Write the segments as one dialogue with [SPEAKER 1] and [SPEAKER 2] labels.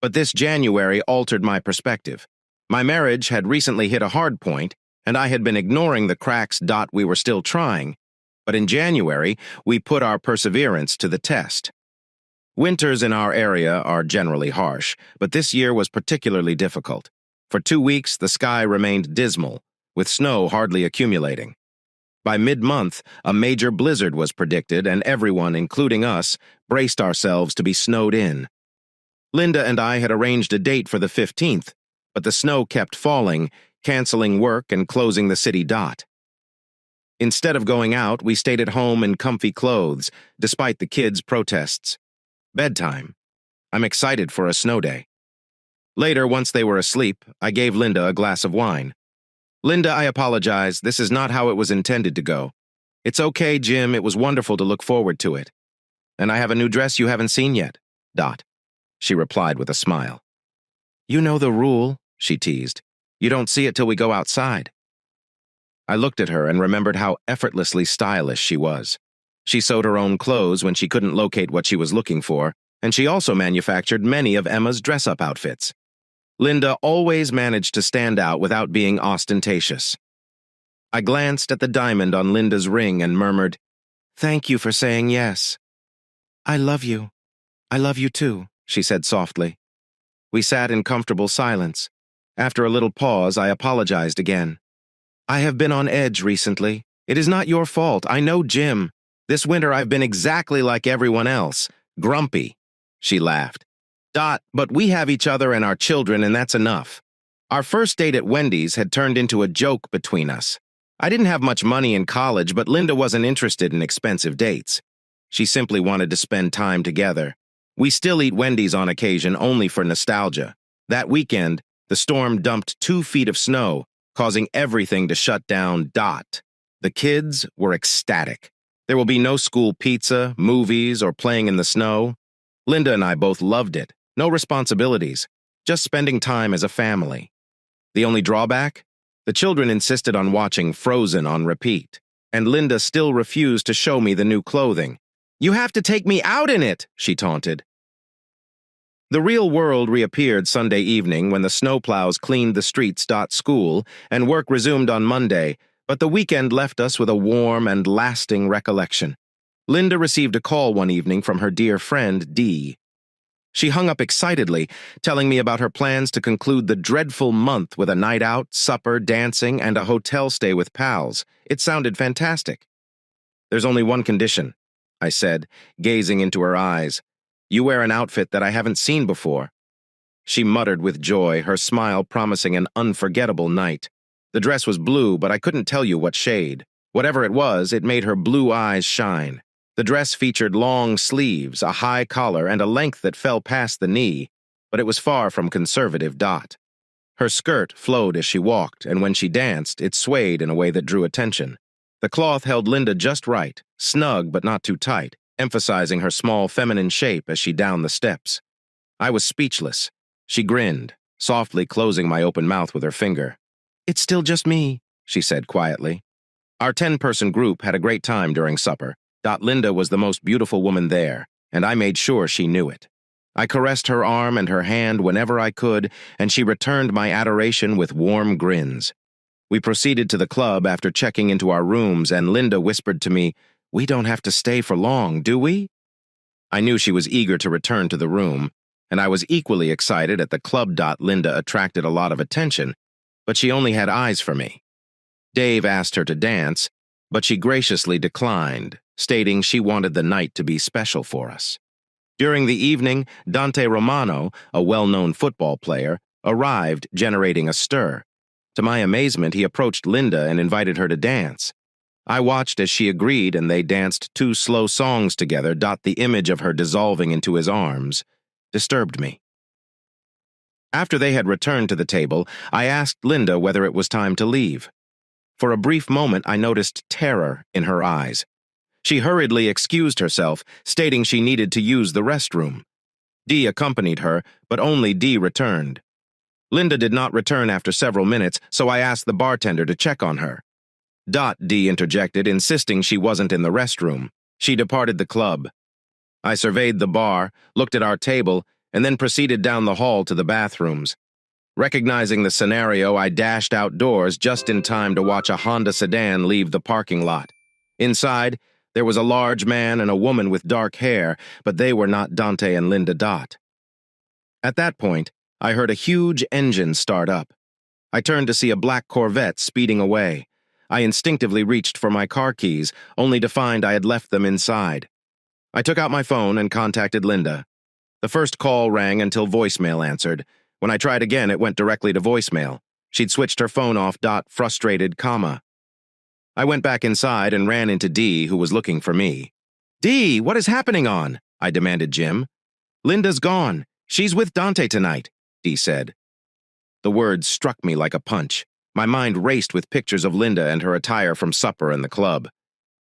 [SPEAKER 1] But this January altered my perspective. My marriage had recently hit a hard point, and I had been ignoring the cracks. We were still trying. But in January, we put our perseverance to the test. Winters in our area are generally harsh, but this year was particularly difficult. For 2 weeks, the sky remained dismal, with snow hardly accumulating. By mid-month, a major blizzard was predicted, and everyone, including us, braced ourselves to be snowed in. Linda and I had arranged a date for the 15th, but the snow kept falling, canceling work and closing the city. Instead of going out, we stayed at home in comfy clothes, despite the kids' protests. Bedtime. I'm excited for a snow day. Later, once they were asleep, I gave Linda a glass of wine. Linda, I apologize. This is not how it was intended to go. It's okay, Jim. It was wonderful to look forward to it. And I have a new dress you haven't seen yet. She replied with a smile. You know the rule, she teased. You don't see it till we go outside. I looked at her and remembered how effortlessly stylish she was. She sewed her own clothes when she couldn't locate what she was looking for, and she also manufactured many of Emma's dress-up outfits. Linda always managed to stand out without being ostentatious. I glanced at the diamond on Linda's ring and murmured, "Thank you for saying yes." "I love you. I love you too," she said softly. We sat in comfortable silence. After a little pause, I apologized again. "I have been on edge recently. It is not your fault. I know Jim. This winter I've been exactly like everyone else, grumpy." She laughed. But we have each other and our children, and that's enough. Our first date at Wendy's had turned into a joke between us. I didn't have much money in college, but Linda wasn't interested in expensive dates. She simply wanted to spend time together. We still eat Wendy's on occasion only for nostalgia. That weekend, the storm dumped 2 feet of snow, causing everything to shut down. The kids were ecstatic. There will be no school pizza, movies, or playing in the snow. Linda and I both loved it. No responsibilities, just spending time as a family. The only drawback? The children insisted on watching Frozen on repeat, and Linda still refused to show me the new clothing. "You have to take me out in it," she taunted. The real world reappeared Sunday evening when the snowplows cleaned the streets. School and work resumed on Monday, but the weekend left us with a warm and lasting recollection. Linda received a call one evening from her dear friend, Dee. She hung up excitedly, telling me about her plans to conclude the dreadful month with a night out, supper, dancing, and a hotel stay with pals. It sounded fantastic. "There's only one condition," I said, gazing into her eyes. "You wear an outfit that I haven't seen before." She muttered with joy, her smile promising an unforgettable night. The dress was blue, but I couldn't tell you what shade. Whatever it was, it made her blue eyes shine. The dress featured long sleeves, a high collar, and a length that fell past the knee, but it was far from conservative. Her skirt flowed as she walked, and when she danced, it swayed in a way that drew attention. The cloth held Linda just right, snug but not too tight, emphasizing her small feminine shape as she downed the steps. I was speechless. She grinned, softly closing my open mouth with her finger. "It's still just me," she said quietly. Our 10-person group had a great time during supper. Linda was the most beautiful woman there, and I made sure she knew it. I caressed her arm and her hand whenever I could, and she returned my adoration with warm grins. We proceeded to the club after checking into our rooms, and Linda whispered to me, "We don't have to stay for long, do we?" I knew she was eager to return to the room, and I was equally excited at the club. Linda attracted a lot of attention, but she only had eyes for me. Dave asked her to dance, but she graciously declined, stating she wanted the night to be special for us. During the evening, Dante Romano, a well-known football player, arrived, generating a stir. To my amazement, he approached Linda and invited her to dance. I watched as she agreed, and they danced 2 slow songs together. The image of her dissolving into his arms disturbed me. After they had returned to the table, I asked Linda whether it was time to leave. For a brief moment, I noticed terror in her eyes. She hurriedly excused herself, stating she needed to use the restroom. Dee accompanied her, but only Dee returned. Linda did not return after several minutes, so I asked the bartender to check on her. Dee interjected, insisting she wasn't in the restroom. She departed the club. I surveyed the bar, looked at our table, and then proceeded down the hall to the bathrooms. Recognizing the scenario, I dashed outdoors just in time to watch a Honda sedan leave the parking lot. Inside, there was a large man and a woman with dark hair, but they were not Dante and Linda Dot. At that point, I heard a huge engine start up. I turned to see a black Corvette speeding away. I instinctively reached for my car keys, only to find I had left them inside. I took out my phone and contacted Linda. The first call rang until voicemail answered. When I tried again, it went directly to voicemail. She'd switched her phone off. Frustrated, comma. I went back inside and ran into Dee, who was looking for me. "Dee, what is happening on?" I demanded Jim. "Linda's gone. She's with Dante tonight," Dee said. The words struck me like a punch. My mind raced with pictures of Linda and her attire from supper and the club.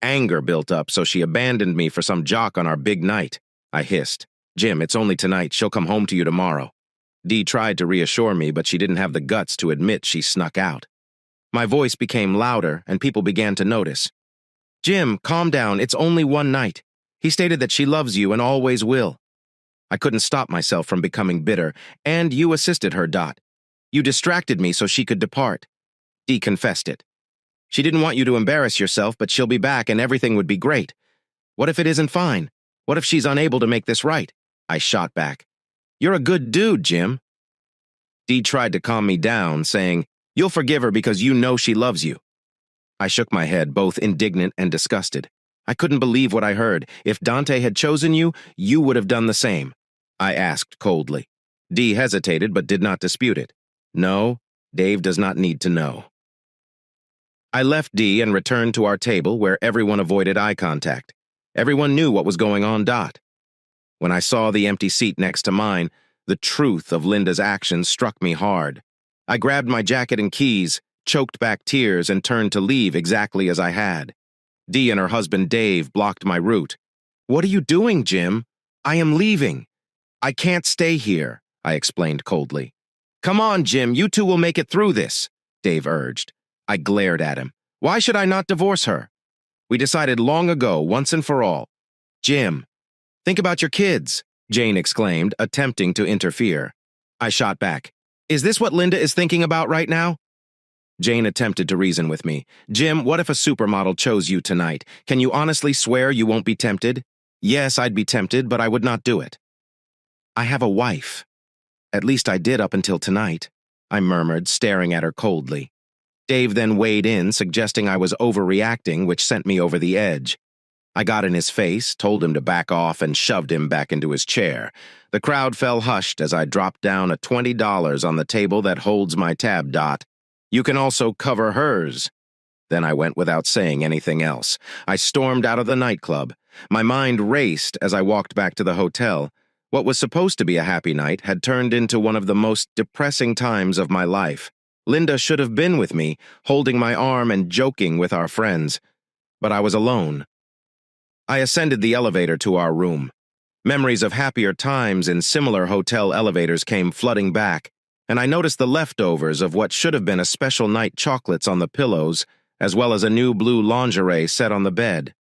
[SPEAKER 1] Anger built up, so she abandoned me for some jock on our big night. I hissed, "Jim, it's only tonight. She'll come home to you tomorrow." Dee tried to reassure me, but she didn't have the guts to admit she snuck out. My voice became louder, and people began to notice. "Jim, calm down. It's only one night. He stated that she loves you and always will." I couldn't stop myself from becoming bitter, and you assisted her, Dot. You distracted me so she could depart. Dee confessed it. She didn't want you to embarrass yourself, but she'll be back and everything would be great. What if it isn't fine? What if she's unable to make this right? I shot back. You're a good dude, Jim. Dee tried to calm me down, saying, You'll forgive her because you know she loves you. I shook my head, both indignant and disgusted. I couldn't believe what I heard. If Dante had chosen you, you would have done the same. I asked coldly. Dee hesitated but did not dispute it. No, Dave does not need to know. I left Dee and returned to our table where everyone avoided eye contact. Everyone knew what was going on. When I saw the empty seat next to mine, the truth of Linda's actions struck me hard. I grabbed my jacket and keys, choked back tears, and turned to leave exactly as I had. Dee and her husband Dave blocked my route. What are you doing, Jim? I am leaving. I can't stay here, I explained coldly. Come on, Jim, you two will make it through this, Dave urged. I glared at him. Why should I not divorce her? We decided long ago, once and for all. Jim, think about your kids, Jane exclaimed, attempting to interfere. I shot back. Is this what Linda is thinking about right now? Jane attempted to reason with me. Jim, what if a supermodel chose you tonight? Can you honestly swear you won't be tempted? Yes, I'd be tempted, but I would not do it. I have a wife. At least I did up until tonight, I murmured, staring at her coldly. Dave then weighed in, suggesting I was overreacting, which sent me over the edge. I got in his face, told him to back off, and shoved him back into his chair. The crowd fell hushed as I dropped down a $20 on the table that holds my tab. You can also cover hers. Then I went without saying anything else. I stormed out of the nightclub. My mind raced as I walked back to the hotel. What was supposed to be a happy night had turned into one of the most depressing times of my life. Linda should have been with me, holding my arm and joking with our friends. But I was alone. I ascended the elevator to our room. Memories of happier times in similar hotel elevators came flooding back, and I noticed the leftovers of what should have been a special night chocolates on the pillows, as well as a new blue lingerie set on the bed.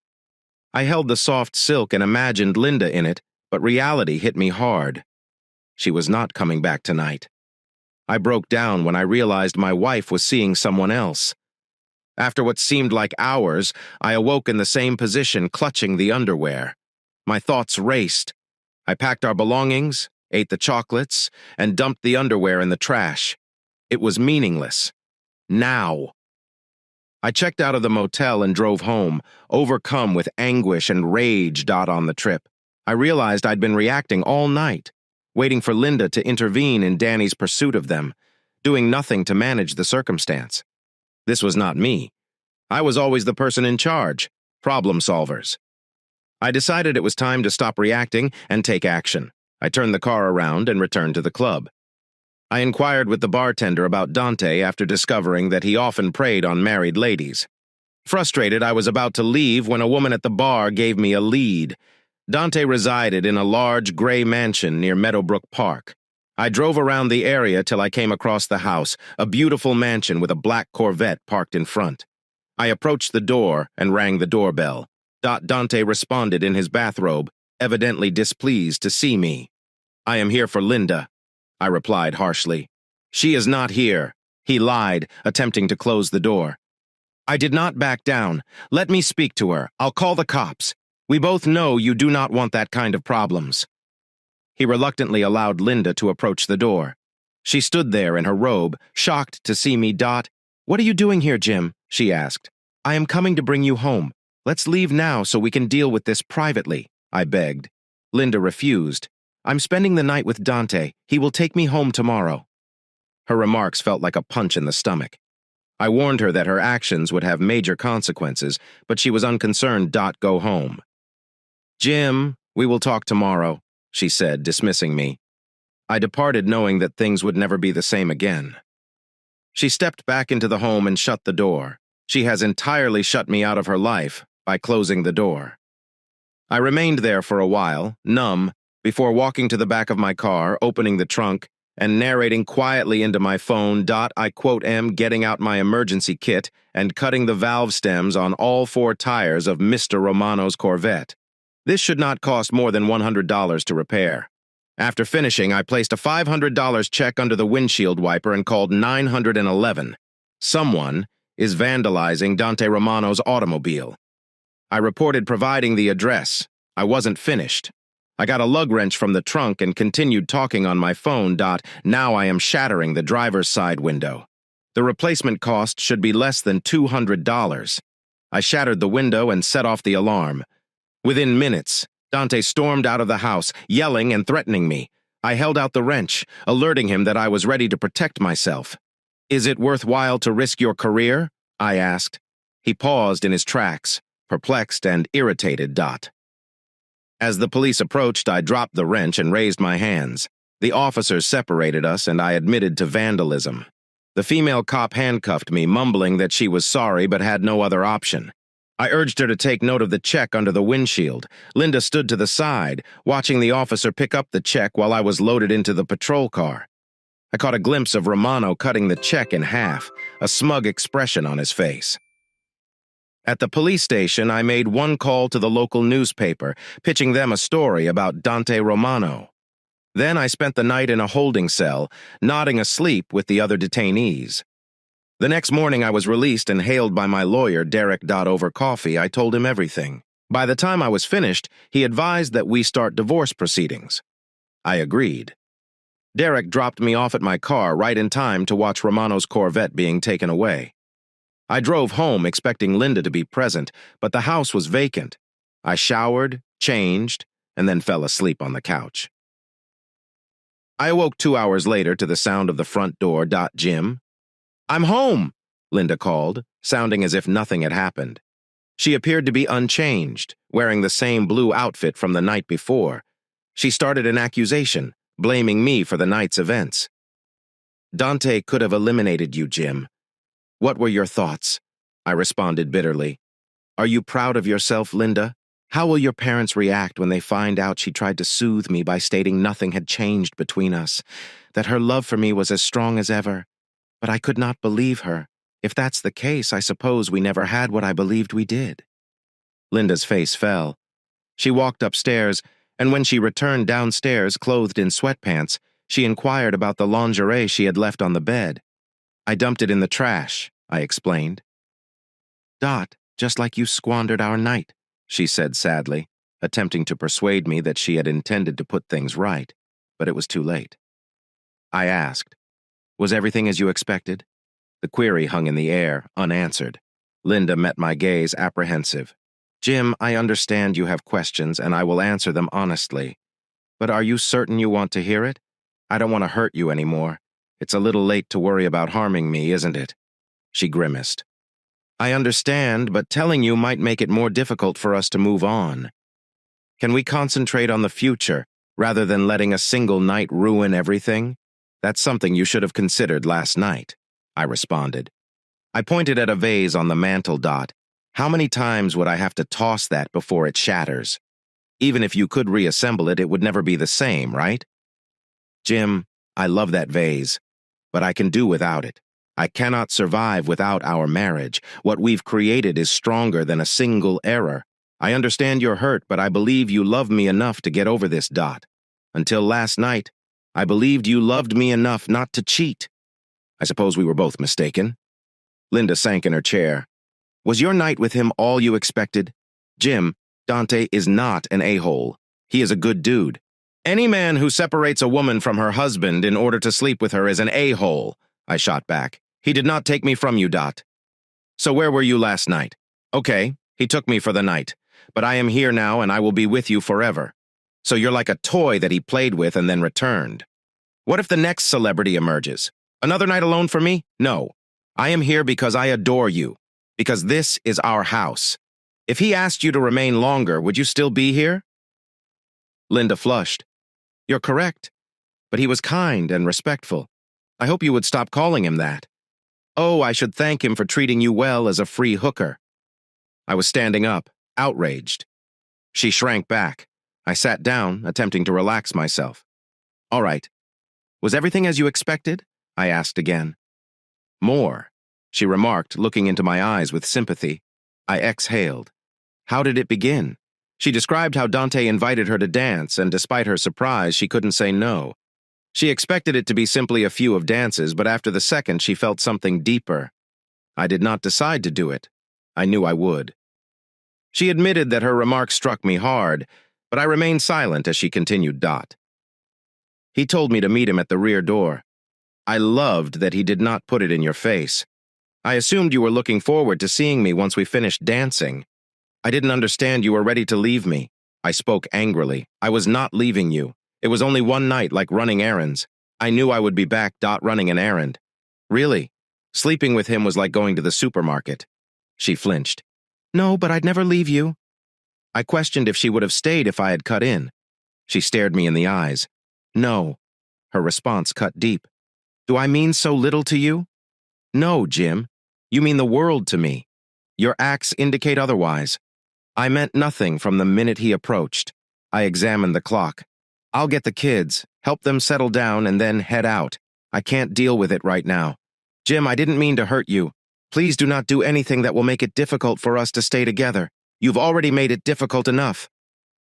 [SPEAKER 1] I held the soft silk and imagined Linda in it, but reality hit me hard. She was not coming back tonight. I broke down when I realized my wife was seeing someone else. After what seemed like hours, I awoke in the same position, clutching the underwear. My thoughts raced. I packed our belongings, ate the chocolates, and dumped the underwear in the trash. It was meaningless. Now. I checked out of the motel and drove home, overcome with anguish and rage. On the trip, I realized I'd been reacting all night, waiting for Linda to intervene in Danny's pursuit of them, doing nothing to manage the circumstance. This was not me. I was always the person in charge, problem solvers. I decided it was time to stop reacting and take action. I turned the car around and returned to the club. I inquired with the bartender about Dante after discovering that he often preyed on married ladies. Frustrated, I was about to leave when a woman at the bar gave me a lead. Dante resided in a large gray mansion near Meadowbrook Park. I drove around the area till I came across the house, a beautiful mansion with a black Corvette parked in front. I approached the door and rang the doorbell. Dante responded in his bathrobe, evidently displeased to see me. I am here for Linda, I replied harshly. She is not here, he lied, attempting to close the door. I did not back down. Let me speak to her. I'll call the cops. We both know you do not want that kind of problems. He reluctantly allowed Linda to approach the door. She stood there in her robe, shocked to see me. What are you doing here, Jim? She asked. I am coming to bring you home. Let's leave now so we can deal with this privately, I begged. Linda refused. I'm spending the night with Dante. He will take me home tomorrow. Her remarks felt like a punch in the stomach. I warned her that her actions would have major consequences, but she was unconcerned. Go home. Jim, we will talk tomorrow, she said, dismissing me. I departed knowing that things would never be the same again. She stepped back into the home and shut the door. She has entirely shut me out of her life by closing the door. I remained there for a while, numb, before walking to the back of my car, opening the trunk, and narrating quietly into my phone. I quote am getting out my emergency kit and cutting the valve stems on all 4 tires of Mr. Romano's Corvette. This should not cost more than $100 to repair. After finishing, I placed a $500 check under the windshield wiper and called 911. Someone is vandalizing Dante Romano's automobile. I reported providing the address. I wasn't finished. I got a lug wrench from the trunk and continued talking on my phone. Now I am shattering the driver's side window. The replacement cost should be less than $200. I shattered the window and set off the alarm. Within minutes, Dante stormed out of the house, yelling and threatening me. I held out the wrench, alerting him that I was ready to protect myself. Is it worthwhile to risk your career? I asked. He paused in his tracks, perplexed and irritated. As the police approached, I dropped the wrench and raised my hands. The officers separated us, and I admitted to vandalism. The female cop handcuffed me, mumbling that she was sorry but had no other option. I urged her to take note of the check under the windshield. Linda stood to the side, watching the officer pick up the check while I was loaded into the patrol car. I caught a glimpse of Romano cutting the check in half, a smug expression on his face. At the police station, I made one call to the local newspaper, pitching them a story about Dante Romano. Then I spent the night in a holding cell, nodding asleep with the other detainees. The next morning I was released and hailed by my lawyer, Derek. Over coffee, I told him everything. By the time I was finished, he advised that we start divorce proceedings. I agreed. Derek dropped me off at my car right in time to watch Romano's Corvette being taken away. I drove home expecting Linda to be present, but the house was vacant. I showered, changed, and then fell asleep on the couch. I awoke 2 hours later to the sound of the front door. Jim? I'm home, Linda called, sounding as if nothing had happened. She appeared to be unchanged, wearing the same blue outfit from the night before. She started an accusation, blaming me for the night's events. Dante could have eliminated you, Jim. What were your thoughts? I responded bitterly. Are you proud of yourself, Linda? How will your parents react when they find out she tried to soothe me by stating nothing had changed between us, that her love for me was as strong as ever? But I could not believe her. If that's the case, I suppose we never had what I believed we did. Linda's face fell. She walked upstairs, and when she returned downstairs clothed in sweatpants, she inquired about the lingerie she had left on the bed. I dumped it in the trash, I explained. Just like you squandered our night, she said sadly, attempting to persuade me that she had intended to put things right, but it was too late. I asked, was everything as you expected? The query hung in the air, unanswered. Linda met my gaze, apprehensive. Jim, I understand you have questions, and I will answer them honestly. But are you certain you want to hear it? I don't want to hurt you anymore. It's a little late to worry about harming me, isn't it? She grimaced. I understand, but telling you might make it more difficult for us to move on. Can we concentrate on the future, rather than letting a single night ruin everything? That's something you should have considered last night, I responded. I pointed at a vase on the mantel. How many times would I have to toss that before it shatters? Even if you could reassemble it, it would never be the same, right? Jim, I love that vase, but I can do without it. I cannot survive without our marriage. What we've created is stronger than a single error. I understand you're hurt, but I believe you love me enough to get over this. Until last night, I believed you loved me enough not to cheat. I suppose we were both mistaken. Linda sank in her chair. Was your night with him all you expected? Jim, Dante is not an a-hole. He is a good dude. Any man who separates a woman from her husband in order to sleep with her is an a-hole, I shot back. He did not take me from you, Dot. So where were you last night? Okay, he took me for the night, but I am here now and I will be with you forever. So you're like a toy that he played with and then returned. What if the next celebrity emerges? Another night alone for me? No. I am here because I adore you, because this is our house. If he asked you to remain longer, would you still be here? Linda flushed. You're correct, but he was kind and respectful. I hope you would stop calling him that. Oh, I should thank him for treating you well as a free hooker. I was standing up, outraged. She shrank back. I sat down, attempting to relax myself. All right. Was everything as you expected? I asked again. More, she remarked, looking into my eyes with sympathy. I exhaled. How did it begin? She described how Dante invited her to dance, and despite her surprise, she couldn't say no. She expected it to be simply a few of dances, but after the second, she felt something deeper. I did not decide to do it. I knew I would. She admitted that her remark struck me hard, but I remained silent as she continued. He told me to meet him at the rear door. I loved that he did not put it in your face. I assumed you were looking forward to seeing me once we finished dancing. I didn't understand you were ready to leave me. I spoke angrily. I was not leaving you. It was only one night, like running errands. I knew I would be back. Running an errand. Really? Sleeping with him was like going to the supermarket. She flinched. No, but I'd never leave you. I questioned if she would have stayed if I had cut in. She stared me in the eyes. No. Her response cut deep. Do I mean so little to you? No, Jim. You mean the world to me. Your acts indicate otherwise. I meant nothing from the minute he approached. I examined the clock. I'll get the kids, help them settle down, and then head out. I can't deal with it right now. Jim, I didn't mean to hurt you. Please do not do anything that will make it difficult for us to stay together. You've already made it difficult enough.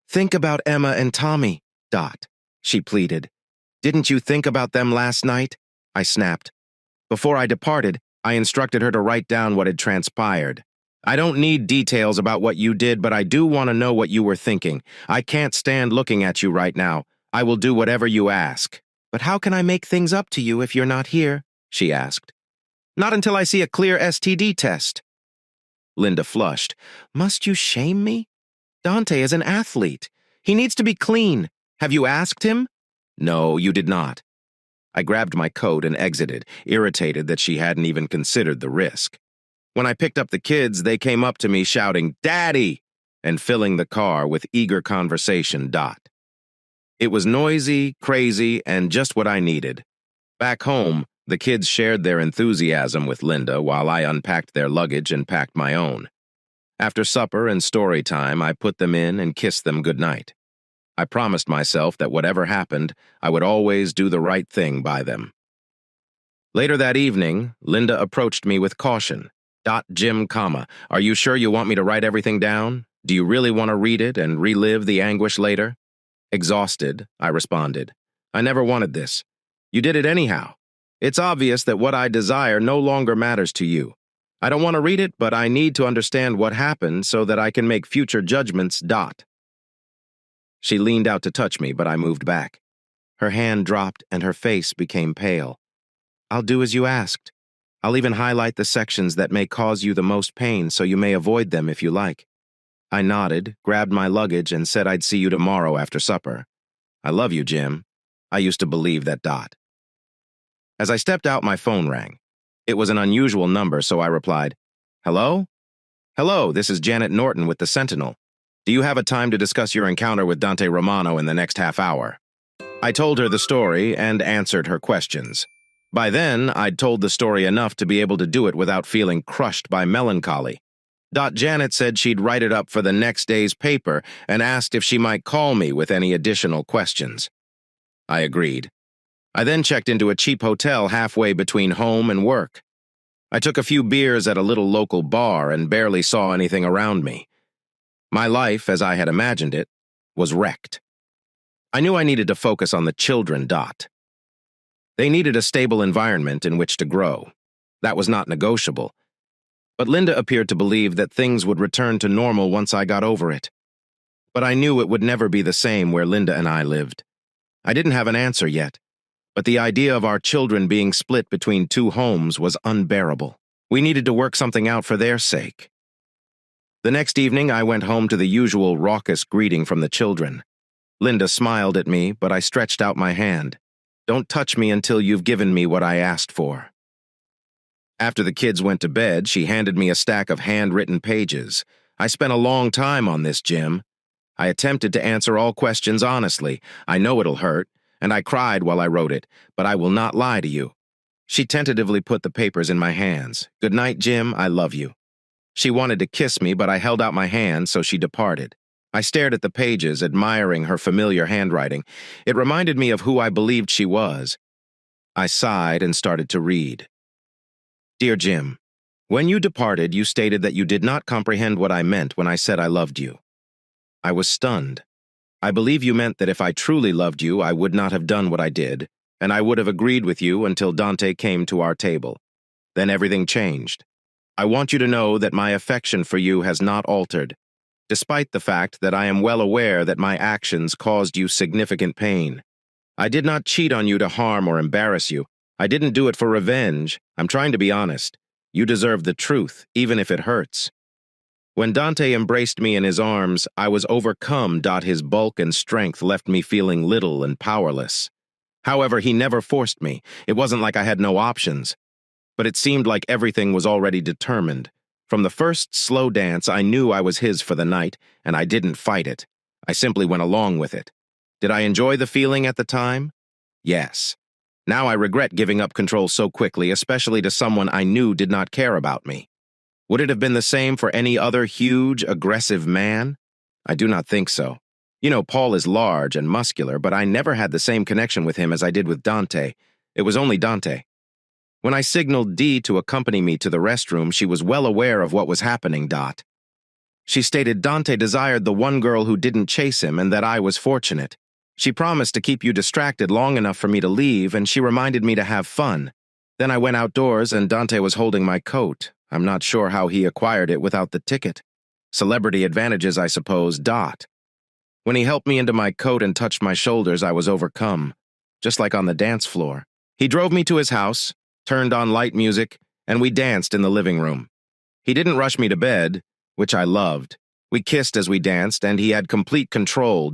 [SPEAKER 1] Think about Emma and Tommy, she pleaded. Didn't you think about them last night? I snapped. Before I departed, I instructed her to write down what had transpired. I don't need details about what you did, but I do want to know what you were thinking. I can't stand looking at you right now. I will do whatever you ask. But how can I make things up to you if you're not here? She asked. Not until I see a clear STD test. Linda flushed. Must you shame me? Dante is an athlete. He needs to be clean. Have you asked him? No, you did not. I grabbed my coat and exited, irritated that she hadn't even considered the risk. When I picked up the kids, they came up to me shouting, Daddy! And filling the car with eager conversation. It was noisy, crazy, and just what I needed. Back home, the kids shared their enthusiasm with Linda while I unpacked their luggage and packed my own. After supper and story time, I put them in and kissed them goodnight. I promised myself that whatever happened, I would always do the right thing by them. Later that evening, Linda approached me with caution. Jim, are you sure you want me to write everything down? Do you really want to read it and relive the anguish later? Exhausted, I responded. I never wanted this. You did it anyhow. It's obvious that what I desire no longer matters to you. I don't want to read it, but I need to understand what happened so that I can make future judgments. She leaned out to touch me, but I moved back. Her hand dropped and her face became pale. I'll do as you asked. I'll even highlight the sections that may cause you the most pain so you may avoid them if you like. I nodded, grabbed my luggage, and said I'd see you tomorrow after supper. I love you, Jim. I used to believe that. As I stepped out, my phone rang. It was an unusual number, so I replied, Hello? Hello, this is Janet Norton with the Sentinel. Do you have a time to discuss your encounter with Dante Romano in the next half hour? I told her the story and answered her questions. By then, I'd told the story enough to be able to do it without feeling crushed by melancholy. Janet said she'd write it up for the next day's paper and asked if she might call me with any additional questions. I agreed. I then checked into a cheap hotel halfway between home and work. I took a few beers at a little local bar and barely saw anything around me. My life, as I had imagined it, was wrecked. I knew I needed to focus on the children. They needed a stable environment in which to grow. That was not negotiable. But Linda appeared to believe that things would return to normal once I got over it. But I knew it would never be the same where Linda and I lived. I didn't have an answer yet, but the idea of our children being split between two homes was unbearable. We needed to work something out for their sake. The next evening, I went home to the usual raucous greeting from the children. Linda smiled at me, but I stretched out my hand. "Don't touch me until you've given me what I asked for." After the kids went to bed, she handed me a stack of handwritten pages. I spent a long time on this, Jim. I attempted to answer all questions honestly. I know it'll hurt, and I cried while I wrote it, but I will not lie to you. She tentatively put the papers in my hands. "Good night, Jim. I love you." She wanted to kiss me, but I held out my hand, so she departed. I stared at the pages, admiring her familiar handwriting. It reminded me of who I believed she was. I sighed and started to read. "Dear Jim, when you departed, you stated that you did not comprehend what I meant when I said I loved you. I was stunned. I believe you meant that if I truly loved you, I would not have done what I did, and I would have agreed with you until Dante came to our table. Then everything changed. I want you to know that my affection for you has not altered, despite the fact that I am well aware that my actions caused you significant pain. I did not cheat on you to harm or embarrass you. I didn't do it for revenge. I'm trying to be honest. You deserve the truth, even if it hurts." When Dante embraced me in his arms, I was overcome. His bulk and strength left me feeling little and powerless. However, he never forced me. It wasn't like I had no options. But it seemed like everything was already determined. From the first slow dance, I knew I was his for the night, and I didn't fight it. I simply went along with it. Did I enjoy the feeling at the time? Yes. Now I regret giving up control so quickly, especially to someone I knew did not care about me. Would it have been the same for any other huge, aggressive man? I do not think so. You know, Paul is large and muscular, but I never had the same connection with him as I did with Dante. It was only Dante. When I signaled Dee to accompany me to the restroom, she was well aware of what was happening. She stated Dante desired the one girl who didn't chase him and that I was fortunate. She promised to keep you distracted long enough for me to leave, and she reminded me to have fun. Then I went outdoors and Dante was holding my coat. I'm not sure how he acquired it without the ticket. Celebrity advantages, I suppose. When he helped me into my coat and touched my shoulders, I was overcome, just like on the dance floor. He drove me to his house, turned on light music, and we danced in the living room. He didn't rush me to bed, which I loved. We kissed as we danced, and he had complete control.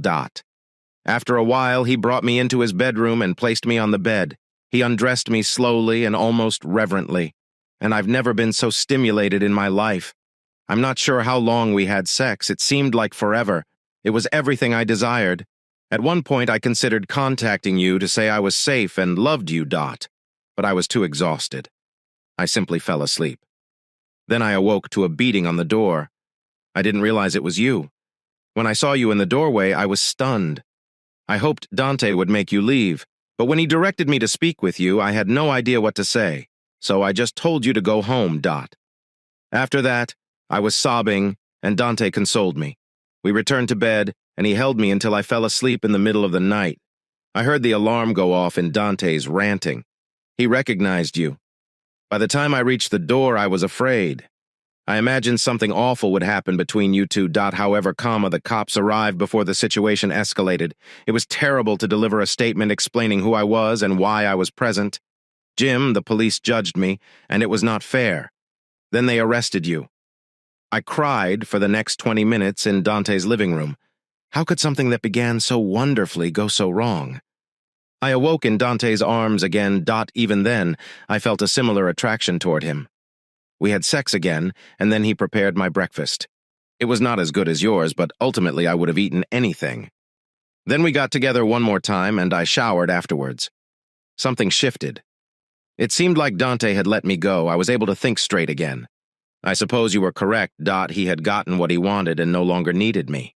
[SPEAKER 1] After a while, he brought me into his bedroom and placed me on the bed. He undressed me slowly and almost reverently, and I've never been so stimulated in my life. I'm not sure how long we had sex. It seemed like forever. It was everything I desired. At one point, I considered contacting you to say I was safe and loved you, but I was too exhausted. I simply fell asleep. Then I awoke to a beating on the door. I didn't realize it was you. When I saw you in the doorway, I was stunned. I hoped Dante would make you leave, but when he directed me to speak with you, I had no idea what to say, so I just told you to go home. After that, I was sobbing, and Dante consoled me. We returned to bed, and he held me until I fell asleep in the middle of the night. I heard the alarm go off in Dante's ranting. He recognized you. By the time I reached the door, I was afraid. I imagined something awful would happen between you two. However, the cops arrived before the situation escalated. It was terrible to deliver a statement explaining who I was and why I was present. Jim, the police judged me, and it was not fair. Then they arrested you. I cried for the next 20 minutes in Dante's living room. How could something that began so wonderfully go so wrong? I awoke in Dante's arms again. Even then, I felt a similar attraction toward him. We had sex again, and then he prepared my breakfast. It was not as good as yours, but ultimately I would have eaten anything. Then we got together one more time, and I showered afterwards. Something shifted. It seemed like Dante had let me go. I was able to think straight again. I suppose you were correct. He had gotten what he wanted and no longer needed me.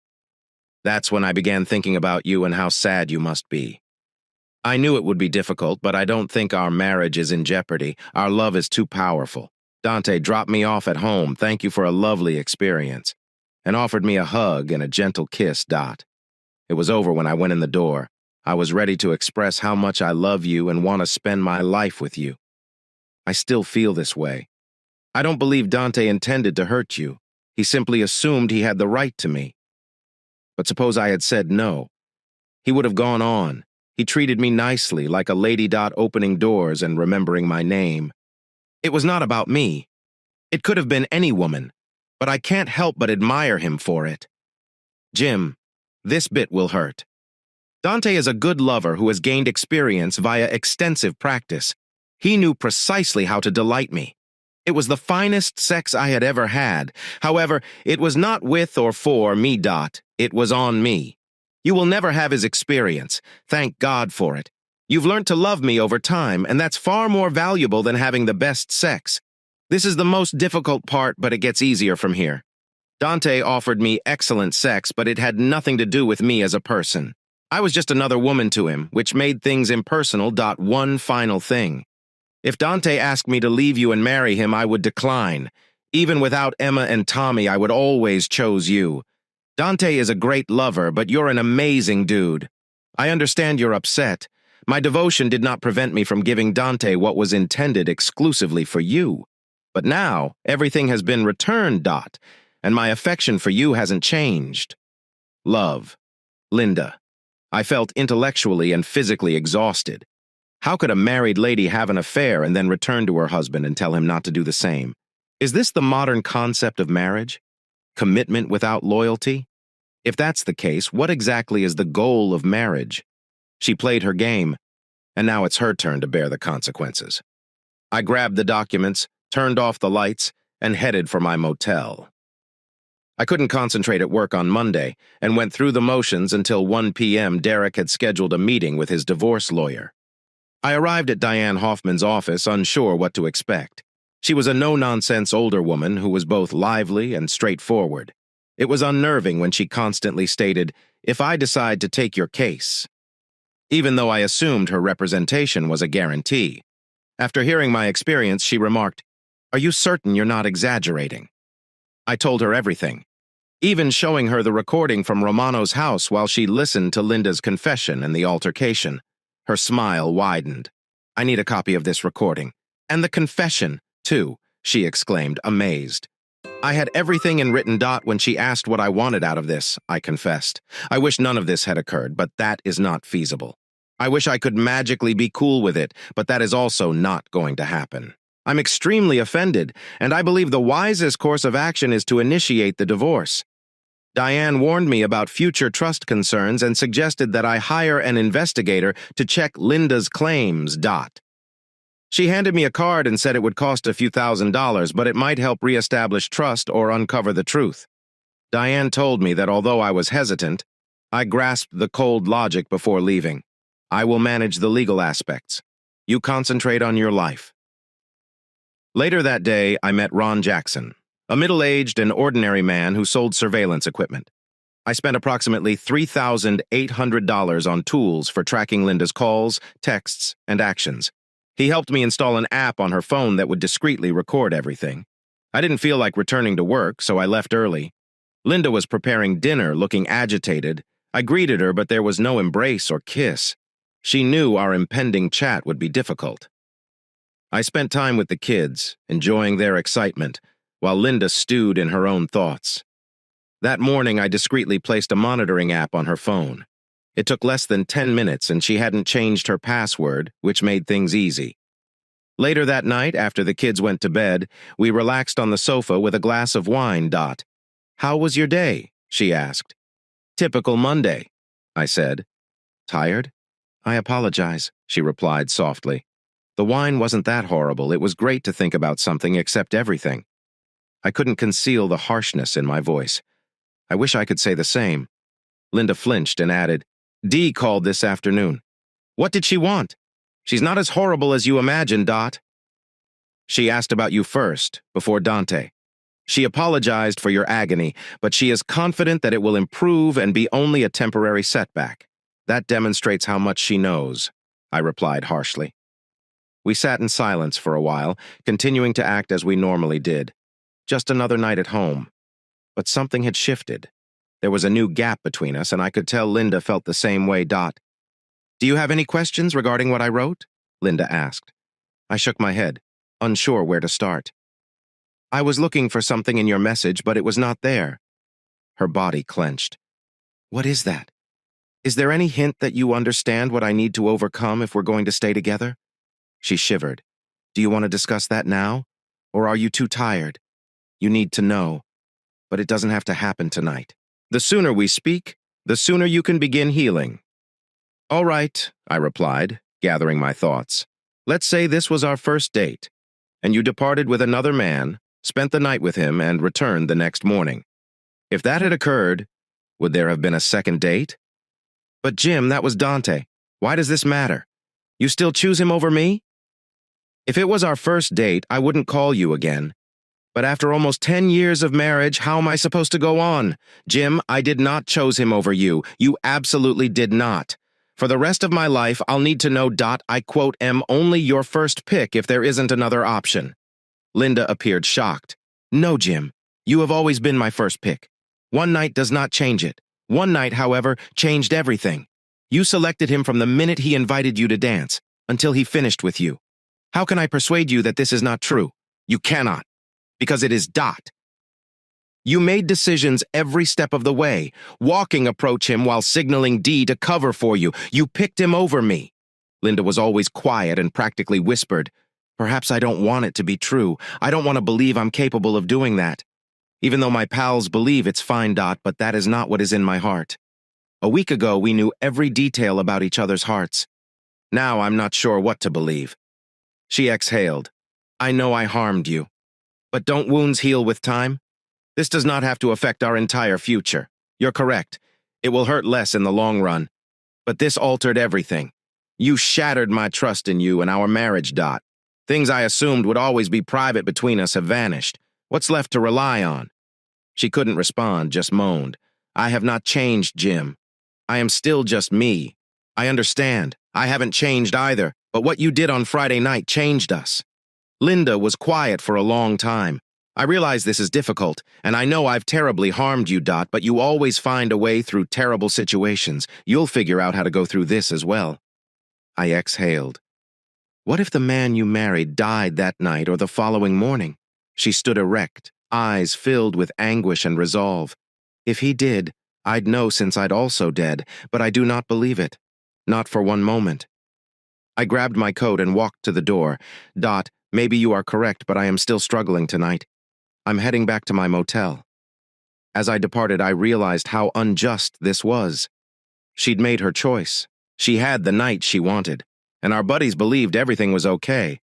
[SPEAKER 1] That's when I began thinking about you and how sad you must be. I knew it would be difficult, but I don't think our marriage is in jeopardy. Our love is too powerful. Dante dropped me off at home. Thank you for a lovely experience, and offered me a hug and a gentle kiss. It was over when I went in the door. I was ready to express how much I love you and want to spend my life with you. I still feel this way. I don't believe Dante intended to hurt you. He simply assumed he had the right to me. But suppose I had said no. He would have gone on. He treated me nicely, like a lady opening doors and remembering my name. It was not about me. It could have been any woman, but I can't help but admire him for it. Jim, this bit will hurt. Dante is a good lover who has gained experience via extensive practice. He knew precisely how to delight me. It was the finest sex I had ever had. However, it was not with or for me. It was on me. You will never have his experience. Thank God for it. You've learned to love me over time, and that's far more valuable than having the best sex. This is the most difficult part, but it gets easier from here. Dante offered me excellent sex, but it had nothing to do with me as a person. I was just another woman to him, which made things impersonal. One final thing. If Dante asked me to leave you and marry him, I would decline. Even without Emma and Tommy, I would always choose you. Dante is a great lover, but you're an amazing dude. I understand you're upset. My devotion did not prevent me from giving Dante what was intended exclusively for you. But now, everything has been returned, and my affection for you hasn't changed. Love. Linda. I felt intellectually and physically exhausted. How could a married lady have an affair and then return to her husband and tell him not to do the same? Is this the modern concept of marriage? Commitment without loyalty? If that's the case, what exactly is the goal of marriage? She played her game, and now it's her turn to bear the consequences. I grabbed the documents, turned off the lights, and headed for my motel. I couldn't concentrate at work on Monday and went through the motions until 1 p.m. Derek had scheduled a meeting with his divorce lawyer. I arrived at Diane Hoffman's office unsure what to expect. She was a no-nonsense older woman who was both lively and straightforward. It was unnerving when she constantly stated, "If I decide to take your case," even though I assumed her representation was a guarantee. After hearing my experience, she remarked, "Are you certain you're not exaggerating?" I told her everything, even showing her the recording from Romano's house while she listened to Linda's confession and the altercation. Her smile widened. "I need a copy of this recording. And the confession, too," she exclaimed, amazed. "I had everything in written when she asked what I wanted out of this," I confessed. "I wish none of this had occurred, but that is not feasible. I wish I could magically be cool with it, but that is also not going to happen. I'm extremely offended, and I believe the wisest course of action is to initiate the divorce. Diane warned me about future trust concerns and suggested that I hire an investigator to check Linda's claims. She handed me a card and said it would cost a few $1,000s, but it might help reestablish trust or uncover the truth. Diane told me that although I was hesitant, I grasped the cold logic before leaving. I will manage the legal aspects. You concentrate on your life. Later that day, I met Ron Jackson, a middle-aged and ordinary man who sold surveillance equipment. I spent approximately $3,800 on tools for tracking Linda's calls, texts, and actions. He helped me install an app on her phone that would discreetly record everything. I didn't feel like returning to work, so I left early. Linda was preparing dinner, looking agitated. I greeted her, but there was no embrace or kiss. She knew our impending chat would be difficult. I spent time with the kids, enjoying their excitement, while Linda stewed in her own thoughts. That morning, I discreetly placed a monitoring app on her phone. It took less than 10 minutes, and she hadn't changed her password, which made things easy. Later that night, after the kids went to bed, we relaxed on the sofa with a glass of wine. "How was your day?" she asked. "Typical Monday," I said. "Tired?" "I apologize," she replied softly. "The wine wasn't that horrible. It was great to think about something except everything." I couldn't conceal the harshness in my voice. I wish I could say the same. Linda flinched and added, "Dee called this afternoon." "What did she want?" "She's not as horrible as you imagine, She asked about you first, before Dante. She apologized for your agony, but she is confident that it will improve and be only a temporary setback. That demonstrates how much she knows," I replied harshly. We sat in silence for a while, continuing to act as we normally did. Just another night at home. But something had shifted. There was a new gap between us, and I could tell Linda felt the same way. Do you have any questions regarding what I wrote? Linda asked. I shook my head, unsure where to start. I was looking for something in your message, but it was not there. Her body clenched. What is that? Is there any hint that you understand what I need to overcome if we're going to stay together? She shivered. Do you want to discuss that now? Or are you too tired? You need to know, but it doesn't have to happen tonight. The sooner we speak, the sooner you can begin healing. All right, I replied, gathering my thoughts. Let's say this was our first date, and you departed with another man, spent the night with him, and returned the next morning. If that had occurred, would there have been a second date? But Jim, that was Dante. Why does this matter? You still choose him over me? If it was our first date, I wouldn't call you again. But after almost 10 years of marriage, how am I supposed to go on? Jim, I did not choose him over you. You absolutely did not. For the rest of my life, I'll need to know, I quote, am only your first pick if there isn't another option. Linda appeared shocked. No, Jim, you have always been my first pick. One night does not change it. One night, however, changed everything. You selected him from the minute he invited you to dance, until he finished with you. How can I persuade you that this is not true? You cannot, because it is. You made decisions every step of the way, approach him while signaling D to cover for you. You picked him over me. Linda was always quiet and practically whispered, perhaps I don't want it to be true. I don't want to believe I'm capable of doing that. Even though my pals believe it's fine, but that is not what is in my heart. A week ago, we knew every detail about each other's hearts. Now I'm not sure what to believe. She exhaled. I know I harmed you. But don't wounds heal with time? This does not have to affect our entire future. You're correct. It will hurt less in the long run. But this altered everything. You shattered my trust in you and our marriage. Things I assumed would always be private between us have vanished. What's left to rely on? She couldn't respond, just moaned. I have not changed, Jim. I am still just me. I understand. I haven't changed either, but what you did on Friday night changed us. Linda was quiet for a long time. I realize this is difficult, and I know I've terribly harmed you, but you always find a way through terrible situations. You'll figure out how to go through this as well. I exhaled. What if the man you married died that night or the following morning? She stood erect, eyes filled with anguish and resolve. If he did, I'd know since I'd also dead, but I do not believe it. Not for one moment. I grabbed my coat and walked to the door. Maybe you are correct, but I am still struggling tonight. I'm heading back to my motel. As I departed, I realized how unjust this was. She'd made her choice. She had the night she wanted, and our buddies believed everything was okay.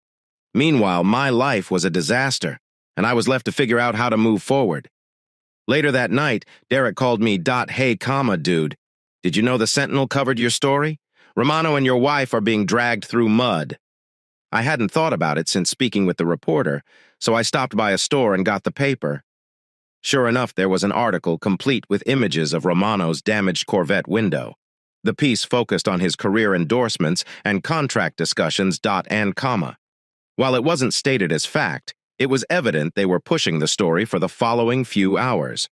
[SPEAKER 1] Meanwhile, my life was a disaster, and I was left to figure out how to move forward. Later that night, Derek called me, Hey, dude. Did you know the Sentinel covered your story? Romano and your wife are being dragged through mud. I hadn't thought about it since speaking with the reporter, so I stopped by a store and got the paper. Sure enough, there was an article complete with images of Romano's damaged Corvette window. The piece focused on his career endorsements and contract discussions. While it wasn't stated as fact, it was evident they were pushing the story for the following few hours.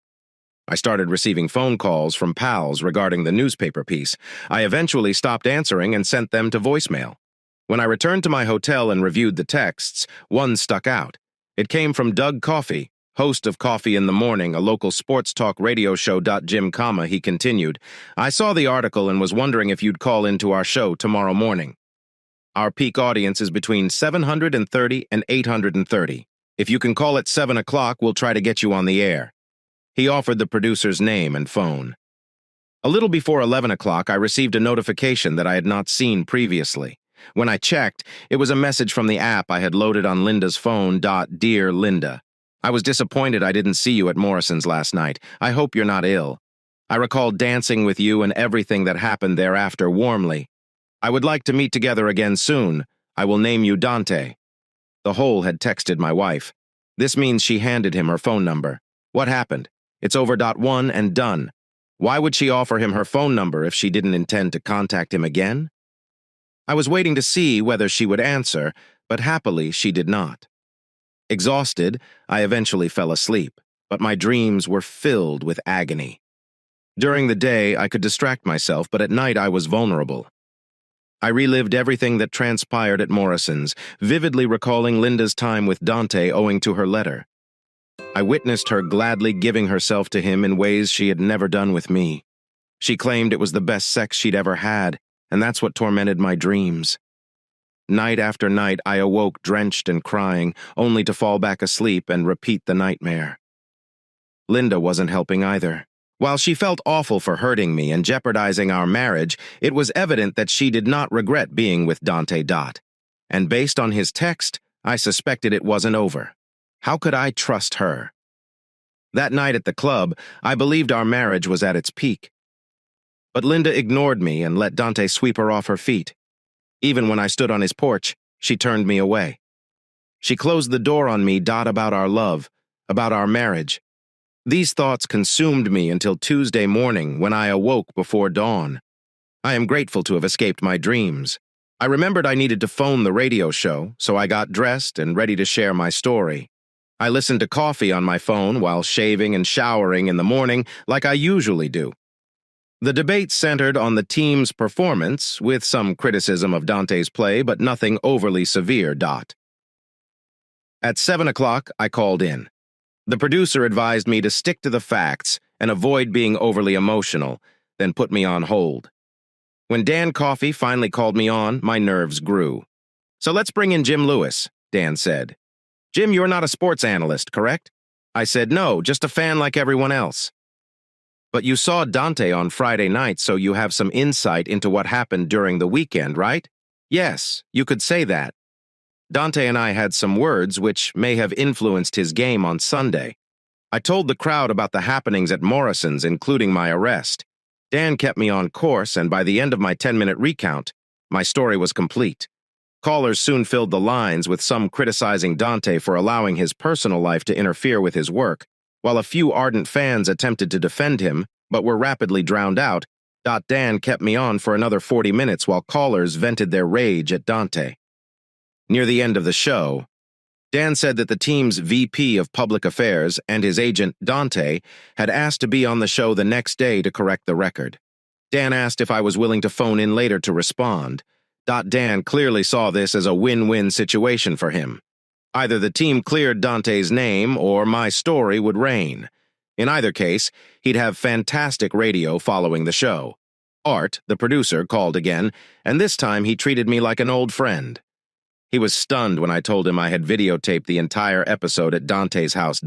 [SPEAKER 1] I started receiving phone calls from pals regarding the newspaper piece. I eventually stopped answering and sent them to voicemail. When I returned to my hotel and reviewed the texts, one stuck out. It came from Doug Coffey, host of Coffee in the Morning, a local sports talk radio show. Jim, he continued, I saw the article and was wondering if you'd call into our show tomorrow morning. Our peak audience is between 730 and 830. If you can call at 7 o'clock, we'll try to get you on the air. He offered the producer's name and phone. A little before 11 o'clock, I received a notification that I had not seen previously. When I checked, it was a message from the app I had loaded on Linda's phone. Dear Linda, I was disappointed I didn't see you at Morrison's last night. I hope you're not ill. I recall dancing with you and everything that happened thereafter warmly. I would like to meet together again soon. I will name you Dante. The whole had texted my wife. This means she handed him her phone number. What happened? It's over. One and done. Why would she offer him her phone number if she didn't intend to contact him again? I was waiting to see whether she would answer, but happily she did not. Exhausted, I eventually fell asleep, but my dreams were filled with agony. During the day, I could distract myself, but at night I was vulnerable. I relived everything that transpired at Morrison's, vividly recalling Linda's time with Dante owing to her letter. I witnessed her gladly giving herself to him in ways she had never done with me. She claimed it was the best sex she'd ever had, and that's what tormented my dreams. Night after night, I awoke drenched and crying, only to fall back asleep and repeat the nightmare. Linda wasn't helping either. While she felt awful for hurting me and jeopardizing our marriage, it was evident that she did not regret being with Dante. And based on his text, I suspected it wasn't over. How could I trust her? That night at the club, I believed our marriage was at its peak. But Linda ignored me and let Dante sweep her off her feet. Even when I stood on his porch, she turned me away. She closed the door on me. About our love, about our marriage. These thoughts consumed me until Tuesday morning when I awoke before dawn. I am grateful to have escaped my dreams. I remembered I needed to phone the radio show, so I got dressed and ready to share my story. I listened to coffee on my phone while shaving and showering in the morning like I usually do. The debate centered on the team's performance, with some criticism of Dante's play, but nothing overly severe. At 7 o'clock, I called in. The producer advised me to stick to the facts and avoid being overly emotional, then put me on hold. When Dan Coffey finally called me on, my nerves grew. "So let's bring in Jim Lewis," Dan said. "Jim, you're not a sports analyst, correct?" I said, "No, just a fan like everyone else." "But you saw Dante on Friday night, so you have some insight into what happened during the weekend, right?" "Yes, you could say that. Dante and I had some words which may have influenced his game on Sunday. I told the crowd about the happenings at Morrison's, including my arrest. Dan kept me on course, and by the end of my 10-minute recount, my story was complete. Callers soon filled the lines, with some criticizing Dante for allowing his personal life to interfere with his work, while a few ardent fans attempted to defend him, but were rapidly drowned out. Dan kept me on for another 40 minutes while callers vented their rage at Dante. Near the end of the show, Dan said that the team's VP of Public Affairs and his agent, Dante, had asked to be on the show the next day to correct the record. Dan asked if I was willing to phone in later to respond. Dan clearly saw this as a win-win situation for him. Either the team cleared Dante's name or my story would reign. In either case, he'd have fantastic radio following the show. Art, the producer, called again, and this time he treated me like an old friend. He was stunned when I told him I had videotaped the entire episode at Dante's house.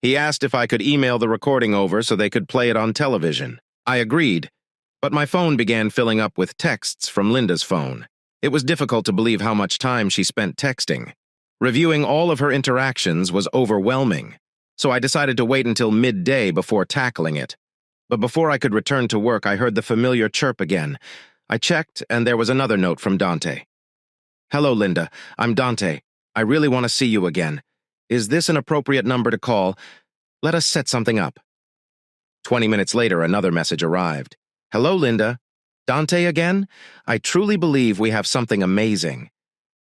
[SPEAKER 1] He asked if I could email the recording over so they could play it on television. I agreed, but my phone began filling up with texts from Linda's phone. It was difficult to believe how much time she spent texting. Reviewing all of her interactions was overwhelming, so I decided to wait until midday before tackling it. But before I could return to work, I heard the familiar chirp again. I checked, and there was another note from Dante. "Hello, Linda. I'm Dante. I really want to see you again. Is this an appropriate number to call? Let us set something up." 20 minutes later, another message arrived. "Hello, Linda. Dante again? I truly believe we have something amazing.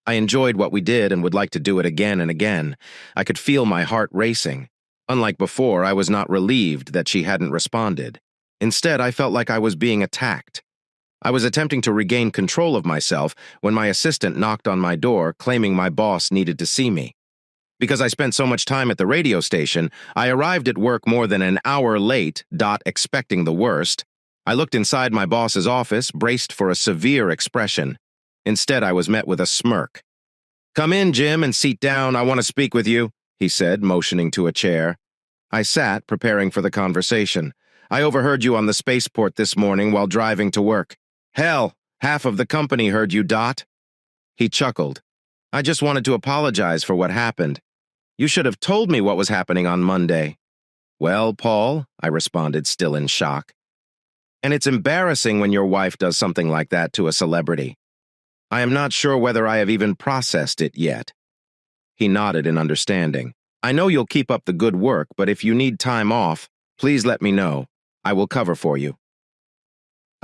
[SPEAKER 1] I enjoyed what we did and would like to do it again and again." I could feel my heart racing. Unlike before, I was not relieved that she hadn't responded. Instead, I felt like I was being attacked. I was attempting to regain control of myself when my assistant knocked on my door, claiming my boss needed to see me. Because I spent so much time at the radio station, I arrived at work more than an hour late, expecting the worst. I looked inside my boss's office, braced for a severe expression. Instead, I was met with a smirk. "Come in, Jim, and sit down. I want to speak with you," he said, motioning to a chair. I sat, preparing for the conversation. "I overheard you on the spaceport this morning while driving to work. Hell, half of the company heard you. He chuckled. "I just wanted to apologize for what happened. You should have told me what was happening on Monday." "Well, Paul," I responded, still in shock. "And it's embarrassing when your wife does something like that to a celebrity. I am not sure whether I have even processed it yet." He nodded in understanding. "I know you'll keep up the good work, but if you need time off, please let me know. I will cover for you."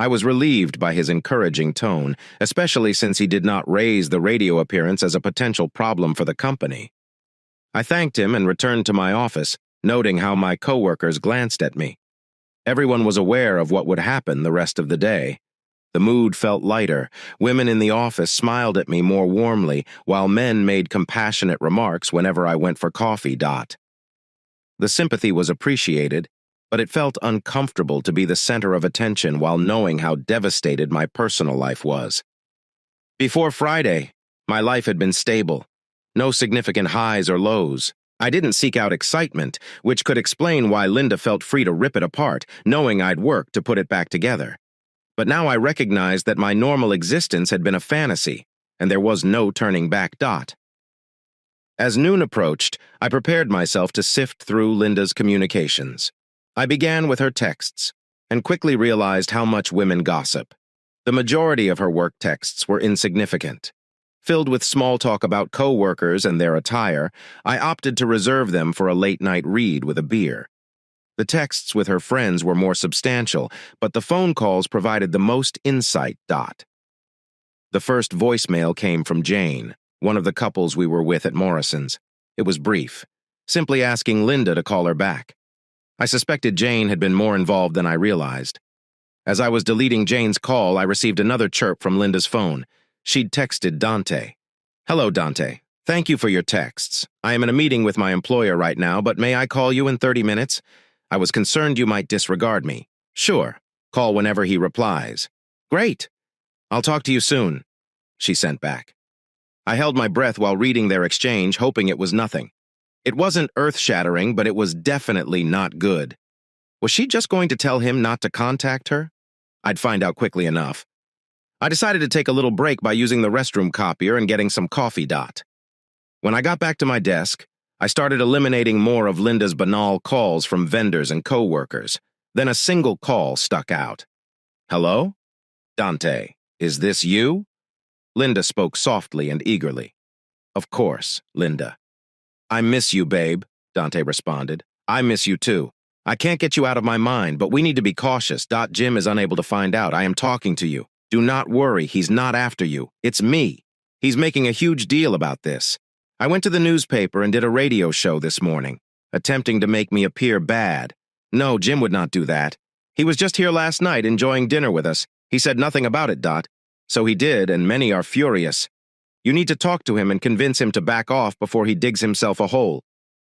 [SPEAKER 1] I was relieved by his encouraging tone, especially since he did not raise the radio appearance as a potential problem for the company. I thanked him and returned to my office, noting how my coworkers glanced at me. Everyone was aware of what would happen the rest of the day. The mood felt lighter. Women in the office smiled at me more warmly, while men made compassionate remarks whenever I went for coffee. The sympathy was appreciated, but it felt uncomfortable to be the center of attention while knowing how devastated my personal life was. Before Friday, my life had been stable. No significant highs or lows. I didn't seek out excitement, which could explain why Linda felt free to rip it apart, knowing I'd worked to put it back together. But now I recognized that my normal existence had been a fantasy, and there was no turning back. As noon approached, I prepared myself to sift through Linda's communications. I began with her texts, and quickly realized how much women gossip. The majority of her work texts were insignificant. Filled with small talk about co-workers and their attire, I opted to reserve them for a late-night read with a beer. The texts with her friends were more substantial, but the phone calls provided the most insight. The first voicemail came from Jane, one of the couples we were with at Morrison's. It was brief, simply asking Linda to call her back. I suspected Jane had been more involved than I realized. As I was deleting Jane's call, I received another chirp from Linda's phone. She'd texted Dante. "Hello, Dante. Thank you for your texts. I am in a meeting with my employer right now, but may I call you in 30 minutes? I was concerned you might disregard me." "Sure. Call whenever he replies." "Great. I'll talk to you soon," she sent back. I held my breath while reading their exchange, hoping it was nothing. It wasn't earth-shattering, but it was definitely not good. Was she just going to tell him not to contact her? I'd find out quickly enough. I decided to take a little break by using the restroom copier and getting some coffee. When I got back to my desk, I started eliminating more of Linda's banal calls from vendors and co-workers. Then a single call stuck out. "Hello? Dante, is this you?" Linda spoke softly and eagerly. "Of course, Linda." "I miss you, babe," Dante responded. "I miss you too. I can't get you out of my mind, but we need to be cautious. Jim is unable to find out. I am talking to you. Do not worry, he's not after you. It's me. He's making a huge deal about this. I went to the newspaper and did a radio show this morning, attempting to make me appear bad. No, Jim would not do that. He was just here last night enjoying dinner with us. He said nothing about it. So he did, and many are furious. You need to talk to him and convince him to back off before he digs himself a hole."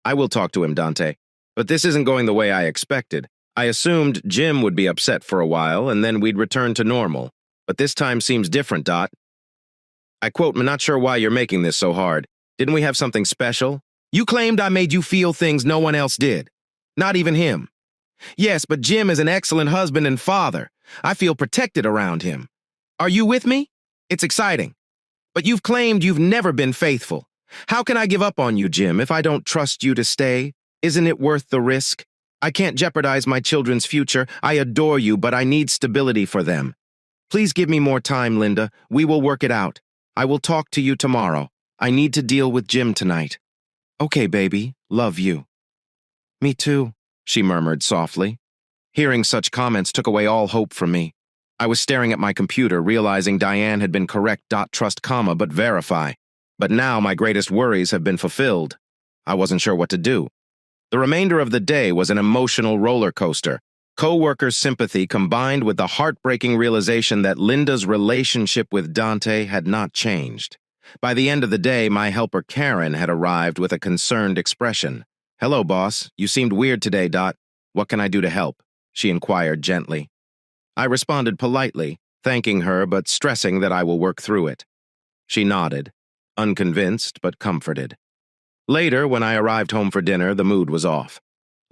[SPEAKER 1] "I will talk to him, Dante. But this isn't going the way I expected. I assumed Jim would be upset for a while, and then we'd return to normal. But this time seems different. I quote, "I'm not sure why you're making this so hard. Didn't we have something special? You claimed I made you feel things no one else did. Not even him. Yes, but Jim is an excellent husband and father. I feel protected around him. Are you with me? It's exciting. But you've claimed you've never been faithful. How can I give up on you, Jim, if I don't trust you to stay? Isn't it worth the risk? I can't jeopardize my children's future. I adore you, but I need stability for them. Please give me more time, Linda. We will work it out. I will talk to you tomorrow. I need to deal with Jim tonight." "Okay, baby. Love you." "Me too," she murmured softly. Hearing such comments took away all hope from me. I was staring at my computer, realizing Diane had been correct. Trust, but verify. But now my greatest worries have been fulfilled. I wasn't sure what to do. The remainder of the day was an emotional roller coaster. Co-workers' sympathy combined with the heartbreaking realization that Linda's relationship with Dante had not changed. By the end of the day, my helper Karen had arrived with a concerned expression. "Hello, boss. You seemed weird today. What can I do to help?" she inquired gently. I responded politely, thanking her but stressing that I will work through it. She nodded, unconvinced but comforted. Later, when I arrived home for dinner, the mood was off.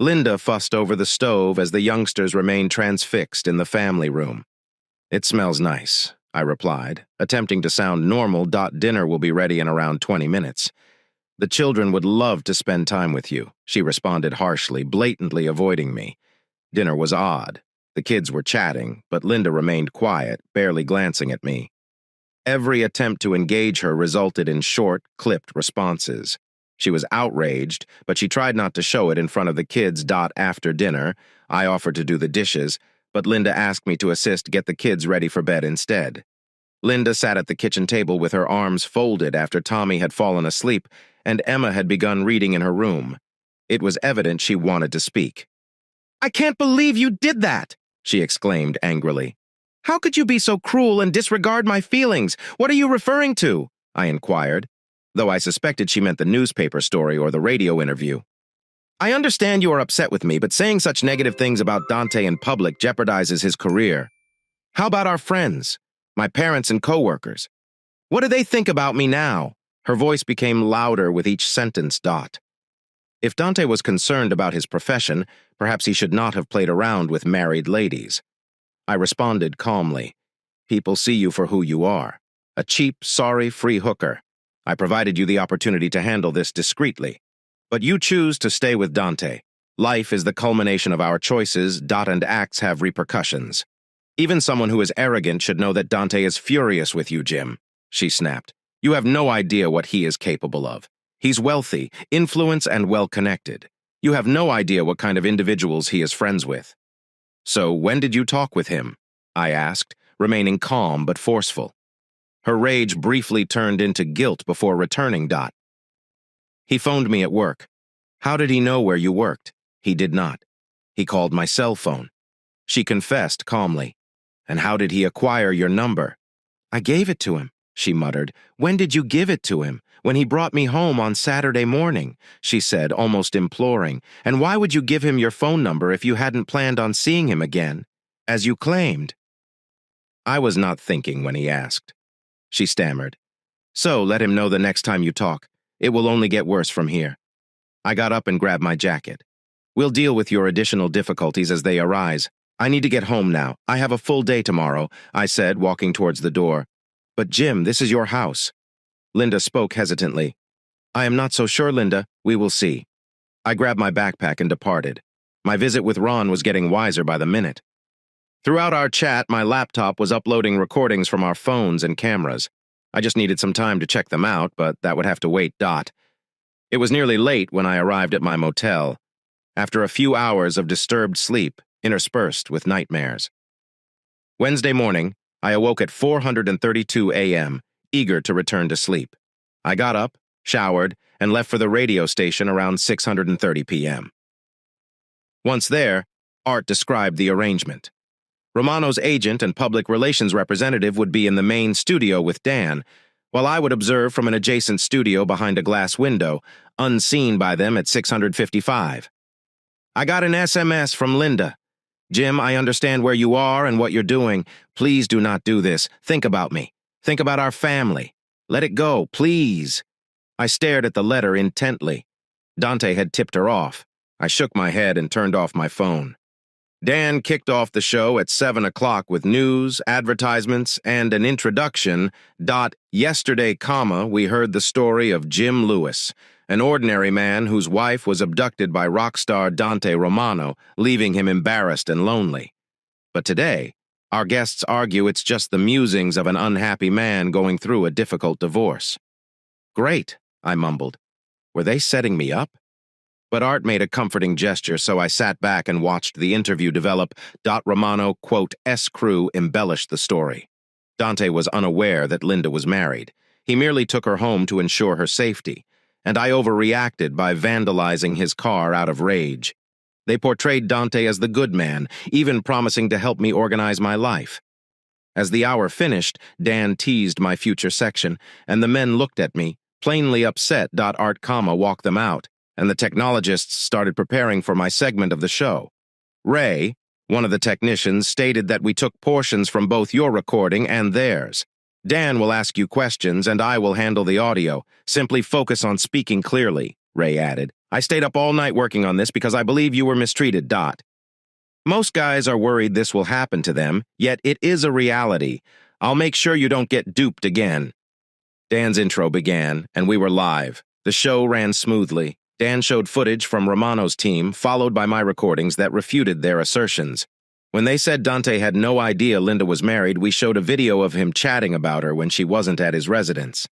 [SPEAKER 1] Linda fussed over the stove as the youngsters remained transfixed in the family room. "It smells nice," I replied, attempting to sound normal. "Dinner will be ready in around 20 minutes. The children would love to spend time with you," she responded harshly, blatantly avoiding me. Dinner was odd. The kids were chatting, but Linda remained quiet, barely glancing at me. Every attempt to engage her resulted in short, clipped responses. She was outraged, but she tried not to show it in front of the kids. After dinner, I offered to do the dishes, but Linda asked me to assist get the kids ready for bed instead. Linda sat at the kitchen table with her arms folded after Tommy had fallen asleep, and Emma had begun reading in her room. It was evident she wanted to speak. I can't believe you did that, she exclaimed angrily. How could you be so cruel and disregard my feelings? What are you referring to? I inquired, though I suspected she meant the newspaper story or the radio interview. I understand you are upset with me, but saying such negative things about Dante in public jeopardizes his career. How about our friends, my parents and coworkers? What do they think about me now? Her voice became louder with each sentence. If Dante was concerned about his profession, perhaps he should not have played around with married ladies. I responded calmly. People see you for who you are. A cheap, sorry, free hooker. I provided you the opportunity to handle this discreetly. But you choose to stay with Dante. Life is the culmination of our choices. And acts have repercussions. Even someone who is arrogant should know that Dante is furious with you, Jim, she snapped. You have no idea what he is capable of. He's wealthy, influenced, and well-connected. You have no idea what kind of individuals he is friends with. So when did you talk with him? I asked, remaining calm but forceful. Her rage briefly turned into guilt before returning. He phoned me at work. How did he know where you worked? He did not. He called my cell phone. She confessed calmly. And how did he acquire your number? I gave it to him, she muttered. When did you give it to him? When he brought me home on Saturday morning, she said, almost imploring. And why would you give him your phone number if you hadn't planned on seeing him again, as you claimed? I was not thinking when he asked. She stammered. So let him know the next time you talk. It will only get worse from here. I got up and grabbed my jacket. We'll deal with your additional difficulties as they arise. I need to get home now. I have a full day tomorrow, I said, walking towards the door. But Jim, this is your house. Linda spoke hesitantly. I am not so sure, Linda. We will see. I grabbed my backpack and departed. My visit with Ron was getting wiser by the minute. Throughout our chat, my laptop was uploading recordings from our phones and cameras. I just needed some time to check them out, but that would have to wait. It was nearly late when I arrived at my motel, after a few hours of disturbed sleep, interspersed with nightmares. Wednesday morning, I awoke at 4:32 a.m., eager to return to sleep. I got up, showered, and left for the radio station around 6:30 p.m. Once there, Art described the arrangement. Romano's agent and public relations representative would be in the main studio with Dan, while I would observe from an adjacent studio behind a glass window, unseen by them at 6:55. I got an SMS from Linda. Jim, I understand where you are and what you're doing. Please do not do this. Think about me. Think about our family. Let it go, please. I stared at the letter intently. Dante had tipped her off. I shook my head and turned off my phone. Dan kicked off the show at 7 o'clock with news, advertisements, and an introduction. Yesterday, we heard the story of Jim Lewis, an ordinary man whose wife was abducted by rock star Dante Romano, leaving him embarrassed and lonely. But today, our guests argue it's just the musings of an unhappy man going through a difficult divorce. Great, I mumbled. Were they setting me up? But Art made a comforting gesture, so I sat back and watched the interview develop. Romano, quote, S-crew embellished the story. Dante was unaware that Linda was married. He merely took her home to ensure her safety, and I overreacted by vandalizing his car out of rage. They portrayed Dante as the good man, even promising to help me organize my life. As the hour finished, Dan teased my future section, and the men looked at me, plainly upset. Art, walked them out, and the technologists started preparing for my segment of the show. Ray, one of the technicians, stated that we took portions from both your recording and theirs. Dan will ask you questions, and I will handle the audio. Simply focus on speaking clearly, Ray added. I stayed up all night working on this because I believe you were mistreated. Most guys are worried this will happen to them, yet it is a reality. I'll make sure you don't get duped again. Dan's intro began, and we were live. The show ran smoothly. Dan showed footage from Romano's team, followed by my recordings that refuted their assertions. When they said Dante had no idea Linda was married, we showed a video of him chatting about her when she wasn't at his residence.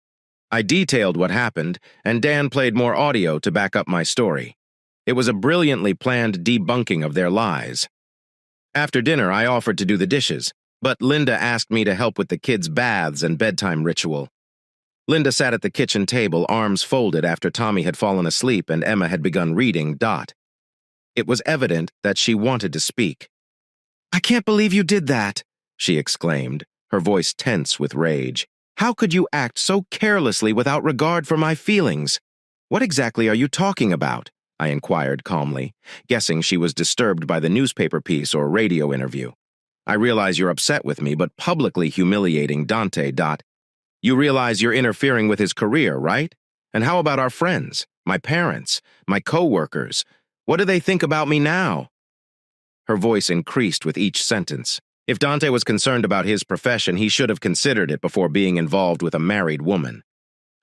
[SPEAKER 1] I detailed what happened, and Dan played more audio to back up my story. It was a brilliantly planned debunking of their lies. After dinner, I offered to do the dishes, but Linda asked me to help with the kids' baths and bedtime ritual. Linda sat at the kitchen table, arms folded after Tommy had fallen asleep and Emma had begun reading. It was evident that she wanted to speak. "I can't believe you did that," she exclaimed, her voice tense with rage. "How could you act so carelessly without regard for my feelings?" "What exactly are you talking about?" I inquired calmly, guessing she was disturbed by the newspaper piece or radio interview. "I realize you're upset with me, but publicly humiliating Dante. You realize you're interfering with his career, right? And how about our friends, my parents, my co-workers? What do they think about me now?" Her voice increased with each sentence. If Dante was concerned about his profession, he should have considered it before being involved with a married woman.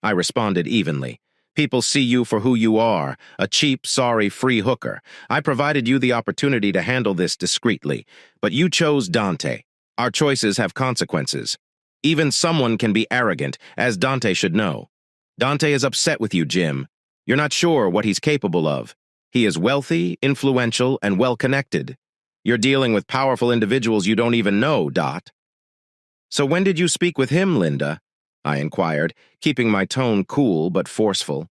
[SPEAKER 1] I responded evenly. "People see you for who you are, a cheap, sorry, free hooker. I provided you the opportunity to handle this discreetly, but you chose Dante. Our choices have consequences. Even someone can be arrogant, as Dante should know. Dante is upset with you, Jim. You're not sure what he's capable of. He is wealthy, influential, and well-connected. You're dealing with powerful individuals you don't even know, Dot." "So when did you speak with him, Linda?" I inquired, keeping my tone cool but forceful.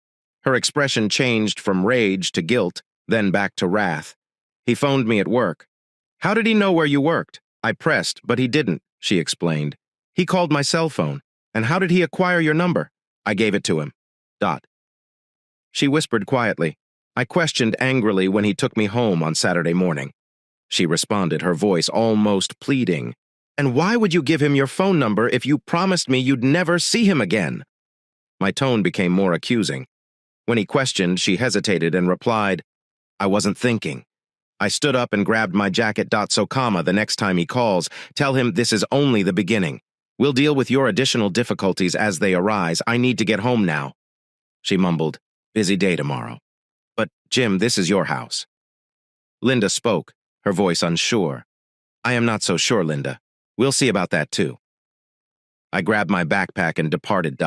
[SPEAKER 1] Her expression changed from rage to guilt, then back to wrath. "He phoned me at work." "How did he know where you worked?" I pressed, but he didn't, she explained. "He called my cell phone. And how did he acquire your number?" "I gave it to him." Dot. She whispered quietly. "I questioned angrily when he took me home on Saturday morning." She responded, her voice almost pleading. "And why would you give him your phone number if you promised me you'd never see him again?" My tone became more accusing. When he questioned, she hesitated and replied, "I wasn't thinking." I stood up and grabbed my jacket. "So, the next time he calls, tell him this is only the beginning. We'll deal with your additional difficulties as they arise. I need to get home now." She mumbled, "Busy day tomorrow." "But, Jim, this is your house." Linda spoke, her voice unsure. "I am not so sure, Linda. We'll see about that too." I grabbed my backpack and departed.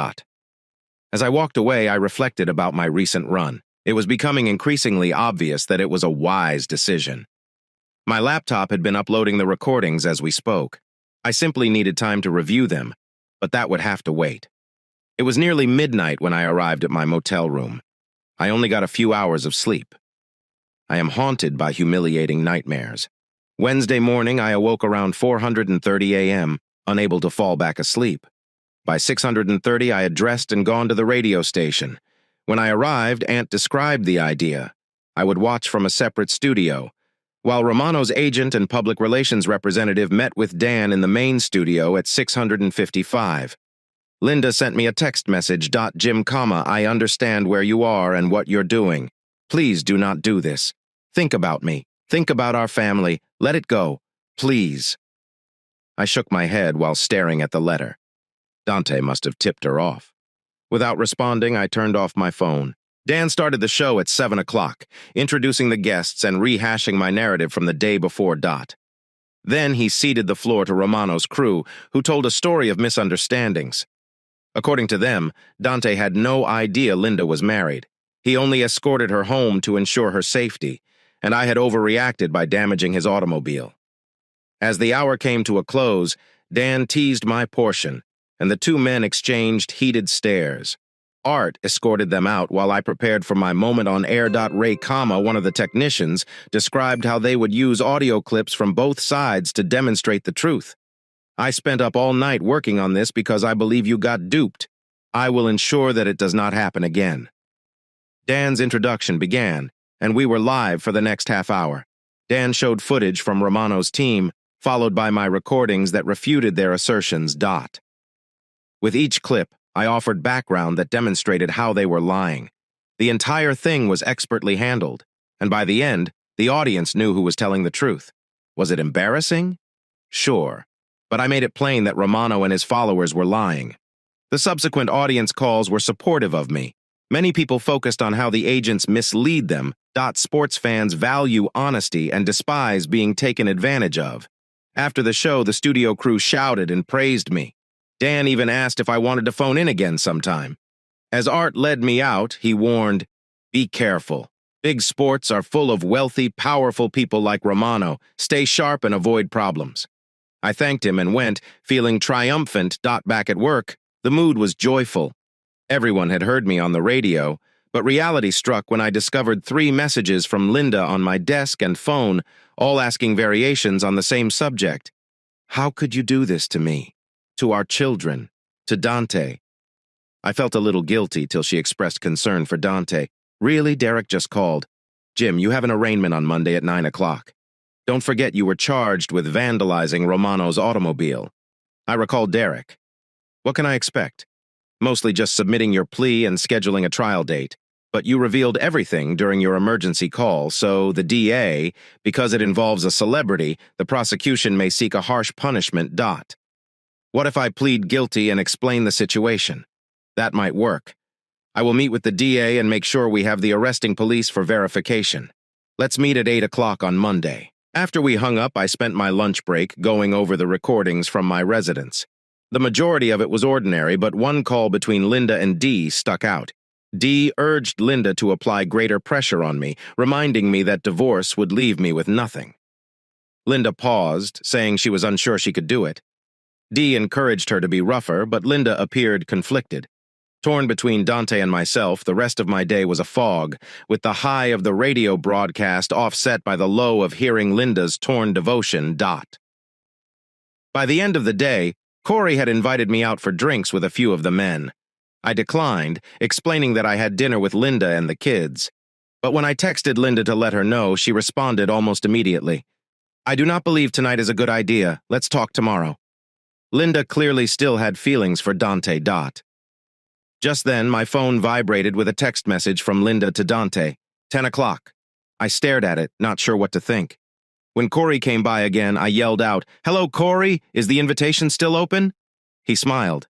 [SPEAKER 1] As I walked away, I reflected about my recent run. It was becoming increasingly obvious that it was a wise decision. My laptop had been uploading the recordings as we spoke. I simply needed time to review them, but that would have to wait. It was nearly midnight when I arrived at my motel room. I only got a few hours of sleep. I am haunted by humiliating nightmares. Wednesday morning, I awoke around 4:30 a.m., unable to fall back asleep. By 6:30, I had dressed and gone to the radio station. When I arrived, Aunt described the idea. I would watch from a separate studio, while Romano's agent and public relations representative met with Dan in the main studio at 655. Linda sent me a text message. "Jim, I understand where you are and what you're doing. Please do not do this. Think about me. Think about our family. Let it go. Please." I shook my head while staring at the letter. Dante must have tipped her off. Without responding, I turned off my phone. Dan started the show at 7 o'clock, introducing the guests and rehashing my narrative from the day before. Then he ceded the floor to Romano's crew, who told a story of misunderstandings. According to them, Dante had no idea Linda was married. He only escorted her home to ensure her safety, and I had overreacted by damaging his automobile. As the hour came to a close, Dan teased my portion, and the two men exchanged heated stares. Art escorted them out while I prepared for my moment on air. Ray, one of the technicians, described how they would use audio clips from both sides to demonstrate the truth. "I spent up all night working on this because I believe you got duped. I will ensure that it does not happen again." Dan's introduction began, and we were live for the next half hour. Dan showed footage from Romano's team, followed by my recordings that refuted their assertions. With each clip, I offered background that demonstrated how they were lying. The entire thing was expertly handled, and by the end, the audience knew who was telling the truth. Was it embarrassing? Sure, but I made it plain that Romano and his followers were lying. The subsequent audience calls were supportive of me. Many people focused on how the agents mislead them. Sports fans value honesty and despise being taken advantage of. After the show, the studio crew shouted and praised me. Dan even asked if I wanted to phone in again sometime. As Art led me out, he warned, "Be careful. Big sports are full of wealthy, powerful people like Romano. Stay sharp and avoid problems." I thanked him and went, feeling triumphant. Back at work, the mood was joyful. Everyone had heard me on the radio, But reality struck when I discovered 3 messages from Linda on my desk and phone, all asking variations on the same subject. How could you do this to me? To our children? To Dante? I felt a little guilty till she expressed concern for Dante. Really, Derek just called. Jim, you have an arraignment on Monday at 9 o'clock. Don't forget you were charged with vandalizing Romano's automobile. I recalled Derek. What can I expect? Mostly just submitting your plea and scheduling a trial date. But you revealed everything during your emergency call, so the DA, because it involves a celebrity, the prosecution may seek a harsh punishment. What if I plead guilty and explain the situation? That might work. I will meet with the DA and make sure we have the arresting police for verification. Let's meet at 8 o'clock on Monday. After we hung up, I spent my lunch break going over the recordings from my residence. The majority of it was ordinary, but one call between Linda and Dee stuck out. Dee urged Linda to apply greater pressure on me, reminding me that divorce would leave me with nothing. Linda paused, saying she was unsure she could do it. Dee encouraged her to be rougher, but Linda appeared conflicted. Torn between Dante and myself, the rest of my day was a fog, with the high of the radio broadcast offset by the low of hearing Linda's torn devotion. By the end of the day, Corey had invited me out for drinks with a few of the men. I declined, explaining that I had dinner with Linda and the kids. But when I texted Linda to let her know, she responded almost immediately. I do not believe tonight is a good idea. Let's talk tomorrow. Linda clearly still had feelings for Dante. Just then, my phone vibrated with a text message from Linda to Dante. 10 o'clock. I stared at it, not sure what to think. When Corey came by again, I yelled out, "Hello, Corey, is the invitation still open?" He smiled.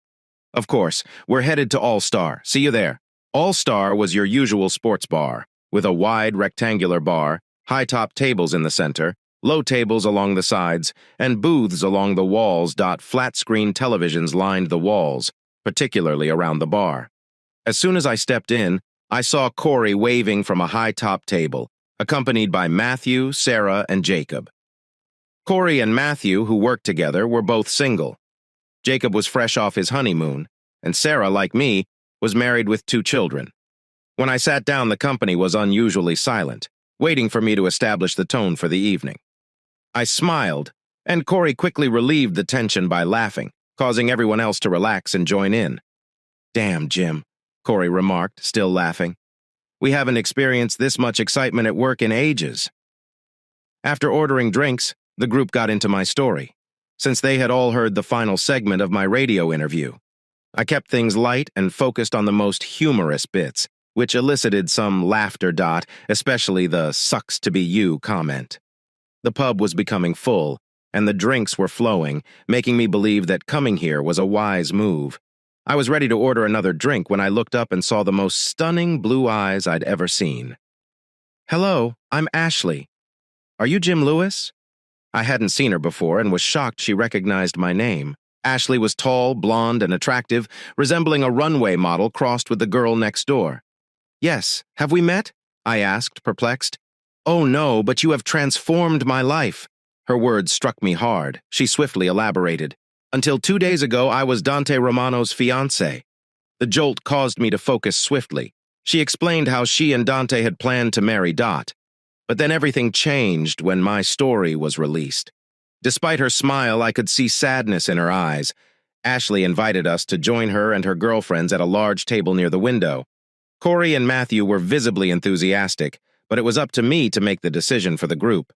[SPEAKER 1] Of course, we're headed to All-Star. See you there. All-Star was your usual sports bar, with a wide rectangular bar, high-top tables in the center, low tables along the sides, and booths along the walls. Flat-screen televisions lined the walls, particularly around the bar. As soon as I stepped in, I saw Corey waving from a high-top table, accompanied by Matthew, Sarah, and Jacob. Corey and Matthew, who worked together, were both single. Jacob was fresh off his honeymoon, and Sarah, like me, was married with 2 children. When I sat down, the company was unusually silent, waiting for me to establish the tone for the evening. I smiled, and Corey quickly relieved the tension by laughing, causing everyone else to relax and join in. Damn, Jim, Corey remarked, still laughing. We haven't experienced this much excitement at work in ages. After ordering drinks, the group got into my story, since they had all heard the final segment of my radio interview. I kept things light and focused on the most humorous bits, which elicited some laughter. Especially the "sucks to be you" comment. The pub was becoming full, and the drinks were flowing, making me believe that coming here was a wise move. I was ready to order another drink when I looked up and saw the most stunning blue eyes I'd ever seen. Hello, I'm Ashley. Are you Jim Lewis? I hadn't seen her before and was shocked she recognized my name. Ashley was tall, blonde, and attractive, resembling a runway model crossed with the girl next door. Yes, have we met? I asked, perplexed. Oh no, but you have transformed my life. Her words struck me hard. She swiftly elaborated. Until 2 days ago, I was Dante Romano's fiancé. The jolt caused me to focus swiftly. She explained how she and Dante had planned to marry Dot. But then everything changed when my story was released. Despite her smile, I could see sadness in her eyes. Ashley invited us to join her and her girlfriends at a large table near the window. Corey and Matthew were visibly enthusiastic, but it was up to me to make the decision for the group.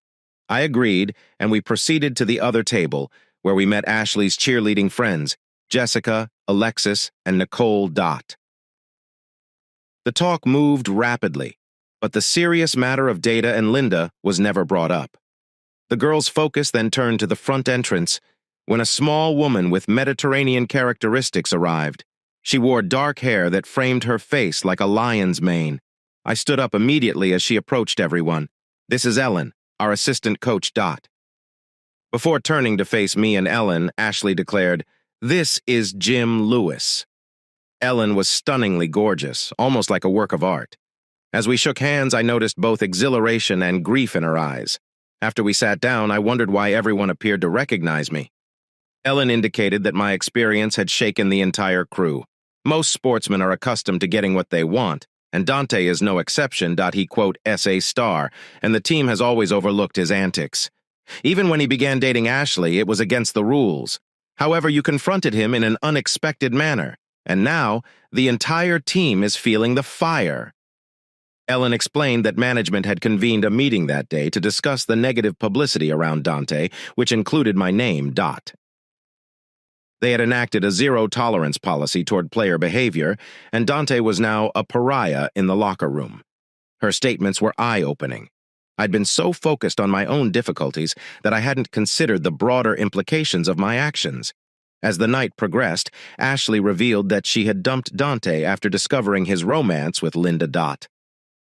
[SPEAKER 1] I agreed, and we proceeded to the other table, where we met Ashley's cheerleading friends, Jessica, Alexis, and Nicole. The talk moved rapidly, but the serious matter of Data and Linda was never brought up. The girls' focus then turned to the front entrance, when a small woman with Mediterranean characteristics arrived. She wore dark hair that framed her face like a lion's mane. I stood up immediately as she approached everyone. This is Ellen, our assistant coach. Before turning to face me and Ellen, Ashley declared, "This is Jim Lewis." Ellen was stunningly gorgeous, almost like a work of art. As we shook hands, I noticed both exhilaration and grief in her eyes. After we sat down, I wondered why everyone appeared to recognize me. Ellen indicated that my experience had shaken the entire crew. Most sportsmen are accustomed to getting what they want, and Dante is no exception. He, quote, S.A. star, and the team has always overlooked his antics. Even when he began dating Ashley, it was against the rules. However, you confronted him in an unexpected manner, and now the entire team is feeling the fire. Ellen explained that management had convened a meeting that day to discuss the negative publicity around Dante, which included my name, Dot. They had enacted a zero-tolerance policy toward player behavior, and Dante was now a pariah in the locker room. Her statements were eye-opening. I'd been so focused on my own difficulties that I hadn't considered the broader implications of my actions. As the night progressed, Ashley revealed that she had dumped Dante after discovering his romance with Linda Dot.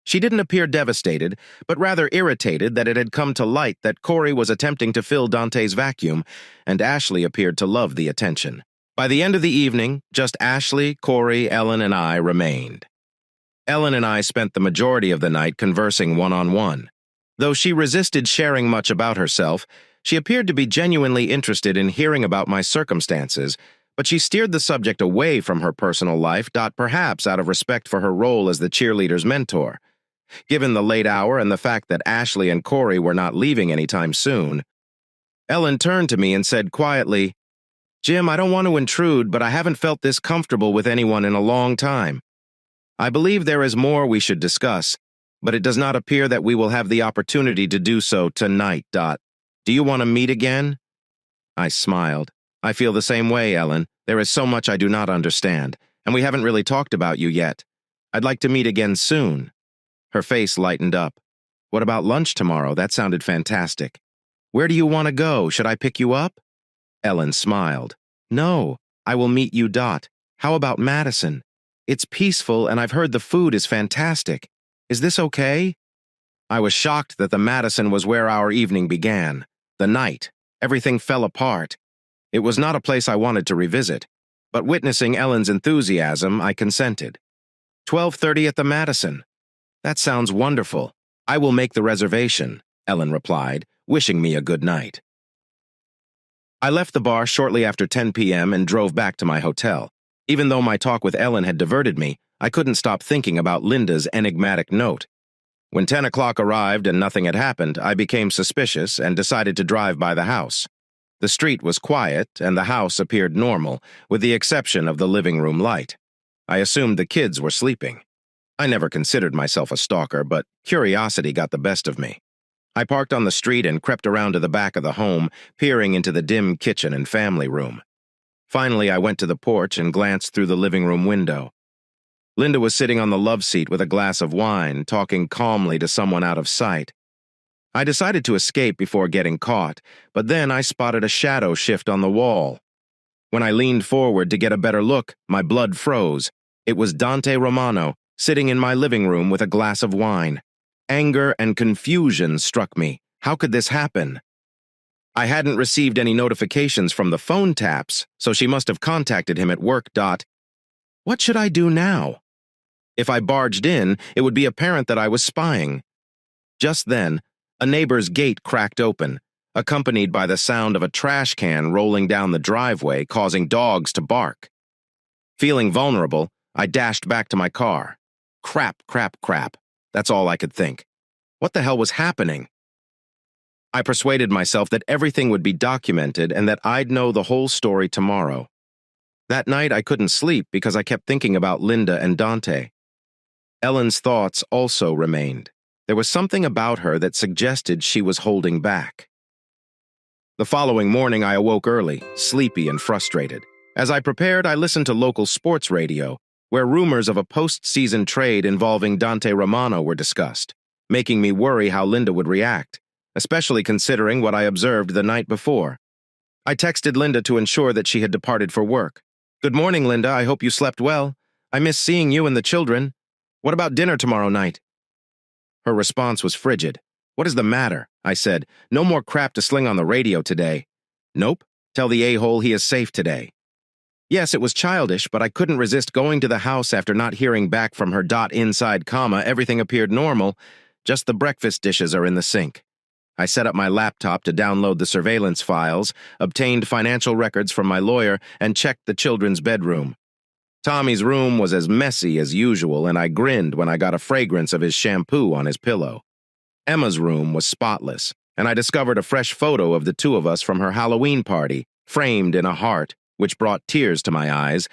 [SPEAKER 1] She didn't appear devastated, but rather irritated that it had come to light that Corey was attempting to fill Dante's vacuum, and Ashley appeared to love the attention. By the end of the evening, just Ashley, Corey, Ellen, and I remained. Ellen and I spent the majority of the night conversing one-on-one. Though she resisted sharing much about herself, she appeared to be genuinely interested in hearing about my circumstances, but she steered the subject away from her personal life, perhaps out of respect for her role as the cheerleader's mentor. Given the late hour and the fact that Ashley and Corey were not leaving anytime soon, Ellen turned to me and said quietly, "Jim, I don't want to intrude, but I haven't felt this comfortable with anyone in a long time. I believe there is more we should discuss, but it does not appear that we will have the opportunity to do so tonight. Do you want to meet again?" I smiled. "I feel the same way, Ellen. There is so much I do not understand, and we haven't really talked about you yet. I'd like to meet again soon." Her face lightened up. "What about lunch tomorrow? That sounded fantastic. Where do you want to go? Should I pick you up?" Ellen smiled. "No, I will meet you. How about Madison? It's peaceful, and I've heard the food is fantastic. Is this okay?" I was shocked that the Madison was where our evening began. The night. Everything fell apart. It was not a place I wanted to revisit, but witnessing Ellen's enthusiasm, I consented. 12:30 at the Madison. That sounds wonderful. I will make the reservation, Ellen replied, wishing me a good night. I left the bar shortly after 10 p.m. and drove back to my hotel. Even though my talk with Ellen had diverted me, I couldn't stop thinking about Linda's enigmatic note. When 10 o'clock arrived and nothing had happened, I became suspicious and decided to drive by the house. The street was quiet and the house appeared normal, with the exception of the living room light. I assumed the kids were sleeping. I never considered myself a stalker, but curiosity got the best of me. I parked on the street and crept around to the back of the home, peering into the dim kitchen and family room. Finally, I went to the porch and glanced through the living room window. Linda was sitting on the love seat with a glass of wine, talking calmly to someone out of sight. I decided to escape before getting caught, but then I spotted a shadow shift on the wall. When I leaned forward to get a better look, my blood froze. It was Dante Romano, sitting in my living room with a glass of wine. Anger and confusion struck me. How could this happen? I hadn't received any notifications from the phone taps, so she must have contacted him at work. What should I do now? If I barged in, it would be apparent that I was spying. Just then, a neighbor's gate cracked open, accompanied by the sound of a trash can rolling down the driveway, causing dogs to bark. Feeling vulnerable, I dashed back to my car. Crap. That's all I could think. What the hell was happening? I persuaded myself that everything would be documented and that I'd know the whole story tomorrow. That night, I couldn't sleep because I kept thinking about Linda and Dante. Ellen's thoughts also remained. There was something about her that suggested she was holding back. The following morning, I awoke early, sleepy and frustrated. As I prepared, I listened to local sports radio, where rumors of a post-season trade involving Dante Romano were discussed, making me worry how Linda would react, especially considering what I observed the night before. I texted Linda to ensure that she had departed for work. "Good morning, Linda. I hope you slept well. I miss seeing you and the children. What about dinner tomorrow night?" Her response was frigid. "What is the matter?" I said. "No more crap to sling on the radio today." "Nope. Tell the a-hole he is safe today." Yes, it was childish, but I couldn't resist going to the house after not hearing back from her. Inside, everything appeared normal. Just the breakfast dishes are in the sink. I set up my laptop to download the surveillance files, obtained financial records from my lawyer, and checked the children's bedroom. Tommy's room was as messy as usual, and I grinned when I got a fragrance of his shampoo on his pillow. Emma's room was spotless, and I discovered a fresh photo of the two of us from her Halloween party, framed in a heart, which brought tears to my eyes.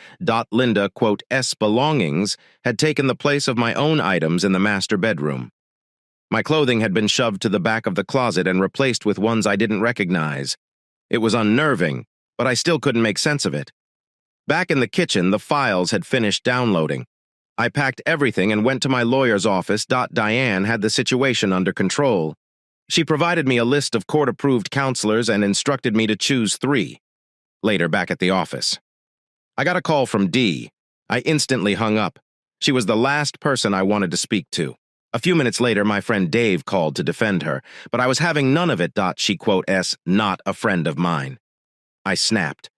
[SPEAKER 1] Linda, quote, S belongings had taken the place of my own items in the master bedroom. My clothing had been shoved to the back of the closet and replaced with ones I didn't recognize. It was unnerving, but I still couldn't make sense of it. Back in the kitchen, the files had finished downloading. I packed everything and went to my lawyer's office. Diane had the situation under control. She provided me a list of court-approved counselors and instructed me to choose 3. Later, back at the office, I got a call from Dee. I instantly hung up. She was the last person I wanted to speak to. A few minutes later, my friend Dave called to defend her, but I was having none of it. She, quote, S, not a friend of mine. I snapped.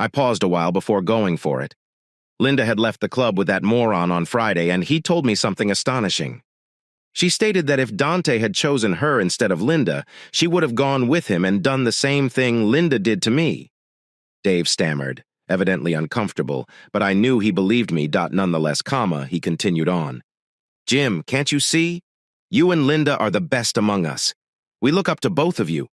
[SPEAKER 1] I paused a while before going for it. Linda had left the club with that moron on Friday, and he told me something astonishing. She stated that if Dante had chosen her instead of Linda, she would have gone with him and done the same thing Linda did to me. Dave stammered, evidently uncomfortable, but I knew he believed me. Nonetheless, he continued on. Jim, can't you see? You and Linda are the best among us. We look up to both of you.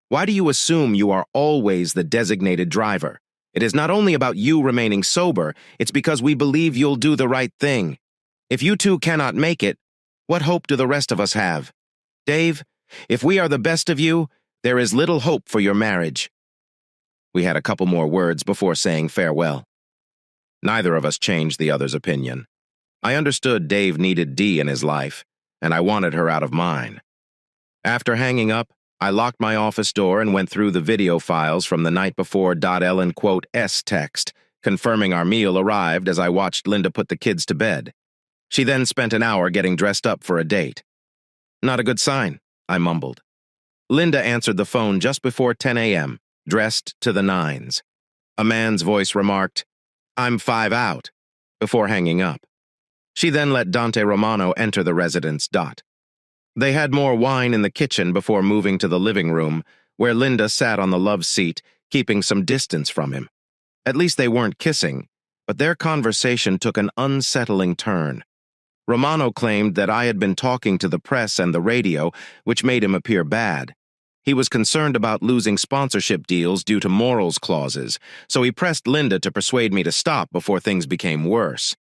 [SPEAKER 1] Why do you assume you are always the designated driver? It is not only about you remaining sober, it's because we believe you'll do the right thing. If you two cannot make it, what hope do the rest of us have? Dave, if we are the best of you, there is little hope for your marriage. We had a couple more words before saying farewell. Neither of us changed the other's opinion. I understood Dave needed Dee in his life, and I wanted her out of mine. After hanging up, I locked my office door and went through the video files from the night before. Ellen, quote, S text, confirming our meal arrived as I watched Linda put the kids to bed. She then spent an hour getting dressed up for a date. Not a good sign, I mumbled. Linda answered the phone just before 10 a.m., dressed to the nines. A man's voice remarked, I'm 5 out, before hanging up. She then let Dante Romano enter the residence. They had more wine in the kitchen before moving to the living room, where Linda sat on the love seat, keeping some distance from him. At least they weren't kissing, but their conversation took an unsettling turn. Romano claimed that I had been talking to the press and the radio, which made him appear bad. He was concerned about losing sponsorship deals due to morals clauses, so he pressed Linda to persuade me to stop before things became worse.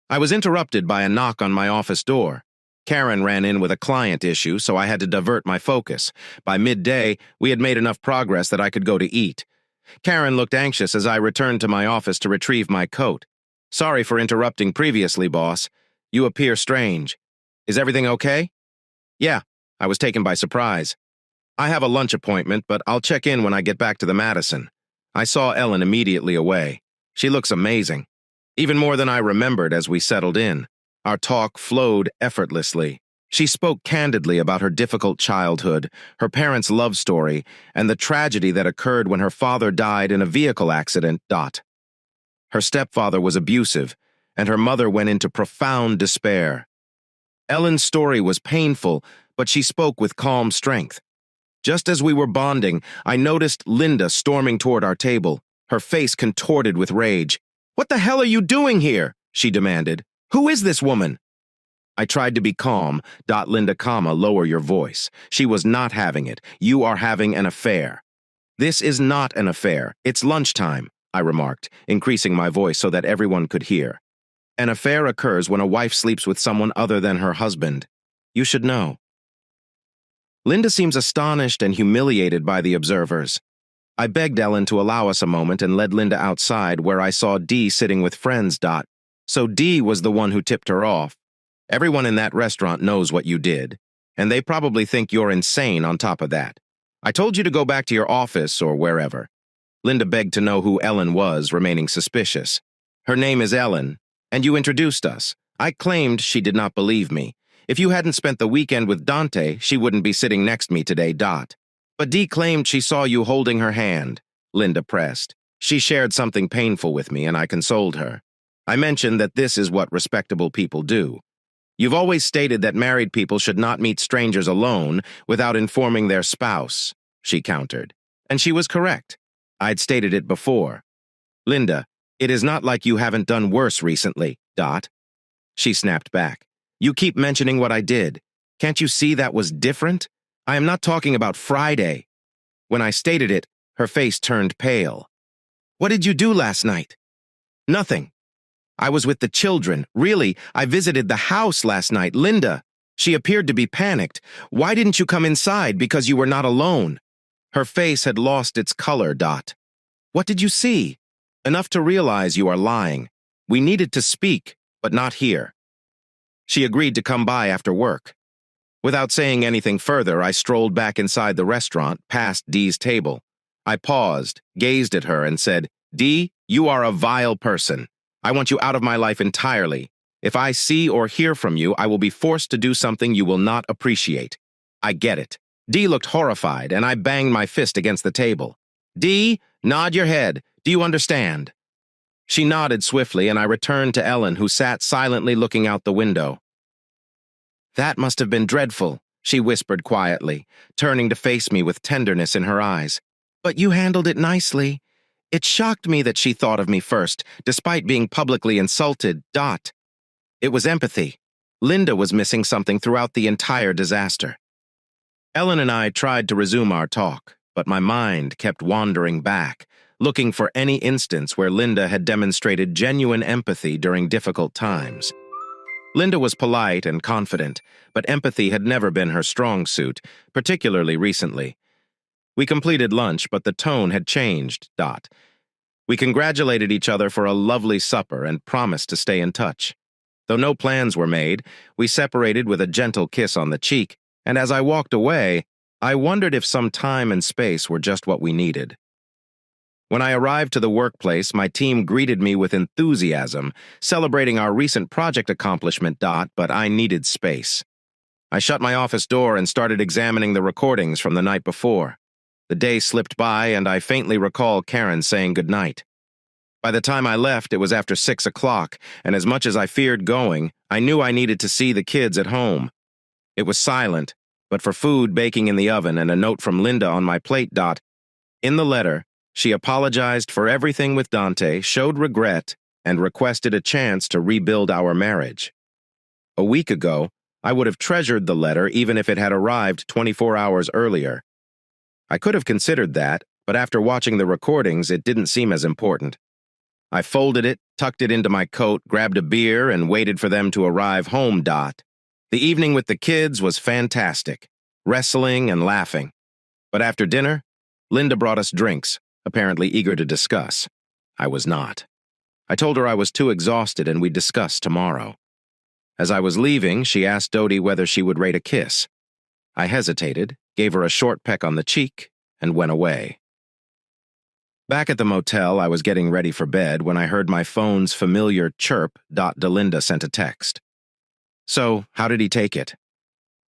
[SPEAKER 1] I was interrupted by a knock on my office door. Karen ran in with a client issue, so I had to divert my focus. By midday, we had made enough progress that I could go to eat. Karen looked anxious as I returned to my office to retrieve my coat. Sorry for interrupting previously, boss. You appear strange. Is everything okay? Yeah, I was taken by surprise. I have a lunch appointment, but I'll check in when I get back to the Madison. I saw Ellen immediately away. She looks amazing. Even more than I remembered as we settled in. Our talk flowed effortlessly. She spoke candidly about her difficult childhood, her parents' love story, and the tragedy that occurred when her father died in a vehicle accident. Her stepfather was abusive, and her mother went into profound despair. Ellen's story was painful, but she spoke with calm strength. Just as we were bonding, I noticed Linda storming toward our table, her face contorted with rage. What the hell are you doing here? She demanded. Who is this woman? I tried to be calm. Linda, lower your voice. She was not having it. You are having an affair. This is not an affair. It's lunchtime, I remarked, increasing my voice so that everyone could hear. An affair occurs when a wife sleeps with someone other than her husband. You should know. Linda seems astonished and humiliated by the observers. I begged Ellen to allow us a moment and led Linda outside where I saw Dee sitting with friends. So Dee was the one who tipped her off. Everyone in that restaurant knows what you did, and they probably think you're insane on top of that. I told you to go back to your office or wherever. Linda begged to know who Ellen was, remaining suspicious. Her name is Ellen, and you introduced us. I claimed she did not believe me. If you hadn't spent the weekend with Dante, she wouldn't be sitting next to me today. But Dee claimed she saw you holding her hand. Linda pressed. She shared something painful with me, and I consoled her. I mentioned that this is what respectable people do. You've always stated that married people should not meet strangers alone without informing their spouse, she countered. And she was correct. I'd stated it before. Linda, It is not like you haven't done worse recently, Dot. She snapped back. You keep mentioning what I did. Can't you see that was different? I am not talking about Friday. When I stated it, her face turned pale. What did you do last night? Nothing. I was with the children. Really, I visited the house last night. Linda. She appeared to be panicked. Why didn't you come inside? Because you were not alone. Her face had lost its color, Dot. What did you see? Enough to realize you are lying. We needed to speak, but not here. She agreed to come by after work. Without saying anything further, I strolled back inside the restaurant, past Dee's table. I paused, gazed at her, and said, Dee, you are a vile person. I want you out of my life entirely. If I see or hear from you, I will be forced to do something you will not appreciate. I get it. Dee looked horrified, and I banged my fist against the table. Dee, nod your head. Do you understand? She nodded swiftly, and I returned to Ellen, who sat silently looking out the window. That must have been dreadful, she whispered quietly, turning to face me with tenderness in her eyes. But you handled it nicely. It shocked me that she thought of me first, despite being publicly insulted. Dot. It was empathy. Linda was missing something throughout the entire disaster. Ellen and I tried to resume our talk, but my mind kept wandering back, looking for any instance where Linda had demonstrated genuine empathy during difficult times. Linda was polite and confident, but empathy had never been her strong suit, particularly recently. We completed lunch, but the tone had changed. Dot. We congratulated each other for a lovely supper and promised to stay in touch. Though no plans were made, we separated with a gentle kiss on the cheek, and as I walked away, I wondered if some time and space were just what we needed. When I arrived to the workplace, my team greeted me with enthusiasm, celebrating our recent project accomplishment. But I needed space. I shut my office door and started examining the recordings from the night before. The day slipped by, and I faintly recall Karen saying goodnight. By the time I left, it was after 6 o'clock, and as much as I feared going, I knew I needed to see the kids at home. It was silent, but for food baking in the oven and a note from Linda on my plate. In the letter, she apologized for everything with Dante, showed regret, and requested a chance to rebuild our marriage. A week ago, I would have treasured the letter even if it had arrived 24 hours earlier. I could have considered that, but after watching the recordings, it didn't seem as important. I folded it, tucked it into my coat, grabbed a beer, and waited for them to arrive home. The evening with the kids was fantastic, wrestling and laughing. But after dinner, Linda brought us drinks, apparently eager to discuss. I was not. I told her I was too exhausted and we'd discuss tomorrow. As I was leaving, she asked Dodie whether she would rate a kiss. I hesitated, gave her a short peck on the cheek, and went away. Back at the motel, I was getting ready for bed when I heard my phone's familiar chirp. Delinda sent a text. So, how did he take it?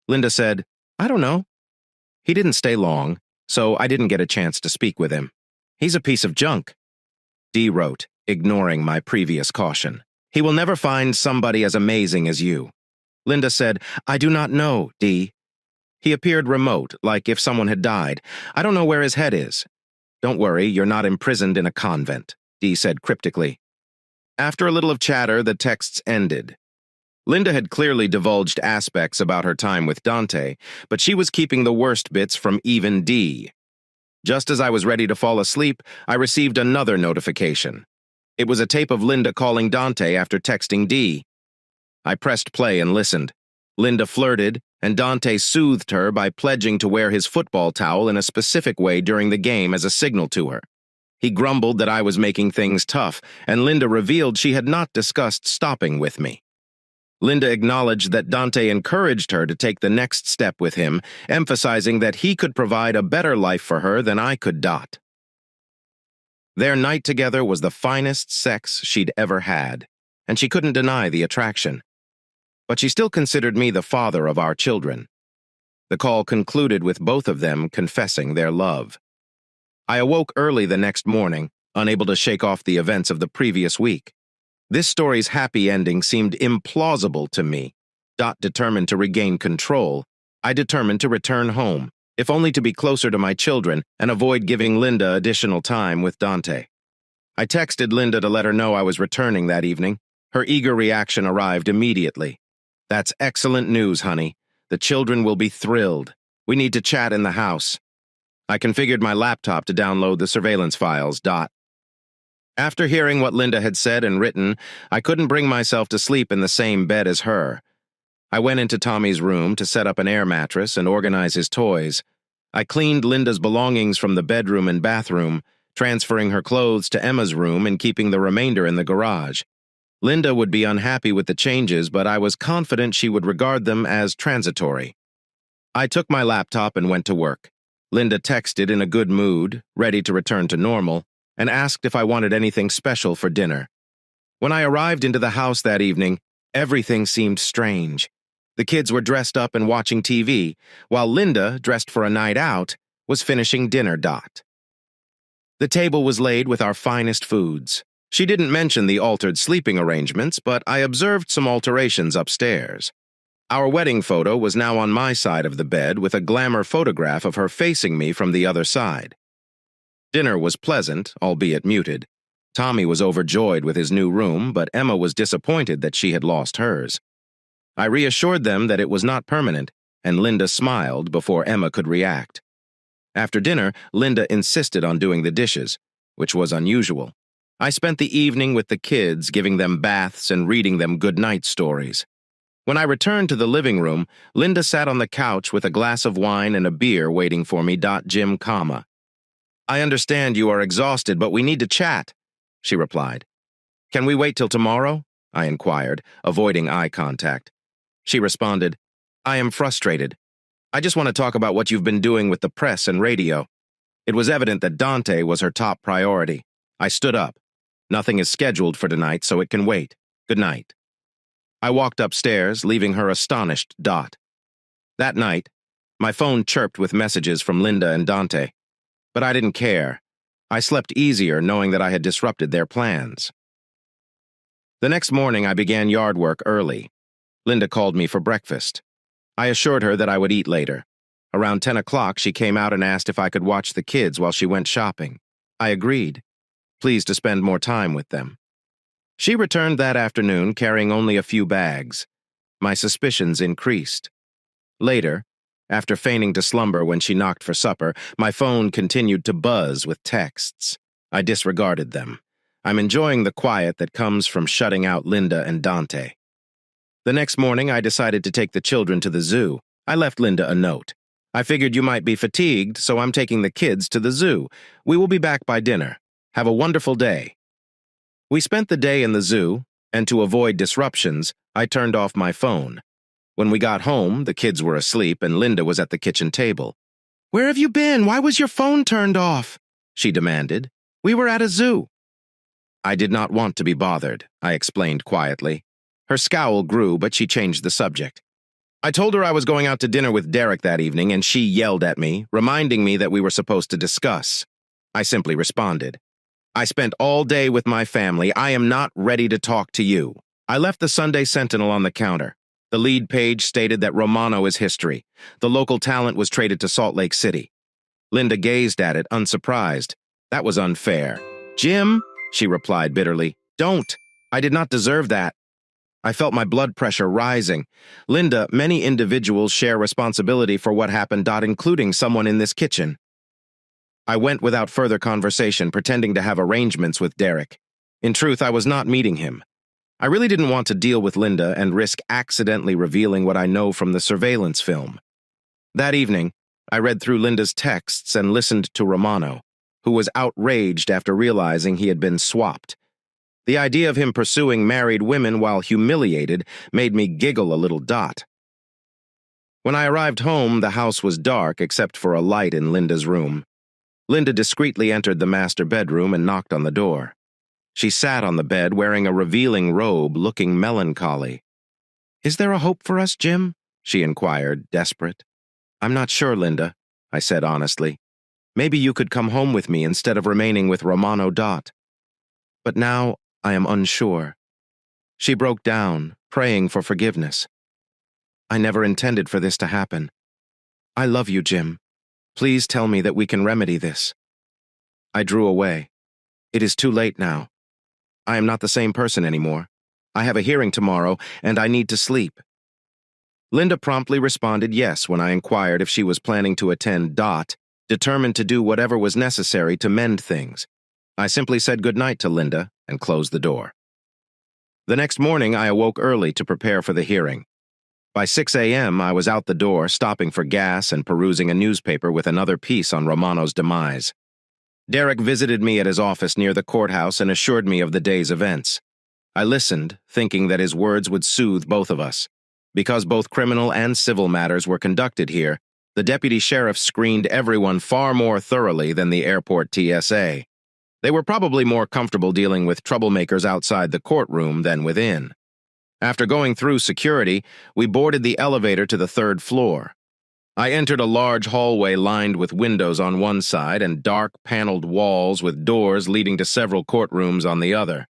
[SPEAKER 1] Linda said, I don't know. He didn't stay long, so I didn't get a chance to speak with him. He's a piece of junk. Dee wrote, ignoring my previous caution. He will never find somebody as amazing as you. Linda said, I do not know, Dee. He appeared remote, like if someone had died. I don't know where his head is. Don't worry, you're not imprisoned in a convent, Dee said cryptically. After a little of chatter, the texts ended. Linda had clearly divulged aspects about her time with Dante, but she was keeping the worst bits from even Dee. Just as I was ready to fall asleep, I received another notification. It was a tape of Linda calling Dante after texting Dee. I pressed play and listened. Linda flirted, and Dante soothed her by pledging to wear his football towel in a specific way during the game as a signal to her. He grumbled that I was making things tough, and Linda revealed she had not discussed stopping with me. Linda acknowledged that Dante encouraged her to take the next step with him, emphasizing that he could provide a better life for her than I could. Their night together was the finest sex she'd ever had, and she couldn't deny the attraction. But she still considered me the father of our children. The call concluded with both of them confessing their love. I awoke early the next morning, unable to shake off the events of the previous week. This story's happy ending seemed implausible to me. Determined to regain control, I determined to return home, if only to be closer to my children and avoid giving Linda additional time with Dante. I texted Linda to let her know I was returning that evening. Her eager reaction arrived immediately. "That's excellent news, honey. The children will be thrilled. We need to chat in the house." I configured my laptop to download the surveillance files. After hearing what Linda had said and written, I couldn't bring myself to sleep in the same bed as her. I went into Tommy's room to set up an air mattress and organize his toys. I cleaned Linda's belongings from the bedroom and bathroom, transferring her clothes to Emma's room and keeping the remainder in the garage. Linda would be unhappy with the changes, but I was confident she would regard them as transitory. I took my laptop and went to work. Linda texted in a good mood, ready to return to normal, and asked if I wanted anything special for dinner. When I arrived into the house that evening, everything seemed strange. The kids were dressed up and watching TV, while Linda, dressed for a night out, was finishing dinner. The table was laid with our finest foods. She didn't mention the altered sleeping arrangements, but I observed some alterations upstairs. Our wedding photo was now on my side of the bed with a glamour photograph of her facing me from the other side. Dinner was pleasant, albeit muted. Tommy was overjoyed with his new room, but Emma was disappointed that she had lost hers. I reassured them that it was not permanent, and Linda smiled before Emma could react. After dinner, Linda insisted on doing the dishes, which was unusual. I spent the evening with the kids, giving them baths and reading them goodnight stories. When I returned to the living room, Linda sat on the couch with a glass of wine and a beer waiting for me. Jim, "I understand you are exhausted, but we need to chat," she replied. "Can we wait till tomorrow?" I inquired, avoiding eye contact. She responded, "I am frustrated. I just want to talk about what you've been doing with the press and radio." It was evident that Dante was her top priority. I stood up. "Nothing is scheduled for tonight, so it can wait. Good night." I walked upstairs, leaving her astonished. That night, my phone chirped with messages from Linda and Dante. But I didn't care. I slept easier knowing that I had disrupted their plans. The next morning, I began yard work early. Linda called me for breakfast. I assured her that I would eat later. Around 10 o'clock, she came out and asked if I could watch the kids while she went shopping. I agreed, pleased to spend more time with them. She returned that afternoon carrying only a few bags. My suspicions increased. Later, after feigning to slumber when she knocked for supper, my phone continued to buzz with texts. I disregarded them. I'm enjoying the quiet that comes from shutting out Linda and Dante. The next morning, I decided to take the children to the zoo. I left Linda a note. "I figured you might be fatigued, so I'm taking the kids to the zoo. We will be back by dinner. Have a wonderful day." We spent the day in the zoo, and to avoid disruptions, I turned off my phone. When we got home, the kids were asleep and Linda was at the kitchen table. "Where have you been? Why was your phone turned off?" she demanded. "We were at a zoo." I did not want to be bothered, I explained quietly. Her scowl grew, but she changed the subject. "I told her I was going out to dinner with Derek that evening, and she yelled at me, reminding me that we were supposed to discuss." I simply responded, "I spent all day with my family. I am not ready to talk to you." I left the Sunday Sentinel on the counter. The lead page stated that Romano is history. The local talent was traded to Salt Lake City. Linda gazed at it, unsurprised. "That was unfair." "Jim," she replied bitterly, "don't. I did not deserve that." I felt my blood pressure rising. "Linda, many individuals share responsibility for what happened, including someone in this kitchen." I went without further conversation, pretending to have arrangements with Derek. In truth, I was not meeting him. I really didn't want to deal with Linda and risk accidentally revealing what I know from the surveillance film. That evening, I read through Linda's texts and listened to Romano, who was outraged after realizing he had been swapped. The idea of him pursuing married women while humiliated made me giggle a little. When I arrived home, the house was dark except for a light in Linda's room. Linda discreetly entered the master bedroom and knocked on the door. She sat on the bed wearing a revealing robe, looking melancholy. "Is there a hope for us, Jim?" she inquired, desperate. "I'm not sure, Linda," I said honestly. "Maybe you could come home with me instead of remaining with Romano. But now I am unsure." She broke down, praying for forgiveness. "I never intended for this to happen. I love you, Jim. Please tell me that we can remedy this." I drew away. It is too late now. I am not the same person anymore. I have a hearing tomorrow, and I need to sleep. Linda promptly responded yes when I inquired if she was planning to attend, determined to do whatever was necessary to mend things. I simply said goodnight to Linda and closed the door. The next morning, I awoke early to prepare for the hearing. By 6 a.m., I was out the door, stopping for gas and perusing a newspaper with another piece on Romano's demise. Derek visited me at his office near the courthouse and assured me of the day's events. I listened, thinking that his words would soothe both of us. Because both criminal and civil matters were conducted here, the deputy sheriff screened everyone far more thoroughly than the airport TSA. They were probably more comfortable dealing with troublemakers outside the courtroom than within. After going through security, we boarded the elevator to the third floor. I entered a large hallway lined with windows on one side and dark, paneled walls with doors leading to several courtrooms on the other.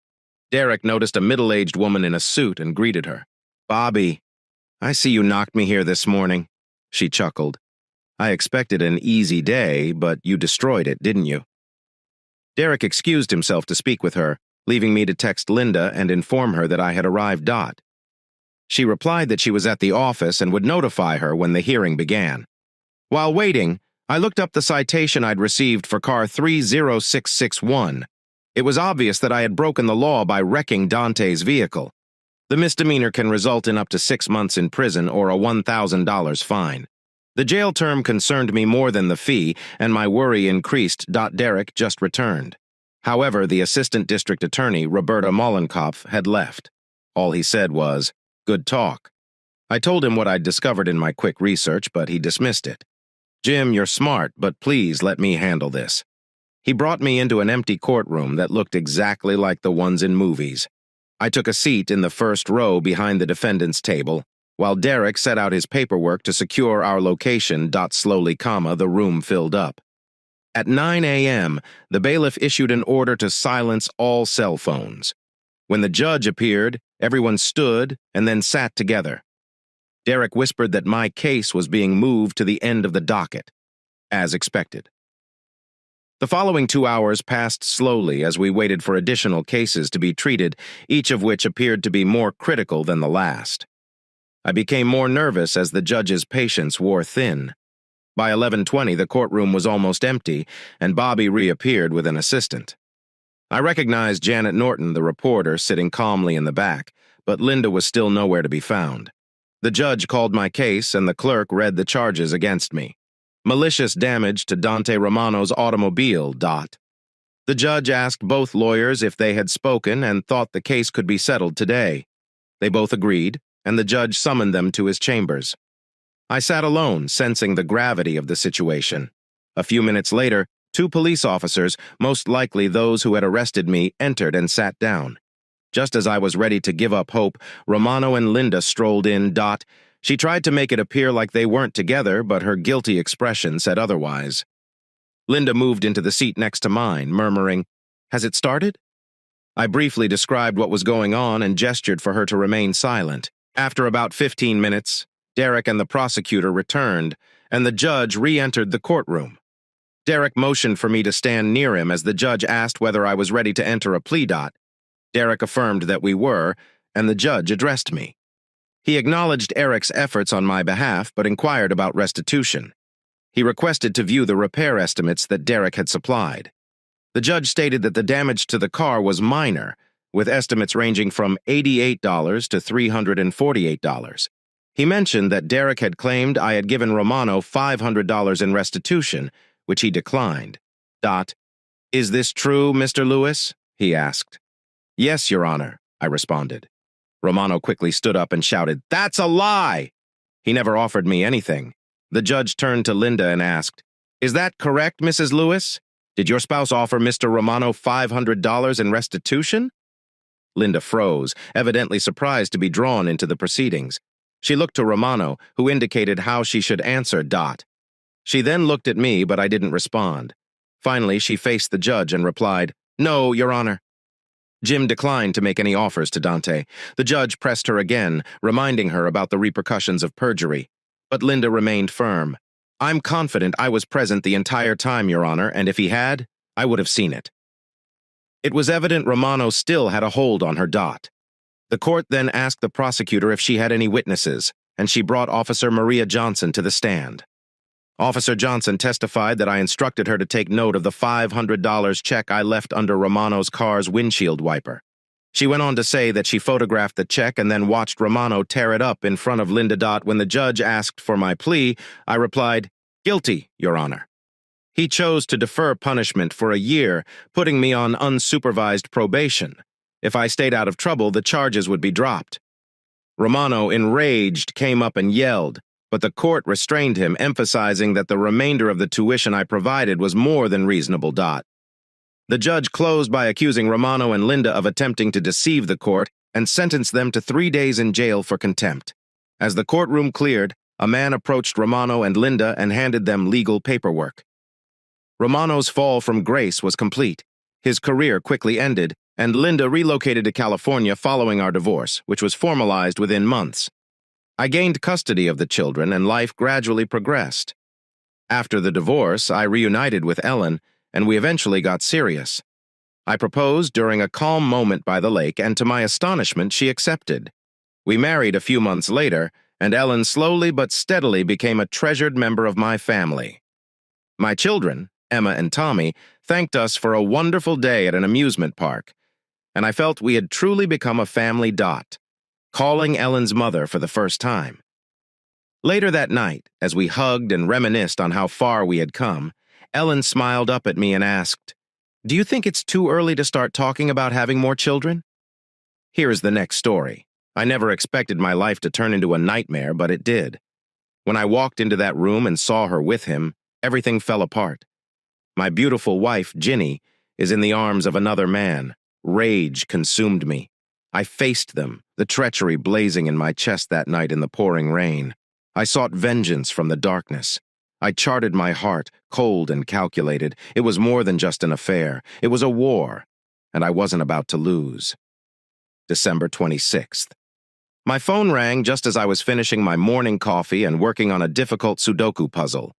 [SPEAKER 1] Derek noticed a middle-aged woman in a suit and greeted her. "Bobby, I see you knocked me here this morning," she chuckled. "I expected an easy day, but you destroyed it, didn't you?" Derek excused himself to speak with her, leaving me to text Linda and inform her that I had arrived. She replied that she was at the office and would notify her when the hearing began. While waiting, I looked up the citation I'd received for car 30661. It was obvious that I had broken the law by wrecking Dante's vehicle. The misdemeanor can result in up to 6 months in prison or a $1,000 fine. The jail term concerned me more than the fee, and my worry increased. Derek just returned. However, the assistant district attorney, Roberta Mollenkopf, had left. All he said was, "Good talk." I told him what I'd discovered in my quick research, but he dismissed it. "Jim, you're smart, but please let me handle this." He brought me into an empty courtroom that looked exactly like the ones in movies. I took a seat in the first row behind the defendant's table, while Derek set out his paperwork to secure our location. Slowly, the room filled up. At 9 a.m., the bailiff issued an order to silence all cell phones. When the judge appeared, everyone stood and then sat together. Derek whispered that my case was being moved to the end of the docket, as expected. The following 2 hours passed slowly as we waited for additional cases to be treated, each of which appeared to be more critical than the last. I became more nervous as the judge's patience wore thin. By 11:20, the courtroom was almost empty, and Bobby reappeared with an assistant. I recognized Janet Norton, the reporter, sitting calmly in the back, but Linda was still nowhere to be found. The judge called my case, and the clerk read the charges against me. Malicious damage to Dante Romano's automobile. The judge asked both lawyers if they had spoken and thought the case could be settled today. They both agreed, and the judge summoned them to his chambers. I sat alone, sensing the gravity of the situation. A few minutes later, 2 police officers, most likely those who had arrested me, entered and sat down. Just as I was ready to give up hope, Romano and Linda strolled in. She tried to make it appear like they weren't together, but her guilty expression said otherwise. Linda moved into the seat next to mine, murmuring, "Has it started?" I briefly described what was going on and gestured for her to remain silent. After about 15 minutes, Derek and the prosecutor returned, and the judge re-entered the courtroom. Derek motioned for me to stand near him as the judge asked whether I was ready to enter a plea. Derek affirmed that we were, and the judge addressed me. He acknowledged Eric's efforts on my behalf, but inquired about restitution. He requested to view the repair estimates that Derek had supplied. The judge stated that the damage to the car was minor, with estimates ranging from $88 to $348. He mentioned that Derek had claimed I had given Romano $500 in restitution, which he declined. "Is this true, Mr. Lewis?" he asked. "Yes, Your Honor," I responded. Romano quickly stood up and shouted, "That's a lie!" He never offered me anything. The judge turned to Linda and asked, "Is that correct, Mrs. Lewis? Did your spouse offer Mr. Romano $500 in restitution?" Linda froze, evidently surprised to be drawn into the proceedings. She looked to Romano, who indicated how she should answer. She then looked at me, but I didn't respond. Finally, she faced the judge and replied, "No, Your Honor." Jim declined to make any offers to Dante. The judge pressed her again, reminding her about the repercussions of perjury. But Linda remained firm. "I'm confident I was present the entire time, Your Honor, and if he had, I would have seen it." It was evident Romano still had a hold on her Dot. The court then asked the prosecutor if she had any witnesses, and she brought Officer Maria Johnson to the stand. Officer Johnson testified that I instructed her to take note of the $500 check I left under Romano's car's windshield wiper. She went on to say that she photographed the check and then watched Romano tear it up in front of Linda Dot. When the judge asked for my plea, I replied, "Guilty, Your Honor." He chose to defer punishment for a year, putting me on unsupervised probation. If I stayed out of trouble, the charges would be dropped. Romano, enraged, came up and yelled, but the court restrained him, emphasizing that the remainder of the tuition I provided was more than reasonable. The judge closed by accusing Romano and Linda of attempting to deceive the court and sentenced them to 3 days in jail for contempt. As the courtroom cleared, a man approached Romano and Linda and handed them legal paperwork. Romano's fall from grace was complete. His career quickly ended, and Linda relocated to California following our divorce, which was formalized within months. I gained custody of the children, and life gradually progressed. After the divorce, I reunited with Ellen, and we eventually got serious. I proposed during a calm moment by the lake, and to my astonishment, she accepted. We married a few months later, and Ellen slowly but steadily became a treasured member of my family. My children, Emma and Tommy, thanked us for a wonderful day at an amusement park, and I felt we had truly become a family. Calling Ellen's mother for the first time. Later that night, as we hugged and reminisced on how far we had come, Ellen smiled up at me and asked, "Do you think it's too early to start talking about having more children?" Here is the next story. I never expected my life to turn into a nightmare, but it did. When I walked into that room and saw her with him, everything fell apart. My beautiful wife, Ginny, is in the arms of another man. Rage consumed me. I faced them, the treachery blazing in my chest that night in the pouring rain. I sought vengeance from the darkness. I charted my heart, cold and calculated. It was more than just an affair. It was a war, and I wasn't about to lose. December 26th. My phone rang just as I was finishing my morning coffee and working on a difficult Sudoku puzzle.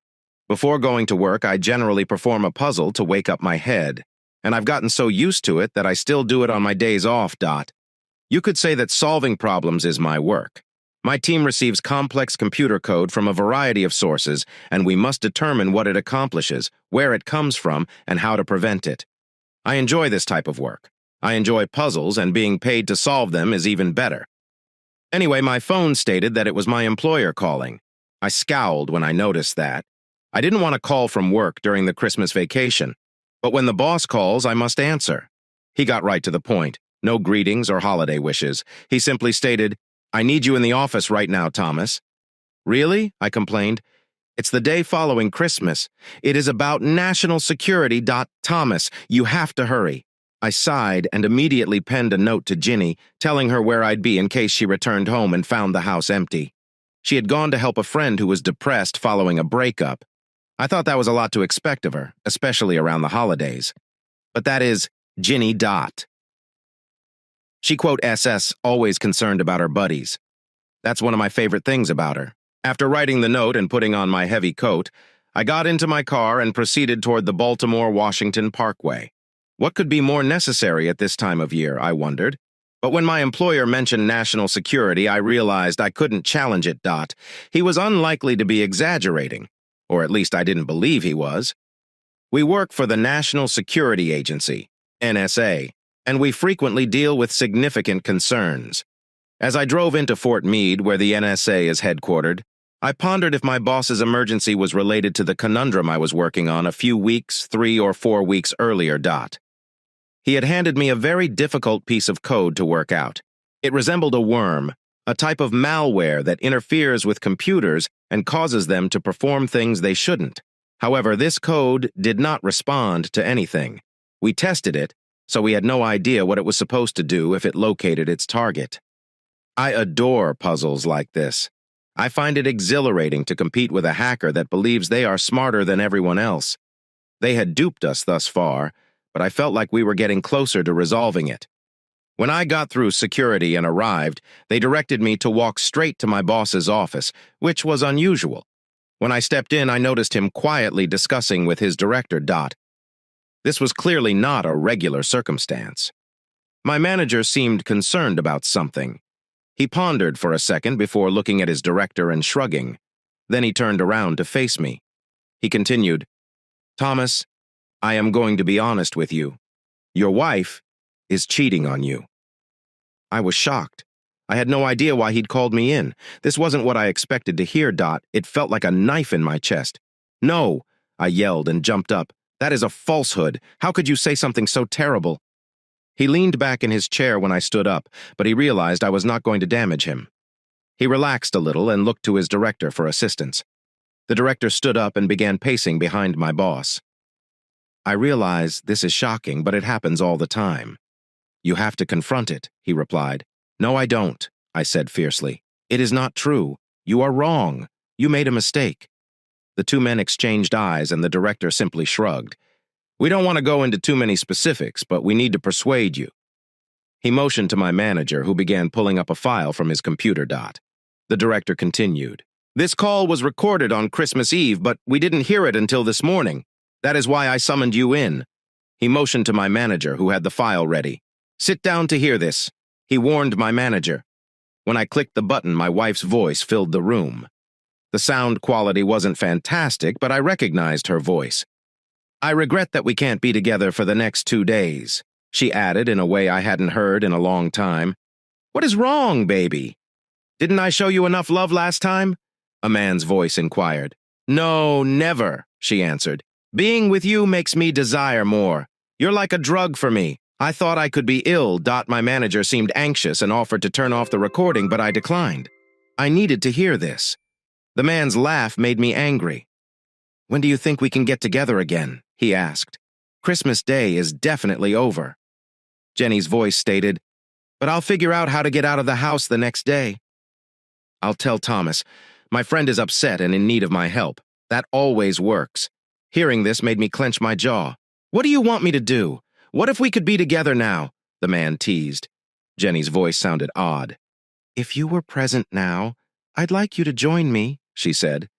[SPEAKER 1] Before going to work, I generally perform a puzzle to wake up my head, and I've gotten so used to it that I still do it on my days off. You could say that solving problems is my work. My team receives complex computer code from a variety of sources, and we must determine what it accomplishes, where it comes from, and how to prevent it. I enjoy this type of work. I enjoy puzzles, and being paid to solve them is even better. Anyway, my phone stated that it was my employer calling. I scowled when I noticed that. I didn't want to call from work during the Christmas vacation, but when the boss calls, I must answer. He got right to the point. No greetings or holiday wishes. He simply stated, "I need you in the office right now, Thomas." "Really?" I complained. "It's the day following Christmas. It is about national security. Thomas, you have to hurry." I sighed and immediately penned a note to Ginny, telling her where I'd be in case she returned home and found the house empty. She had gone to help a friend who was depressed following a breakup. I thought that was a lot to expect of her, especially around the holidays. But that is Ginny. She SS always concerned about her buddies. That's one of my favorite things about her. After writing the note and putting on my heavy coat, I got into my car and proceeded toward the Baltimore-Washington Parkway. What could be more necessary at this time of year, I wondered. But when my employer mentioned national security, I realized I couldn't challenge it. He was unlikely to be exaggerating, or at least I didn't believe he was. We work for the National Security Agency, NSA, and we frequently deal with significant concerns. As I drove into Fort Meade, where the NSA is headquartered, I pondered if my boss's emergency was related to the conundrum I was working on a few weeks, 3 or 4 weeks earlier. He had handed me a very difficult piece of code to work out. It resembled a worm, a type of malware that interferes with computers and causes them to perform things they shouldn't. However, this code did not respond to anything. We tested it, so we had no idea what it was supposed to do if it located its target. I adore puzzles like this. I find it exhilarating to compete with a hacker that believes they are smarter than everyone else. They had duped us thus far, but I felt like we were getting closer to resolving it. When I got through security and arrived, they directed me to walk straight to my boss's office, which was unusual. When I stepped in, I noticed him quietly discussing with his director. This was clearly not a regular circumstance. My manager seemed concerned about something. He pondered for a second before looking at his director and shrugging. Then he turned around to face me. He continued, "Thomas, I am going to be honest with you. Your wife is cheating on you." I was shocked. I had no idea why he'd called me in. This wasn't what I expected to hear, Dot. It felt like a knife in my chest. "No," I yelled and jumped up. "That is a falsehood. How could you say something so terrible?" He leaned back in his chair when I stood up, but he realized I was not going to damage him. He relaxed a little and looked to his director for assistance. The director stood up and began pacing behind my boss. "I realize this is shocking, but it happens all the time." "You have to confront it," he replied. "No, I don't," I said fiercely. "It is not true. You are wrong. You made a mistake." The two men exchanged eyes, and the director simply shrugged. "We don't want to go into too many specifics, but we need to persuade you." He motioned to my manager, who began pulling up a file from his computer. The director continued, "This call was recorded on Christmas Eve, but we didn't hear it until this morning. That is why I summoned you in." He motioned to my manager, who had the file ready. "Sit down to hear this," he warned my manager. When I clicked the button, my wife's voice filled the room. The sound quality wasn't fantastic, but I recognized her voice. "I regret that we can't be together for the next 2 days," she added in a way I hadn't heard in a long time. "What is wrong, baby? Didn't I show you enough love last time?" a man's voice inquired. "No, never," she answered. "Being with you makes me desire more. You're like a drug for me. I thought I could be ill." My manager seemed anxious and offered to turn off the recording, but I declined. I needed to hear this. The man's laugh made me angry. "When do you think we can get together again?" he asked. "Christmas Day is definitely over." Jenny's voice stated, "But I'll figure out how to get out of the house the next day." "I'll tell Thomas. My friend is upset and in need of my help. That always works." Hearing this made me clench my jaw. "What do you want me to do? What if we could be together now?" the man teased. Jenny's voice sounded odd. "If you were present now, I'd like you to join me," she said.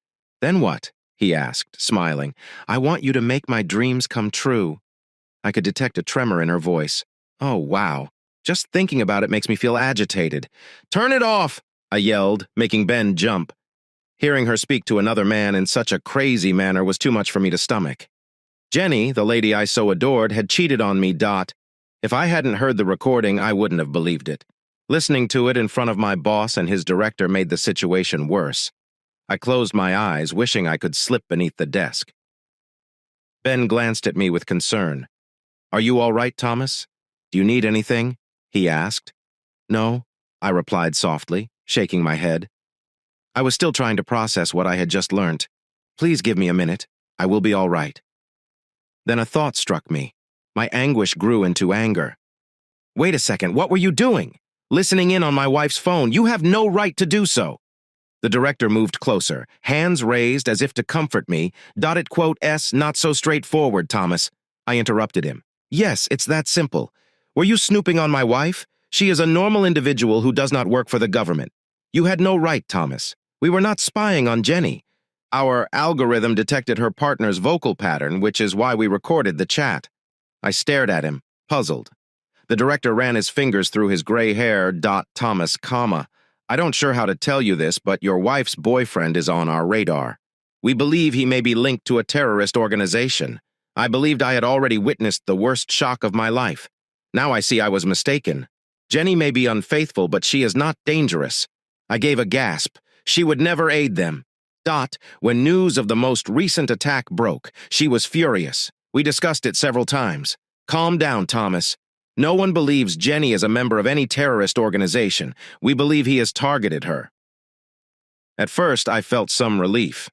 [SPEAKER 1] "Then what?" he asked, smiling. "I want you to make my dreams come true." I could detect a tremor in her voice. Oh, wow. Just thinking about it makes me feel agitated. "Turn it off!" I yelled, making Ben jump. Hearing her speak to another man in such a crazy manner was too much for me to stomach. Jenny, the lady I so adored, had cheated on me. If I hadn't heard the recording, I wouldn't have believed it. Listening to it in front of my boss and his director made the situation worse. I closed my eyes, wishing I could slip beneath the desk. Ben glanced at me with concern. "Are you all right, Thomas? Do you need anything?" he asked. "No," I replied softly, shaking my head. I was still trying to process what I had just learnt. "Please give me a minute. I will be all right." Then a thought struck me. My anguish grew into anger. "Wait a second, what were you doing? Listening in on my wife's phone? You have no right to do so." The director moved closer, hands raised as if to comfort me. Not so straightforward, Thomas." I interrupted him. "Yes, it's that simple. Were you snooping on my wife? She is a normal individual who does not work for the government. You had no right, Thomas. We were not spying on Jenny. Our algorithm detected her partner's vocal pattern, which is why we recorded the chat." I stared at him, puzzled. The director ran his fingers through his gray hair. "Thomas, I don't sure how to tell you this, but your wife's boyfriend is on our radar. We believe he may be linked to a terrorist organization. I believed I had already witnessed the worst shock of my life. Now I see I was mistaken. Jenny may be unfaithful, but she is not dangerous." I gave a gasp. She would never aid them. When news of the most recent attack broke, she was furious. We discussed it several times. "Calm down, Thomas. No one believes Jenny is a member of any terrorist organization. We believe he has targeted her." At first, I felt some relief.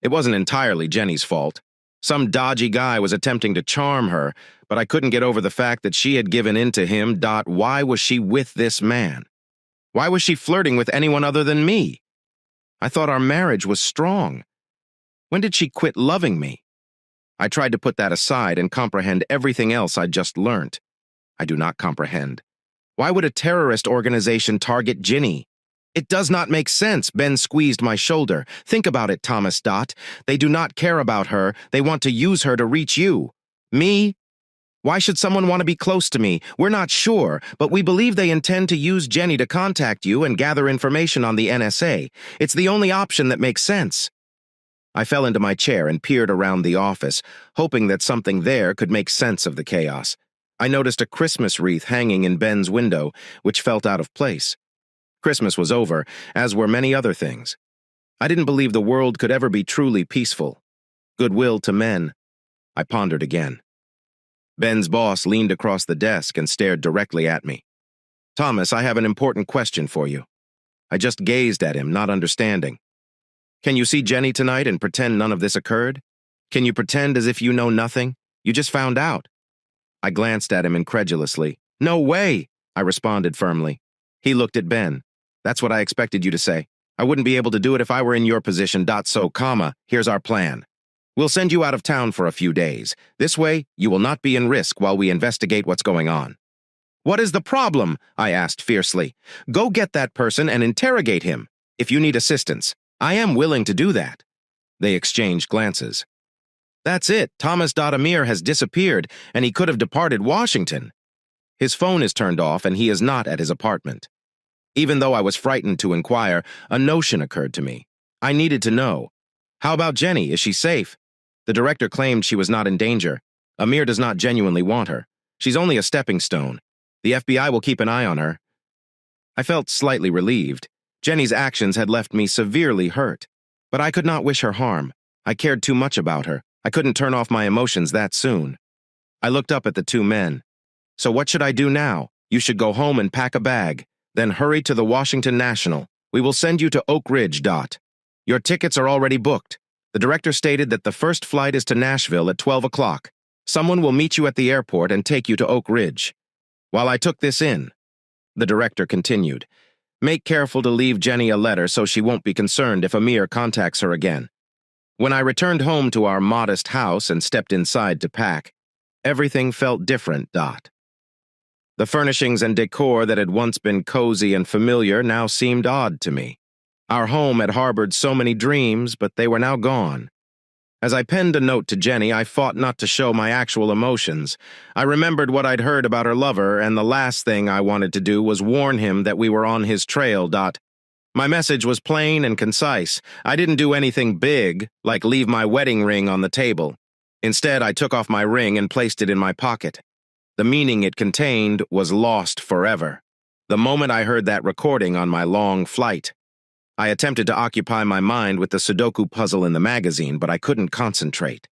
[SPEAKER 1] It wasn't entirely Jenny's fault. Some dodgy guy was attempting to charm her, but I couldn't get over the fact that she had given in to him. Why was she with this man? Why was she flirting with anyone other than me? I thought our marriage was strong. When did she quit loving me? I tried to put that aside and comprehend everything else I'd just learnt. I do not comprehend. Why would a terrorist organization target Ginny? It does not make sense. Ben squeezed my shoulder. "Think about it, Thomas. They do not care about her. They want to use her to reach you." Me? Why should someone want to be close to me? We're not sure, but we believe they intend to use Jenny to contact you and gather information on the NSA. It's the only option that makes sense. I fell into my chair and peered around the office, hoping that something there could make sense of the chaos. I noticed a Christmas wreath hanging in Ben's window, which felt out of place. Christmas was over, as were many other things. I didn't believe the world could ever be truly peaceful. Goodwill to men. I pondered again. Ben's boss leaned across the desk and stared directly at me. "Thomas, I have an important question for you." I just gazed at him, not understanding. "Can you see Jenny tonight and pretend none of this occurred? Can you pretend as if you know nothing? You just found out." I glanced at him incredulously. "No way," I responded firmly. He looked at Ben. "That's what I expected you to say. I wouldn't be able to do it if I were in your position. Here's our plan. We'll send you out of town for a few days. This way, you will not be in risk while we investigate what's going on." "What is the problem?" I asked fiercely. "Go get that person and interrogate him. If you need assistance, I am willing to do that." They exchanged glances. "That's it. Thomas Amir has disappeared, and he could have departed Washington. His phone is turned off, and he is not at his apartment." Even though I was frightened to inquire, a notion occurred to me. I needed to know. "How about Jenny? Is she safe?" The director claimed she was not in danger. Amir does not genuinely want her. She's only a stepping stone. The FBI will keep an eye on her. I felt slightly relieved. Jenny's actions had left me severely hurt. But I could not wish her harm. I cared too much about her. I couldn't turn off my emotions that soon. I looked up at the two men. "So what should I do now? You should go home and pack a bag. Then hurry to the Washington National. We will send you to Oak Ridge. Your tickets are already booked. The director stated that the first flight is to Nashville at 12 o'clock. Someone will meet you at the airport and take you to Oak Ridge." While I took this in, the director continued, "Make careful to leave Jenny a letter so she won't be concerned if Amir contacts her again." When I returned home to our modest house and stepped inside to pack, everything felt different. The furnishings and decor that had once been cozy and familiar now seemed odd to me. Our home had harbored so many dreams, but they were now gone. As I penned a note to Jenny, I fought not to show my actual emotions. I remembered what I'd heard about her lover, and the last thing I wanted to do was warn him that we were on his trail. My message was plain and concise. I didn't do anything big, like leave my wedding ring on the table. Instead, I took off my ring and placed it in my pocket. The meaning it contained was lost forever. The moment I heard that recording on my long flight, I attempted to occupy my mind with the Sudoku puzzle in the magazine, but I couldn't concentrate.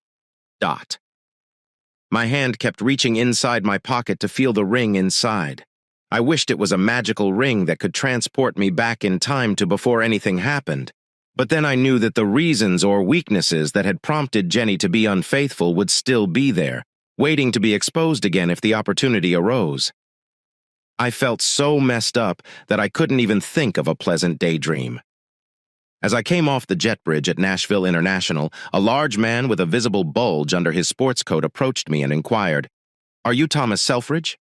[SPEAKER 1] My hand kept reaching inside my pocket to feel the ring inside. I wished it was a magical ring that could transport me back in time to before anything happened. But then I knew that the reasons or weaknesses that had prompted Jenny to be unfaithful would still be there, waiting to be exposed again if the opportunity arose. I felt so messed up that I couldn't even think of a pleasant daydream. As I came off the jet bridge at Nashville International, a large man with a visible bulge under his sports coat approached me and inquired, "Are you Thomas Selfridge?"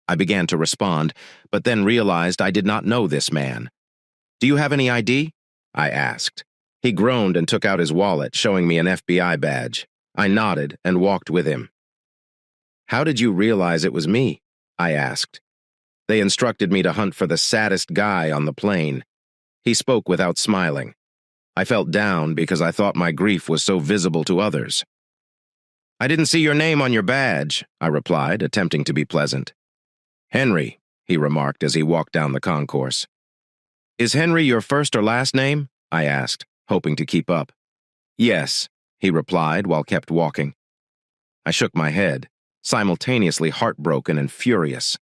[SPEAKER 1] I began to respond, but then realized I did not know this man. "Do you have any ID?" I asked. He groaned and took out his wallet, showing me an FBI badge. I nodded and walked with him. "How did you realize it was me?" I asked. "They instructed me to hunt for the saddest guy on the plane." He spoke without smiling. I felt down because I thought my grief was so visible to others. "I didn't see your name on your badge," I replied, attempting to be pleasant. "Henry," he remarked as he walked down the concourse. "Is Henry your first or last name?" I asked, hoping to keep up. "Yes," he replied while kept walking. I shook my head, simultaneously heartbroken and furious.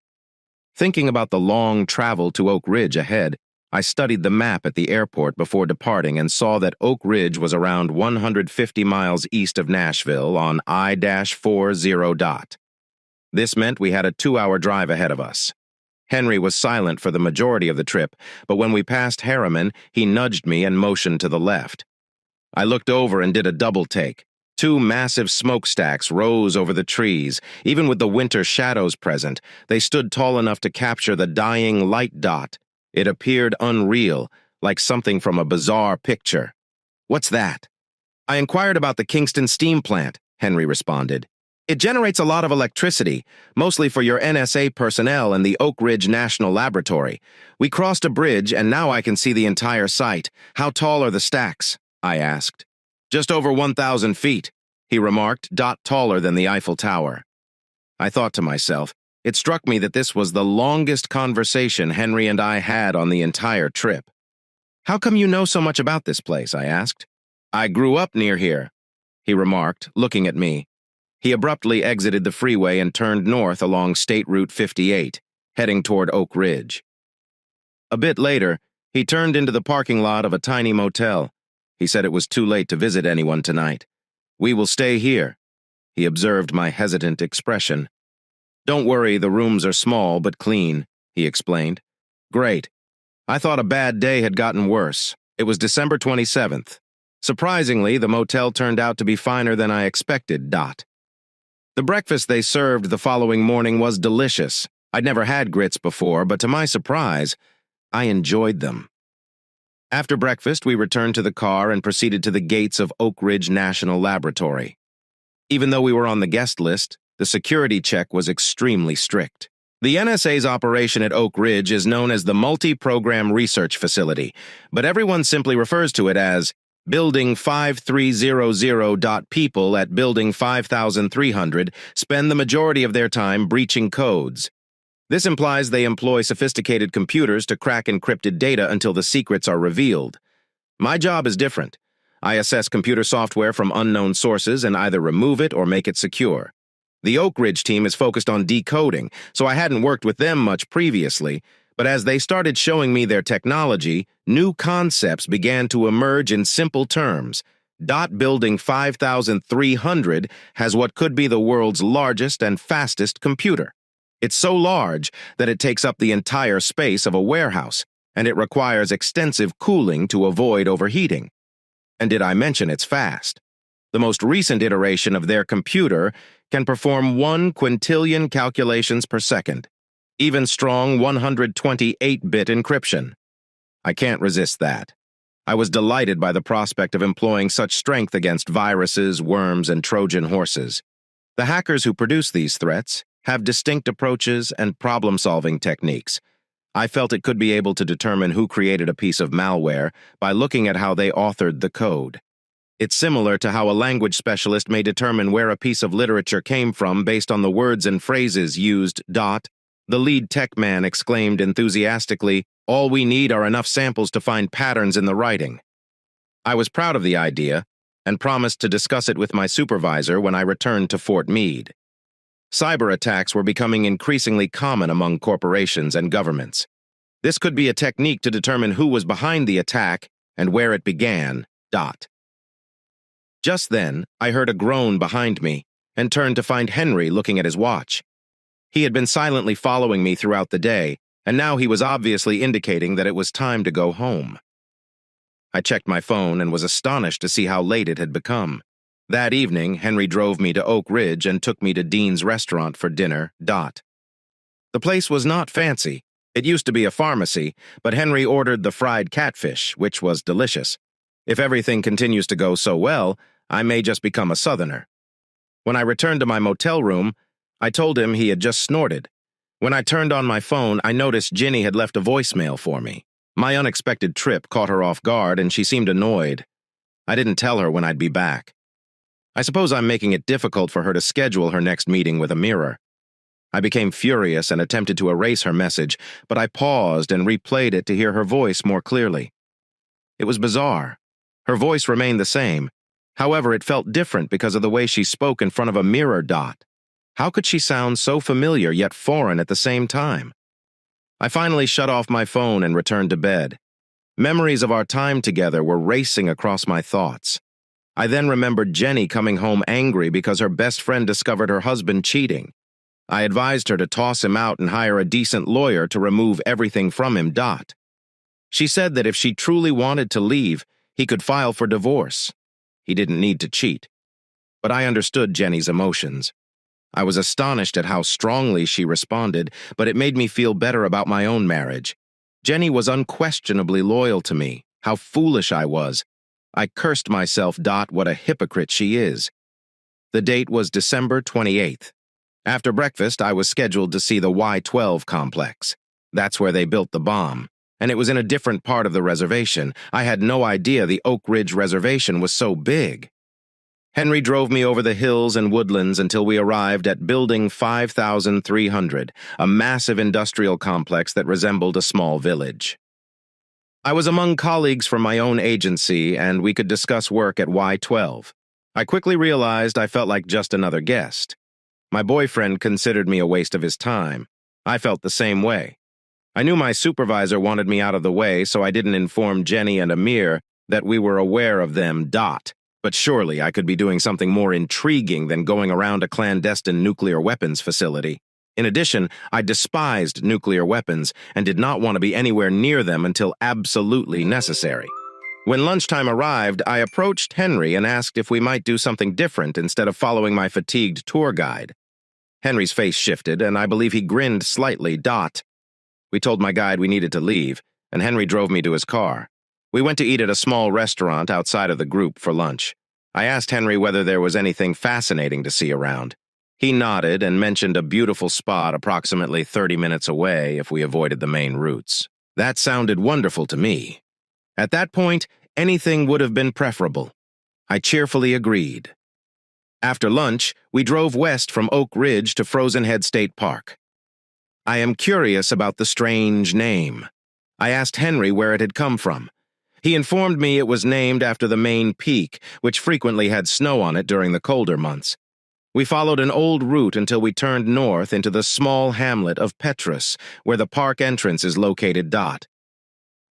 [SPEAKER 1] Thinking about the long travel to Oak Ridge ahead, I studied the map at the airport before departing and saw that Oak Ridge was around 150 miles east of Nashville on I-40. This meant we had a 2-hour drive ahead of us. Henry was silent for the majority of the trip, but when we passed Harriman, he nudged me and motioned to the left. I looked over and did a double take. 2 massive smokestacks rose over the trees. Even with the winter shadows present, they stood tall enough to capture the dying light dot. It appeared unreal, like something from a bizarre picture. "What's that?" "I inquired about the Kingston steam plant," Henry responded. It generates a lot of electricity, mostly for your NSA personnel and the Oak Ridge National Laboratory. We crossed a bridge, and now I can see the entire site. How tall are the stacks? I asked. Just over 1,000 feet, he remarked, taller than the Eiffel Tower. I thought to myself, it struck me that this was the longest conversation Henry and I had on the entire trip. How come you know so much about this place? I asked. I grew up near here, he remarked, looking at me. He abruptly exited the freeway and turned north along State Route 58, heading toward Oak Ridge. A bit later, he turned into the parking lot of a tiny motel. He said it was too late to visit anyone tonight. We will stay here. He observed my hesitant expression. Don't worry, the rooms are small but clean, he explained. Great. I thought a bad day had gotten worse. It was December 27th. Surprisingly, the motel turned out to be finer than I expected, The breakfast they served the following morning was delicious. I'd never had grits before, but to my surprise, I enjoyed them. After breakfast, we returned to the car and proceeded to the gates of Oak Ridge National Laboratory. Even though we were on the guest list, the security check was extremely strict. The NSA's operation at Oak Ridge is known as the Multi-Program Research Facility, but everyone simply refers to it as Building 5300. People at Building 5300 spend the majority of their time breaching codes. This implies they employ sophisticated computers to crack encrypted data until the secrets are revealed. My job is different. I assess computer software from unknown sources and either remove it or make it secure. The Oak Ridge team is focused on decoding, so I hadn't worked with them much previously, but as they started showing me their technology, new concepts began to emerge in simple terms. Building 5300 has what could be the world's largest and fastest computer. It's so large that it takes up the entire space of a warehouse, and it requires extensive cooling to avoid overheating. And did I mention it's fast? The most recent iteration of their computer can perform 1 quintillion calculations per second, even strong 128-bit encryption. I can't resist that. I was delighted by the prospect of employing such strength against viruses, worms, and Trojan horses. The hackers who produce these threats have distinct approaches and problem-solving techniques. I felt it could be able to determine who created a piece of malware by looking at how they authored the code. It's similar to how a language specialist may determine where a piece of literature came from based on the words and phrases used. The lead tech man exclaimed enthusiastically, "All we need are enough samples to find patterns in the writing." I was proud of the idea and promised to discuss it with my supervisor when I returned to Fort Meade. Cyber attacks were becoming increasingly common among corporations and governments. This could be a technique to determine who was behind the attack and where it began. Just then, I heard a groan behind me and turned to find Henry looking at his watch. He had been silently following me throughout the day, and now he was obviously indicating that it was time to go home. I checked my phone and was astonished to see how late it had become. That evening, Henry drove me to Oak Ridge and took me to Dean's restaurant for dinner. The place was not fancy. It used to be a pharmacy, but Henry ordered the fried catfish, which was delicious. If everything continues to go so well, I may just become a Southerner. When I returned to my motel room, I told him he had just snorted. When I turned on my phone, I noticed Ginny had left a voicemail for me. My unexpected trip caught her off guard, and she seemed annoyed. I didn't tell her when I'd be back. I suppose I'm making it difficult for her to schedule her next meeting with a mirror. I became furious and attempted to erase her message, but I paused and replayed it to hear her voice more clearly. It was bizarre. Her voice remained the same. However, it felt different because of the way she spoke in front of a mirror. How could she sound so familiar yet foreign at the same time? I finally shut off my phone and returned to bed. Memories of our time together were racing across my thoughts. I then remembered Jenny coming home angry because her best friend discovered her husband cheating. I advised her to toss him out and hire a decent lawyer to remove everything from him. She said that if she truly wanted to leave, he could file for divorce. He didn't need to cheat. But I understood Jenny's emotions. I was astonished at how strongly she responded, but it made me feel better about my own marriage. Jenny was unquestionably loyal to me. How foolish I was. I cursed myself. What a hypocrite she is. The date was December 28th. After breakfast, I was scheduled to see the Y-12 complex. That's where they built the bomb, and it was in a different part of the reservation. I had no idea the Oak Ridge Reservation was so big. Henry drove me over the hills and woodlands until we arrived at Building 5300, a massive industrial complex that resembled a small village. I was among colleagues from my own agency, and we could discuss work at Y-12. I quickly realized I felt like just another guest. My boyfriend considered me a waste of his time. I felt the same way. I knew my supervisor wanted me out of the way, so I didn't inform Jenny and Amir that we were aware of them. But surely I could be doing something more intriguing than going around a clandestine nuclear weapons facility. In addition, I despised nuclear weapons and did not want to be anywhere near them until absolutely necessary. When lunchtime arrived, I approached Henry and asked if we might do something different instead of following my fatigued tour guide. Henry's face shifted, and I believe he grinned slightly. We told my guide we needed to leave, and Henry drove me to his car. We went to eat at a small restaurant outside of the group for lunch. I asked Henry whether there was anything fascinating to see around. He nodded and mentioned a beautiful spot approximately 30 minutes away if we avoided the main routes. That sounded wonderful to me. At that point, anything would have been preferable. I cheerfully agreed. After lunch, we drove west from Oak Ridge to Frozen Head State Park. I am curious about the strange name. I asked Henry where it had come from. He informed me it was named after the main peak, which frequently had snow on it during the colder months. We followed an old route until we turned north into the small hamlet of Petrus, where the park entrance is located.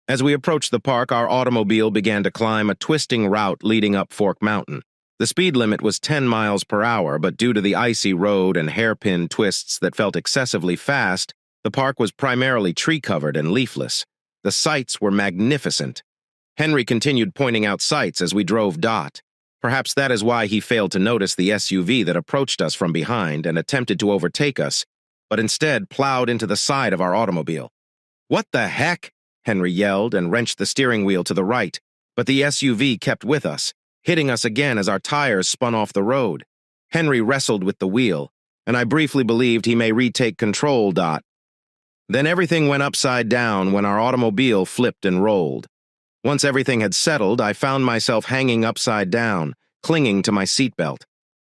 [SPEAKER 1] As we approached the park, our automobile began to climb a twisting route leading up Fork Mountain. The speed limit was 10 miles per hour, but due to the icy road and hairpin twists that felt excessively fast, the park was primarily tree-covered and leafless. The sights were magnificent. Henry continued pointing out sights as we drove. Perhaps that is why he failed to notice the SUV that approached us from behind and attempted to overtake us, but instead plowed into the side of our automobile. "What the heck?" Henry yelled and wrenched the steering wheel to the right, but the SUV kept with us, hitting us again as our tires spun off the road. Henry wrestled with the wheel, and I briefly believed he may retake control. Then everything went upside down when our automobile flipped and rolled. Once everything had settled, I found myself hanging upside down, clinging to my seatbelt.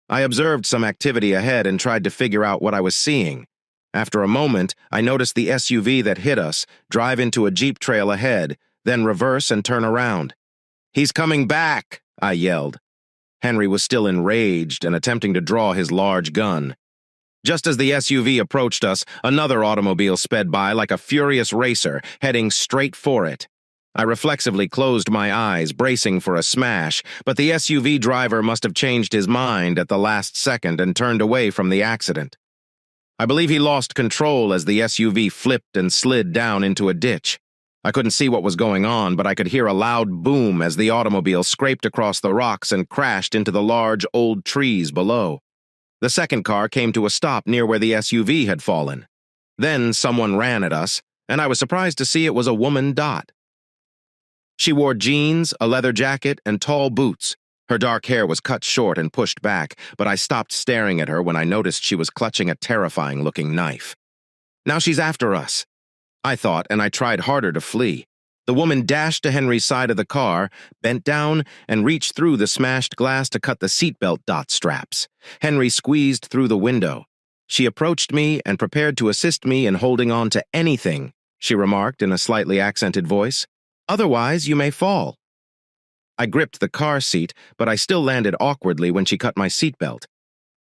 [SPEAKER 1] I observed some activity ahead and tried to figure out what I was seeing. After a moment, I noticed the SUV that hit us drive into a Jeep trail ahead, then reverse and turn around. "He's coming back!" I yelled. Henry was still enraged and attempting to draw his large gun. Just as the SUV approached us, another automobile sped by like a furious racer, heading straight for it. I reflexively closed my eyes, bracing for a smash, but the SUV driver must have changed his mind at the last second and turned away from the accident. I believe he lost control as the SUV flipped and slid down into a ditch. I couldn't see what was going on, but I could hear a loud boom as the automobile scraped across the rocks and crashed into the large, old trees below. The second car came to a stop near where the SUV had fallen. Then someone ran at us, and I was surprised to see it was a woman. She wore jeans, a leather jacket, and tall boots. Her dark hair was cut short and pushed back, but I stopped staring at her when I noticed she was clutching a terrifying-looking knife. "Now she's after us," I thought, and I tried harder to flee. The woman dashed to Henry's side of the car, bent down, and reached through the smashed glass to cut the seatbelt straps. Henry squeezed through the window. She approached me and prepared to assist me in holding on to anything, she remarked in a slightly accented voice. "Otherwise, you may fall." I gripped the car seat, but I still landed awkwardly when she cut my seatbelt.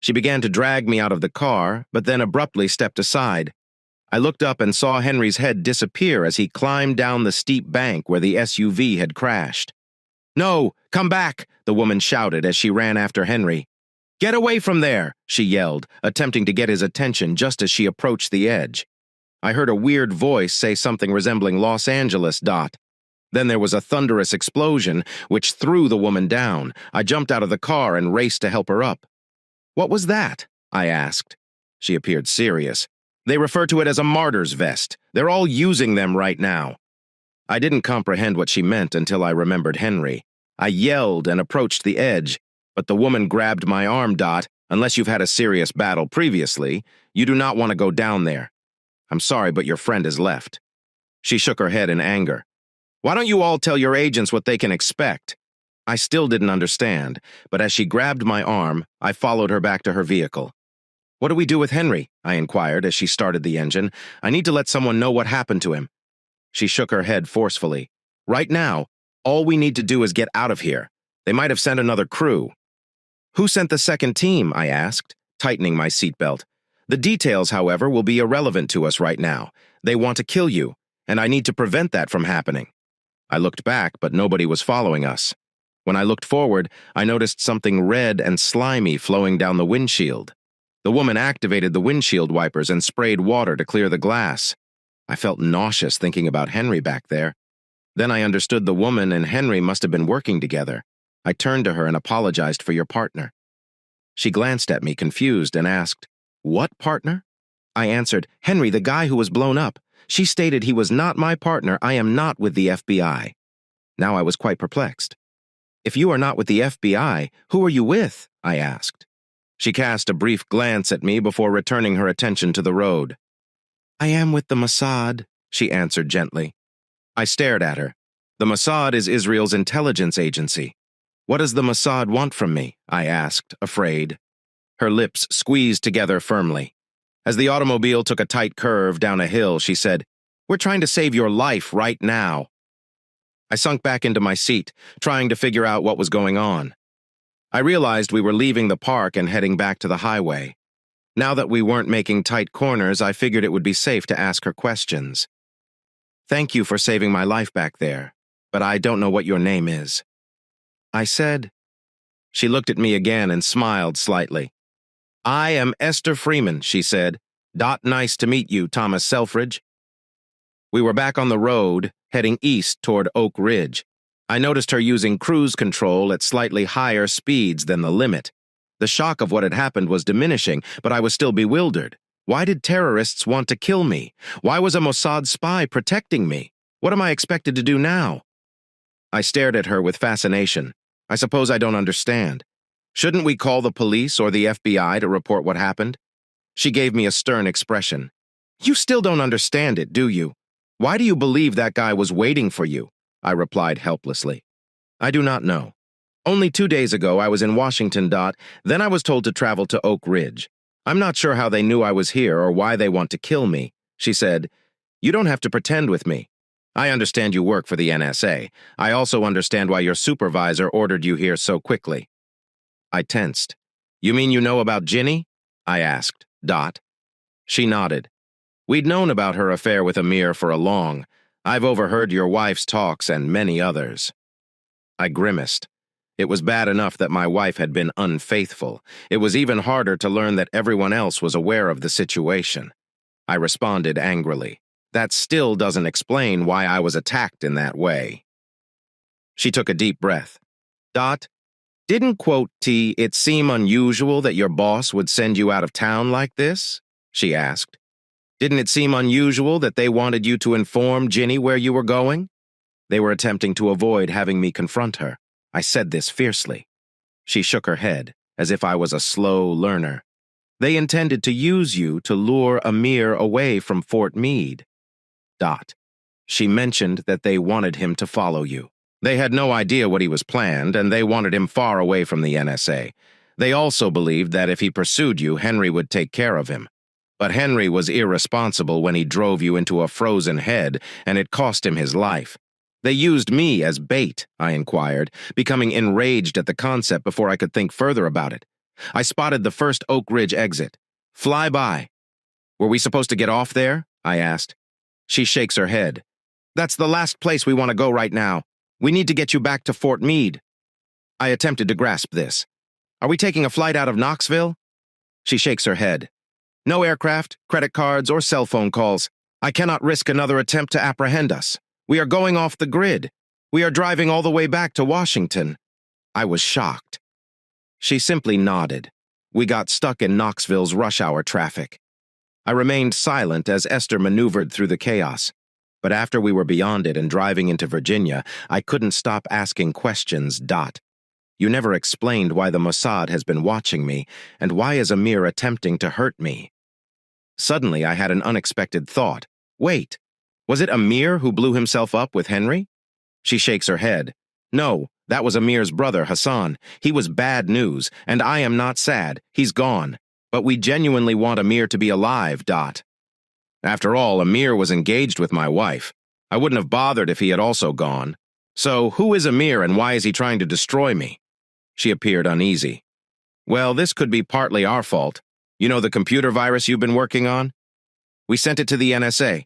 [SPEAKER 1] She began to drag me out of the car, but then abruptly stepped aside. I looked up and saw Henry's head disappear as he climbed down the steep bank where the SUV had crashed. "No, come back," the woman shouted as she ran after Henry. "Get away from there," she yelled, attempting to get his attention just as she approached the edge. I heard a weird voice say something resembling Los Angeles. Then there was a thunderous explosion, which threw the woman down. I jumped out of the car and raced to help her up. "What was that?" I asked. She appeared serious. "They refer to it as a martyr's vest. They're all using them right now." I didn't comprehend what she meant until I remembered Henry. I yelled and approached the edge. But the woman grabbed my arm. Unless you've had a serious battle previously, you do not want to go down there. I'm sorry, but your friend has left. She shook her head in anger. Why don't you all tell your agents what they can expect? I still didn't understand, but as she grabbed my arm, I followed her back to her vehicle. What do we do with Henry? I inquired as she started the engine. I need to let someone know what happened to him. She shook her head forcefully. Right now, all we need to do is get out of here. They might have sent another crew. Who sent the second team? I asked, tightening my seatbelt. The details, however, will be irrelevant to us right now. They want to kill you, and I need to prevent that from happening. I looked back, but nobody was following us. When I looked forward, I noticed something red and slimy flowing down the windshield. The woman activated the windshield wipers and sprayed water to clear the glass. I felt nauseous thinking about Henry back there. Then I understood the woman and Henry must have been working together. I turned to her and apologized for your partner. She glanced at me confused and asked, What partner? I answered, Henry, the guy who was blown up. She stated he was not my partner. I am not with the FBI. Now I was quite perplexed. If you are not with the FBI, who are you with? I asked. She cast a brief glance at me before returning her attention to the road. I am with the Mossad, she answered gently. I stared at her. The Mossad is Israel's intelligence agency. What does the Mossad want from me? I asked, afraid. Her lips squeezed together firmly. As the automobile took a tight curve down a hill, she said, We're trying to save your life right now. I sunk back into my seat, trying to figure out what was going on. I realized we were leaving the park and heading back to the highway. Now that we weren't making tight corners, I figured it would be safe to ask her questions. Thank you for saving my life back there, but I don't know what your name is. I said. She looked at me again and smiled slightly. I am Esther Freeman, she said. Nice to meet you, Thomas Selfridge. We were back on the road, heading east toward Oak Ridge. I noticed her using cruise control at slightly higher speeds than the limit. The shock of what had happened was diminishing, but I was still bewildered. Why did terrorists want to kill me? Why was a Mossad spy protecting me? What am I expected to do now? I stared at her with fascination. I suppose I don't understand. Shouldn't we call the police or the FBI to report what happened? She gave me a stern expression. You still don't understand it, do you? Why do you believe that guy was waiting for you? I replied helplessly. I do not know. Only 2 days ago I was in Washington. Then I was told to travel to Oak Ridge. I'm not sure how they knew I was here or why they want to kill me. She said, You don't have to pretend with me. I understand you work for the NSA. I also understand why your supervisor ordered you here so quickly. I tensed. You mean you know about Ginny? I asked. She nodded. We'd known about her affair with Amir for a long. I've overheard your wife's talks and many others. I grimaced. It was bad enough that my wife had been unfaithful. It was even harder to learn that everyone else was aware of the situation. I responded angrily. That still doesn't explain why I was attacked in that way. She took a deep breath. Didn't it seem unusual that your boss would send you out of town like this? She asked. Didn't it seem unusual that they wanted you to inform Ginny where you were going? They were attempting to avoid having me confront her. I said this fiercely. She shook her head, as if I was a slow learner. They intended to use you to lure Amir away from Fort Meade. She mentioned that they wanted him to follow you. They had no idea what he was planned, and they wanted him far away from the NSA. They also believed that if he pursued you, Henry would take care of him. But Henry was irresponsible when he drove you into a frozen head, and it cost him his life. They used me as bait, I inquired, becoming enraged at the concept before I could think further about it. I spotted the first Oak Ridge exit. Fly by. Were we supposed to get off there? I asked. She shakes her head. That's the last place we want to go right now. We need to get you back to Fort Meade. I attempted to grasp this. Are we taking a flight out of Knoxville? She shakes her head. No aircraft, credit cards, or cell phone calls. I cannot risk another attempt to apprehend us. We are going off the grid. We are driving all the way back to Washington. I was shocked. She simply nodded. We got stuck in Knoxville's rush hour traffic. I remained silent as Esther maneuvered through the chaos. But after we were beyond it and driving into Virginia, I couldn't stop asking questions. You never explained why the Mossad has been watching me, and why is Amir attempting to hurt me? Suddenly, I had an unexpected thought. Wait, was it Amir who blew himself up with Henry? She shakes her head. No, that was Amir's brother, Hassan. He was bad news, and I am not sad. He's gone. But we genuinely want Amir to be alive, Dot. After all, Amir was engaged with my wife. I wouldn't have bothered if he had also gone. So, who is Amir and why is he trying to destroy me? She appeared uneasy. Well, this could be partly our fault. You know the computer virus you've been working on? We sent it to the NSA.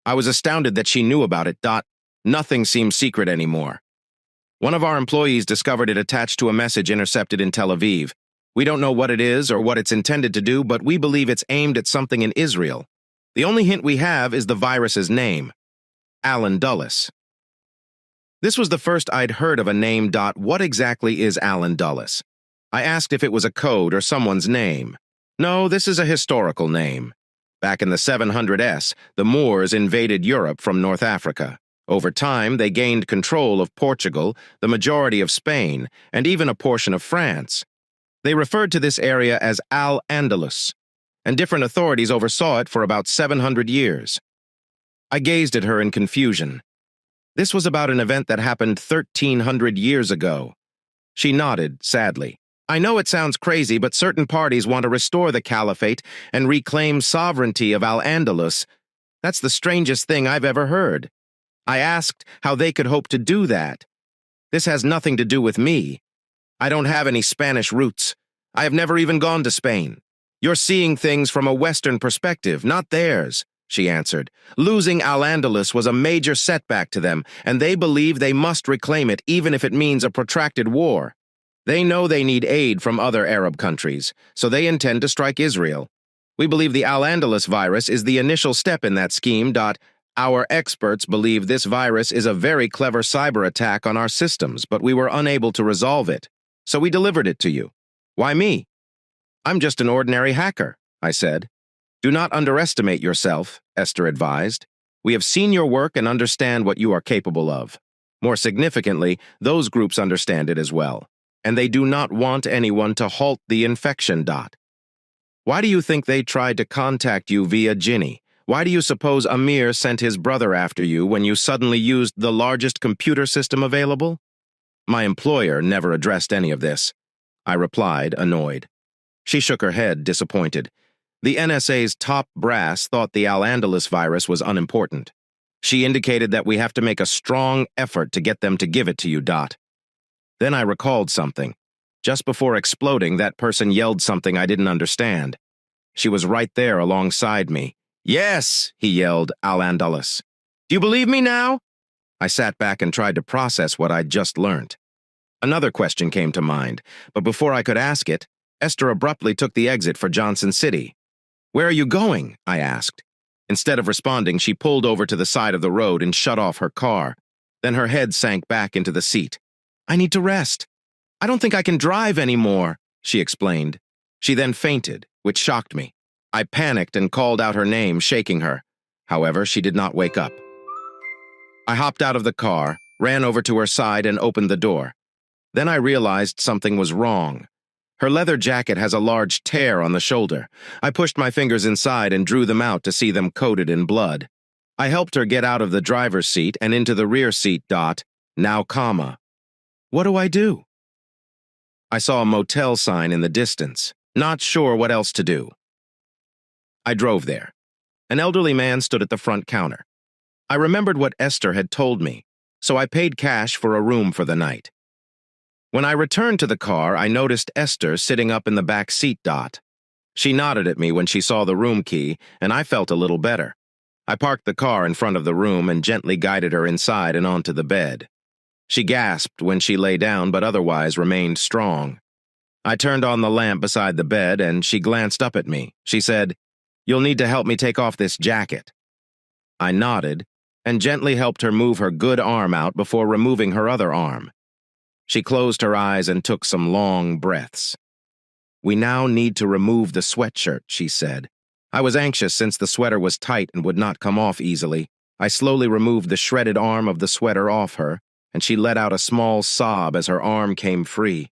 [SPEAKER 1] I was astounded that she knew about it, Dot. Nothing seems secret anymore. One of our employees discovered it attached to a message intercepted in Tel Aviv. We don't know what it is or what it's intended to do, but we believe it's aimed at something in Israel. The only hint we have is the virus's name. Alan Dulles. This was the first I'd heard of a name. What exactly is Alan Dulles? I asked if it was a code or someone's name. No, this is a historical name. Back in the 700s, the Moors invaded Europe from North Africa. Over time, they gained control of Portugal, the majority of Spain, and even a portion of France. They referred to this area as Al-Andalus, and different authorities oversaw it for about 700 years. I gazed at her in confusion. This was about an event that happened 1,300 years ago. She nodded, sadly. I know it sounds crazy, but certain parties want to restore the caliphate and reclaim sovereignty of Al-Andalus. That's the strangest thing I've ever heard. I asked how they could hope to do that. This has nothing to do with me. I don't have any Spanish roots. I have never even gone to Spain. You're seeing things from a Western perspective, not theirs, she answered. Losing Al-Andalus was a major setback to them, and they believe they must reclaim it even if it means a protracted war. They know they need aid from other Arab countries, so they intend to strike Israel. We believe the Al-Andalus virus is the initial step in that scheme. Our experts believe this virus is a very clever cyber attack on our systems, but we were unable to resolve it. So we delivered it to you. Why me? I'm just an ordinary hacker, I said. Do not underestimate yourself, Esther advised. We have seen your work and understand what you are capable of. More significantly, those groups understand it as well, and they do not want anyone to halt the infection. Why do you think they tried to contact you via Ginny? Why do you suppose Amir sent his brother after you when you suddenly used the largest computer system available? My employer never addressed any of this. I replied, annoyed. She shook her head, disappointed. The NSA's top brass thought the Al-Andalus virus was unimportant. She indicated that we have to make a strong effort to get them to give it to you. Then I recalled something. Just before exploding, that person yelled something I didn't understand. She was right there alongside me. Yes, he yelled, Al-Andalus. Do you believe me now? I sat back and tried to process what I'd just learnt. Another question came to mind, but before I could ask it, Esther abruptly took the exit for Johnson City. Where are you going? I asked. Instead of responding, she pulled over to the side of the road and shut off her car. Then her head sank back into the seat. I need to rest. I don't think I can drive anymore, she explained. She then fainted, which shocked me. I panicked and called out her name, shaking her. However, she did not wake up. I hopped out of the car, ran over to her side, and opened the door. Then I realized something was wrong. Her leather jacket has a large tear on the shoulder. I pushed my fingers inside and drew them out to see them coated in blood. I helped her get out of the driver's seat and into the rear seat. Now, comma. What do I do? I saw a motel sign in the distance, not sure what else to do. I drove there. An elderly man stood at the front counter. I remembered what Esther had told me, so I paid cash for a room for the night. When I returned to the car, I noticed Esther sitting up in the back seat. She nodded at me when she saw the room key, and I felt a little better. I parked the car in front of the room and gently guided her inside and onto the bed. She gasped when she lay down, but otherwise remained strong. I turned on the lamp beside the bed, and she glanced up at me. She said, "You'll need to help me take off this jacket." I nodded and gently helped her move her good arm out before removing her other arm. She closed her eyes and took some long breaths. "We now need to remove the sweatshirt," she said. I was anxious since the sweater was tight and would not come off easily. I slowly removed the shredded arm of the sweater off her, and she let out a small sob as her arm came free.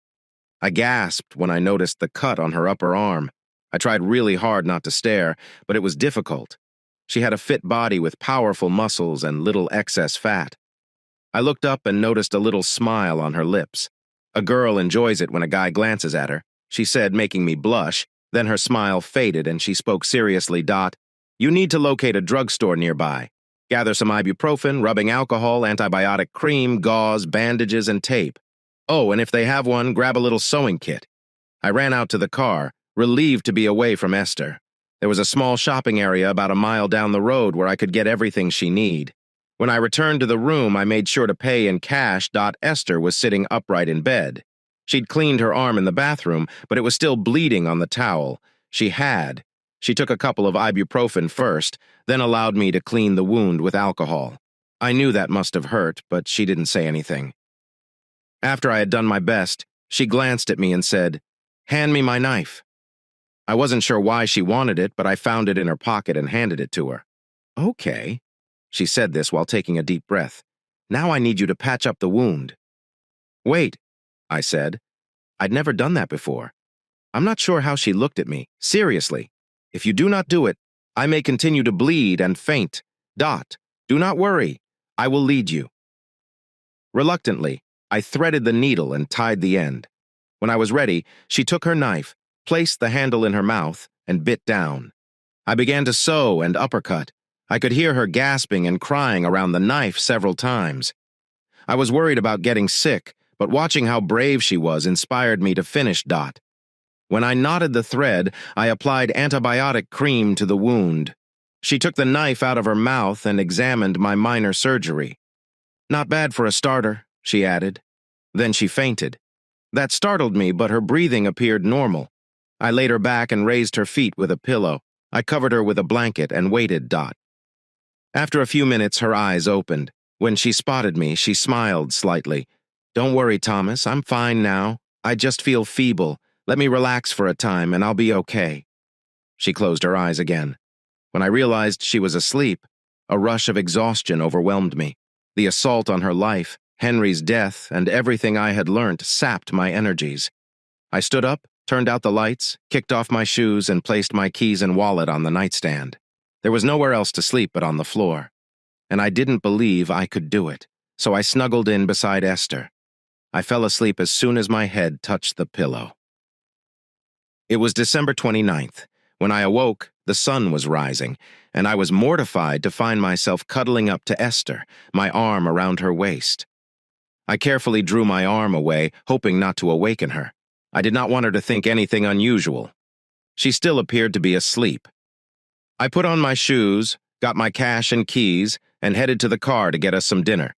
[SPEAKER 1] I gasped when I noticed the cut on her upper arm. I tried really hard not to stare, but it was difficult. She had a fit body with powerful muscles and little excess fat. I looked up and noticed a little smile on her lips. A girl enjoys it when a guy glances at her, she said, making me blush. Then her smile faded and she spoke seriously. You need to locate a drugstore nearby. Gather some ibuprofen, rubbing alcohol, antibiotic cream, gauze, bandages, and tape. Oh, and if they have one, grab a little sewing kit. I ran out to the car, relieved to be away from Esther. There was a small shopping area about a mile down the road where I could get everything she need. When I returned to the room, I made sure to pay in cash. Esther was sitting upright in bed. She'd cleaned her arm in the bathroom, but it was still bleeding on the towel. She took a couple of ibuprofen first, then allowed me to clean the wound with alcohol. I knew that must have hurt, but she didn't say anything. After I had done my best, she glanced at me and said, "Hand me my knife." I wasn't sure why she wanted it, but I found it in her pocket and handed it to her. "Okay." She said this while taking a deep breath. "Now I need you to patch up the wound." "Wait," I said. I'd never done that before. I'm not sure how she looked at me. "Seriously, if you do not do it, I may continue to bleed and faint. Do not worry. I will lead you." Reluctantly, I threaded the needle and tied the end. When I was ready, she took her knife, placed the handle in her mouth, and bit down. I began to sew and uppercut. I could hear her gasping and crying around the knife several times. I was worried about getting sick, but watching how brave she was inspired me to finish. When I knotted the thread, I applied antibiotic cream to the wound. She took the knife out of her mouth and examined my minor surgery. "Not bad for a starter," she added. Then she fainted. That startled me, but her breathing appeared normal. I laid her back and raised her feet with a pillow. I covered her with a blanket and waited. After a few minutes, her eyes opened. When she spotted me, she smiled slightly. "Don't worry, Thomas, I'm fine now. I just feel feeble. Let me relax for a time and I'll be okay." She closed her eyes again. When I realized she was asleep, a rush of exhaustion overwhelmed me. The assault on her life, Henry's death, and everything I had learnt sapped my energies. I stood up, turned out the lights, kicked off my shoes, and placed my keys and wallet on the nightstand. There was nowhere else to sleep but on the floor. And I didn't believe I could do it, so I snuggled in beside Esther. I fell asleep as soon as my head touched the pillow. It was December 29th. When I awoke, the sun was rising, and I was mortified to find myself cuddling up to Esther, my arm around her waist. I carefully drew my arm away, hoping not to awaken her. I did not want her to think anything unusual. She still appeared to be asleep. I put on my shoes, got my cash and keys, and headed to the car to get us some dinner.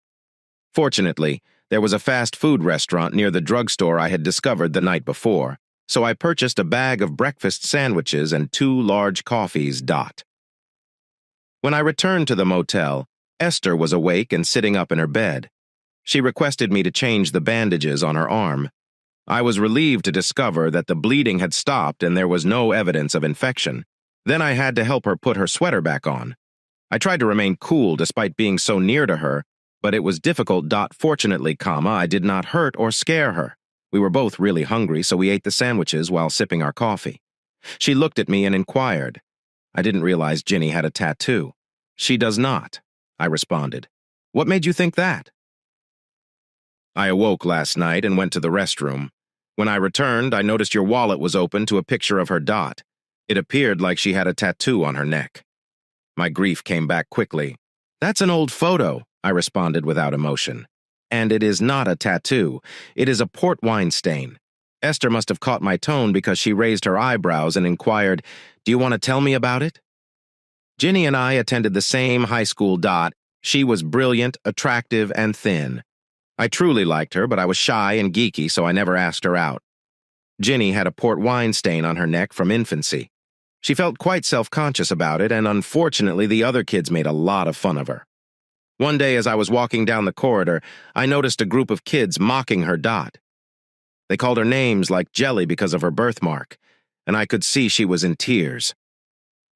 [SPEAKER 1] Fortunately, there was a fast food restaurant near the drugstore I had discovered the night before, so I purchased a bag of breakfast sandwiches and 2 large coffees. When I returned to the motel, Esther was awake and sitting up in her bed. She requested me to change the bandages on her arm. I was relieved to discover that the bleeding had stopped and there was no evidence of infection. Then I had to help her put her sweater back on. I tried to remain cool despite being so near to her, but it was difficult. Fortunately, I did not hurt or scare her. We were both really hungry, so we ate the sandwiches while sipping our coffee. She looked at me and inquired. I didn't realize Ginny had a tattoo. "She does not," I responded. "What made you think that?" "I awoke last night and went to the restroom. When I returned, I noticed your wallet was open to a picture of her. It appeared like she had a tattoo on her neck." My grief came back quickly. "That's an old photo," I responded without emotion. "And it is not a tattoo. It is a port wine stain." Esther must have caught my tone because she raised her eyebrows and inquired, "Do you want to tell me about it?" Ginny and I attended the same high school. She was brilliant, attractive, and thin. I truly liked her, but I was shy and geeky, so I never asked her out. Ginny had a port wine stain on her neck from infancy. She felt quite self-conscious about it, and unfortunately the other kids made a lot of fun of her. One day as I was walking down the corridor, I noticed a group of kids mocking her. They called her names like Jelly because of her birthmark, and I could see she was in tears.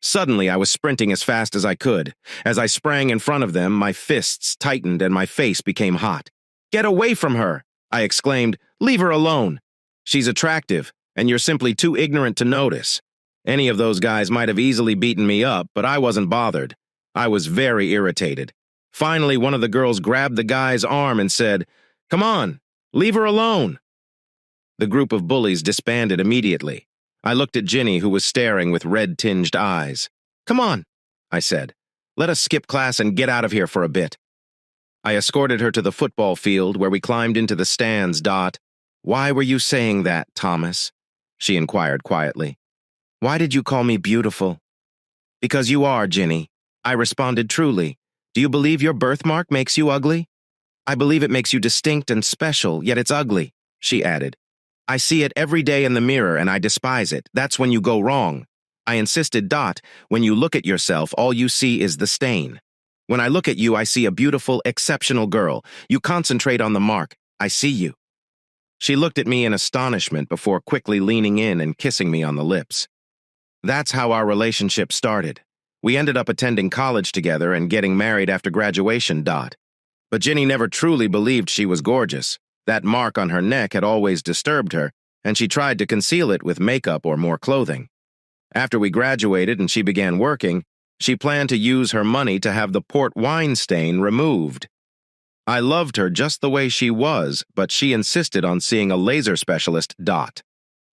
[SPEAKER 1] Suddenly, I was sprinting as fast as I could. As I sprang in front of them, my fists tightened and my face became hot. Get away from her, I exclaimed. Leave her alone. She's attractive, and you're simply too ignorant to notice. Any of those guys might have easily beaten me up, but I wasn't bothered. I was very irritated. Finally, one of the girls grabbed the guy's arm and said, "Come on, leave her alone." The group of bullies disbanded immediately. I looked at Ginny, who was staring with red-tinged eyes. "Come on," I said. "Let us skip class and get out of here for a bit." I escorted her to the football field where we climbed into the stands. "Why were you saying that, Thomas?" she inquired quietly. "Why did you call me beautiful?" "Because you are, Ginny," I responded truly. "Do you believe your birthmark makes you ugly?" "I believe it makes you distinct and special, yet it's ugly," she added. "I see it every day in the mirror and I despise it. That's when you go wrong." I insisted. "When you look at yourself, all you see is the stain. When I look at you, I see a beautiful, exceptional girl. You concentrate on the mark. I see you." She looked at me in astonishment before quickly leaning in and kissing me on the lips. That's how our relationship started. We ended up attending college together and getting married after graduation. But Ginny never truly believed she was gorgeous. That mark on her neck had always disturbed her, and she tried to conceal it with makeup or more clothing. After we graduated and she began working, she planned to use her money to have the port wine stain removed. I loved her just the way she was, but she insisted on seeing a laser specialist.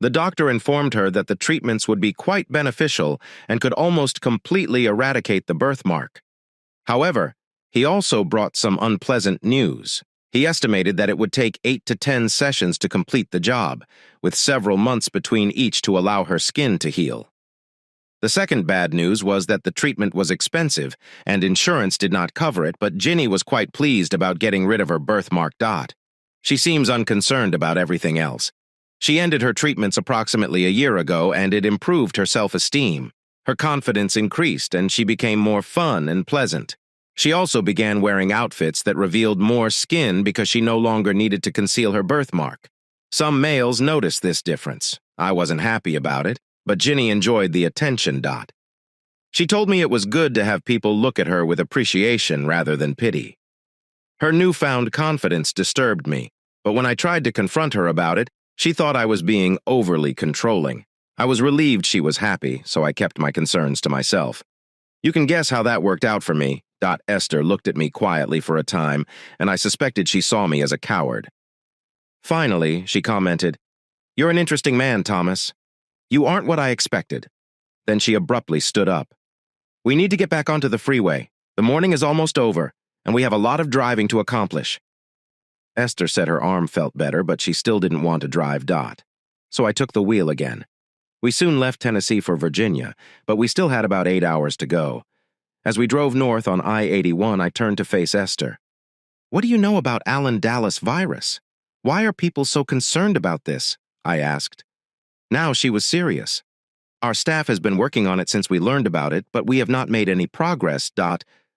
[SPEAKER 1] The doctor informed her that the treatments would be quite beneficial and could almost completely eradicate the birthmark. However, he also brought some unpleasant news. He estimated that it would take 8 to 10 sessions to complete the job, with several months between each to allow her skin to heal. The second bad news was that the treatment was expensive, and insurance did not cover it, but Ginny was quite pleased about getting rid of her birthmark. She seems unconcerned about everything else. She ended her treatments approximately a year ago, and it improved her self-esteem. Her confidence increased, and she became more fun and pleasant. She also began wearing outfits that revealed more skin because she no longer needed to conceal her birthmark. Some males noticed this difference. I wasn't happy about it, but Ginny enjoyed the attention. She told me it was good to have people look at her with appreciation rather than pity. Her newfound confidence disturbed me, but when I tried to confront her about it, she thought I was being overly controlling. I was relieved she was happy, so I kept my concerns to myself. You can guess how that worked out for me. Esther looked at me quietly for a time, and I suspected she saw me as a coward. Finally, she commented, "You're an interesting man, Thomas. You aren't what I expected." Then she abruptly stood up. "We need to get back onto the freeway. The morning is almost over, and we have a lot of driving to accomplish." Esther said her arm felt better, but she still didn't want to drive. So I took the wheel again. We soon left Tennessee for Virginia, but we still had about 8 hours to go. As we drove north on I-81, I turned to face Esther. "What do you know about Allen Dallas virus? Why are people so concerned about this?" I asked. Now she was serious. "Our staff has been working on it since we learned about it, but we have not made any progress.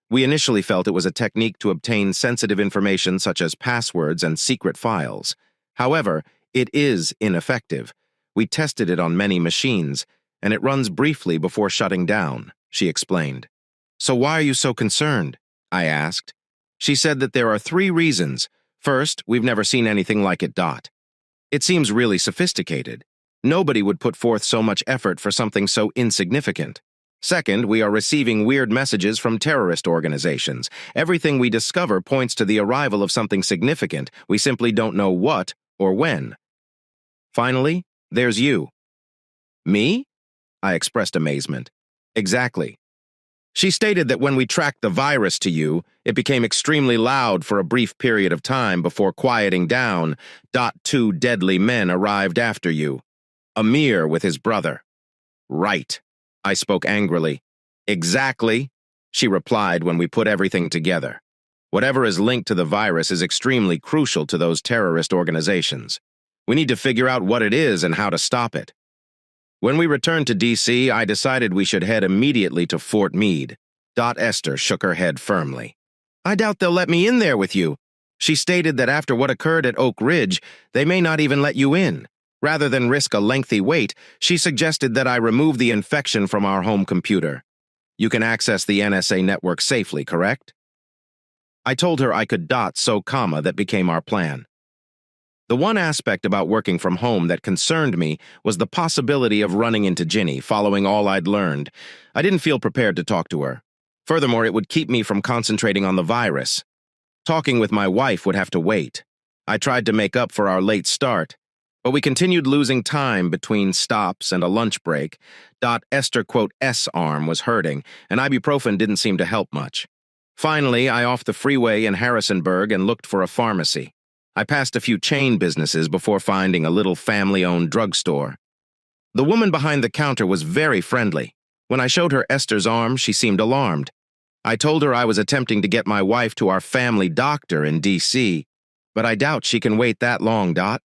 [SPEAKER 1] We initially felt it was a technique to obtain sensitive information such as passwords and secret files. However, it is ineffective. We tested it on many machines, and it runs briefly before shutting down," she explained. "So why are you so concerned?" I asked. She said that there are 3 reasons. First, we've never seen anything like it. It seems really sophisticated. Nobody would put forth so much effort for something so insignificant. Second, we are receiving weird messages from terrorist organizations. Everything we discover points to the arrival of something significant. We simply don't know what or when. Finally, there's you." "Me?" I expressed amazement. "Exactly. She stated that when we tracked the virus to you, it became extremely loud for a brief period of time before quieting down. 2 deadly men arrived after you. Amir with his brother." "Right," I spoke angrily. "Exactly," she replied when we put everything together. "Whatever is linked to the virus is extremely crucial to those terrorist organizations. We need to figure out what it is and how to stop it." When we returned to D.C., I decided we should head immediately to Fort Meade. Esther shook her head firmly. "I doubt they'll let me in there with you." She stated that after what occurred at Oak Ridge, they may not even let you in. Rather than risk a lengthy wait, she suggested that I remove the infection from our home computer. "You can access the NSA network safely, correct?" I told her I could dot so comma that became our plan. The one aspect about working from home that concerned me was the possibility of running into Ginny following all I'd learned. I didn't feel prepared to talk to her. Furthermore, it would keep me from concentrating on the virus. Talking with my wife would have to wait. I tried to make up for our late start, but we continued losing time between stops and a lunch break. Esther, S arm was hurting, and ibuprofen didn't seem to help much. Finally, I off the freeway in Harrisonburg and looked for a pharmacy. I passed a few chain businesses before finding a little family-owned drugstore. The woman behind the counter was very friendly. When I showed her Esther's arm, she seemed alarmed. I told her I was attempting to get my wife to our family doctor in D.C., but I doubt she can wait that long, Dot.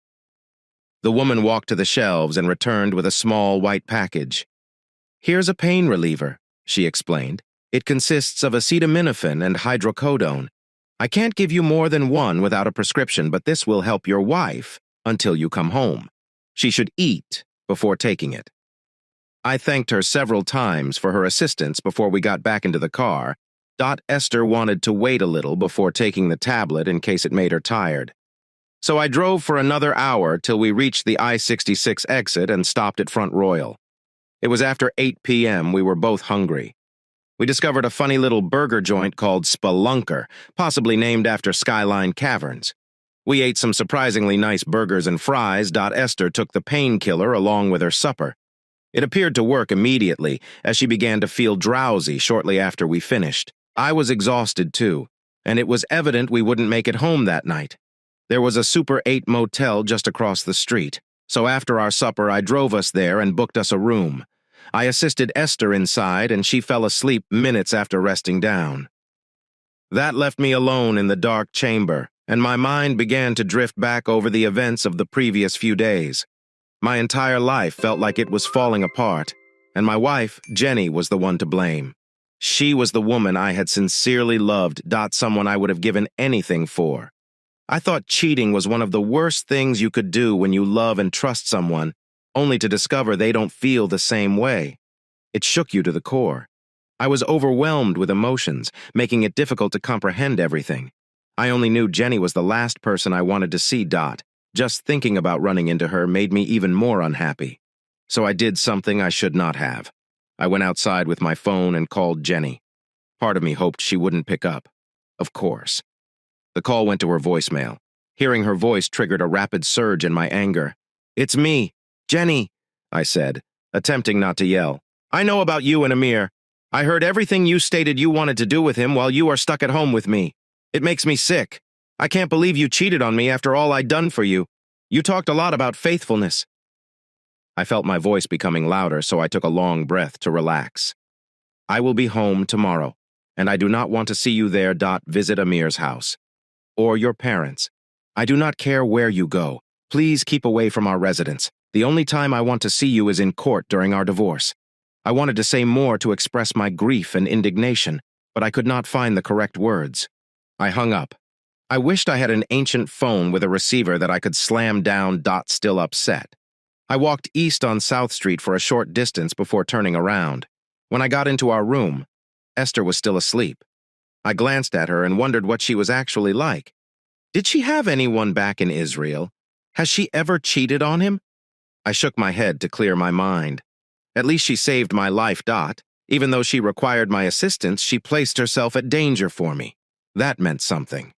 [SPEAKER 1] The woman walked to the shelves and returned with a small white package. "Here's a pain reliever," she explained. "It consists of acetaminophen and hydrocodone. I can't give you more than one without a prescription, but this will help your wife until you come home. She should eat before taking it." I thanked her several times for her assistance before we got back into the car. Esther wanted to wait a little before taking the tablet in case it made her tired. So I drove for another hour till we reached the I-66 exit and stopped at Front Royal. It was after 8 p.m. We were both hungry. We discovered a funny little burger joint called Spelunker, possibly named after Skyline Caverns. We ate some surprisingly nice burgers and fries. Esther took the painkiller along with her supper. It appeared to work immediately, as she began to feel drowsy shortly after we finished. I was exhausted too, and it was evident we wouldn't make it home that night. There was a Super 8 motel just across the street, so after our supper I drove us there and booked us a room. I assisted Esther inside, and she fell asleep minutes after resting down. That left me alone in the dark chamber, and my mind began to drift back over the events of the previous few days. My entire life felt like it was falling apart, and my wife, Jenny, was the one to blame. She was the woman I had sincerely loved, someone I would have given anything for. I thought cheating was one of the worst things you could do when you love and trust someone, only to discover they don't feel the same way. It shook you to the core. I was overwhelmed with emotions, making it difficult to comprehend everything. I only knew Jenny was the last person I wanted to see. Just thinking about running into her made me even more unhappy. So I did something I should not have. I went outside with my phone and called Jenny. Part of me hoped she wouldn't pick up. Of course. The call went to her voicemail. Hearing her voice triggered a rapid surge in my anger. "It's me, Jenny," I said, attempting not to yell. "I know about you and Amir. I heard everything you stated you wanted to do with him while you are stuck at home with me. It makes me sick. I can't believe you cheated on me after all I'd done for you. You talked a lot about faithfulness." I felt my voice becoming louder, so I took a long breath to relax. "I will be home tomorrow, and I do not want to see you there. Visit Amir's house. Or your parents. I do not care where you go. Please keep away from our residence. The only time I want to see you is in court during our divorce." I wanted to say more to express my grief and indignation, but I could not find the correct words. I hung up. I wished I had an ancient phone with a receiver that I could slam down. Still upset. I walked east on South Street for a short distance before turning around. When I got into our room, Esther was still asleep. I glanced at her and wondered what she was actually like. Did she have anyone back in Israel? Has she ever cheated on him? I shook my head to clear my mind. At least she saved my life. Even though she required my assistance, she placed herself at danger for me. That meant something.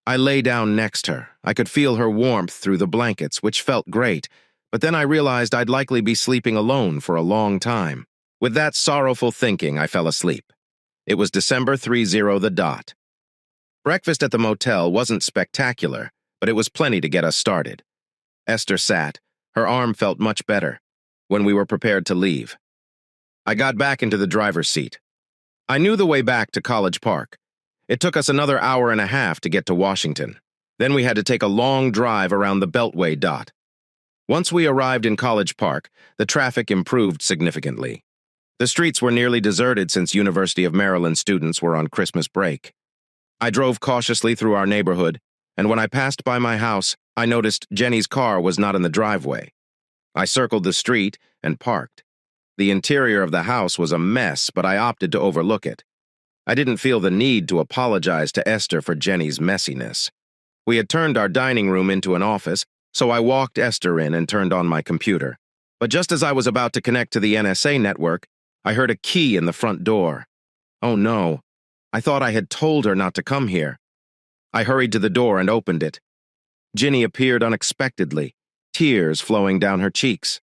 [SPEAKER 1] I lay down next her. I could feel her warmth through the blankets, which felt great, but then I realized I'd likely be sleeping alone for a long time. With that sorrowful thinking, I fell asleep. It was December 30. Breakfast at the motel wasn't spectacular, but it was plenty to get us started. Esther sat. Her arm felt much better. When we were prepared to leave, I got back into the driver's seat. I knew the way back to College Park. It took us another hour and a half to get to Washington. Then we had to take a long drive around the Beltway. Once we arrived in College Park, the traffic improved significantly. The streets were nearly deserted since University of Maryland students were on Christmas break. I drove cautiously through our neighborhood, and when I passed by my house, I noticed Jenny's car was not in the driveway. I circled the street and parked. The interior of the house was a mess, but I opted to overlook it. I didn't feel the need to apologize to Esther for Jenny's messiness. We had turned our dining room into an office, so I walked Esther in and turned on my computer. But just as I was about to connect to the NSA network, I heard a key in the front door. Oh no, I thought I had told her not to come here. I hurried to the door and opened it. Ginny appeared unexpectedly, tears flowing down her cheeks.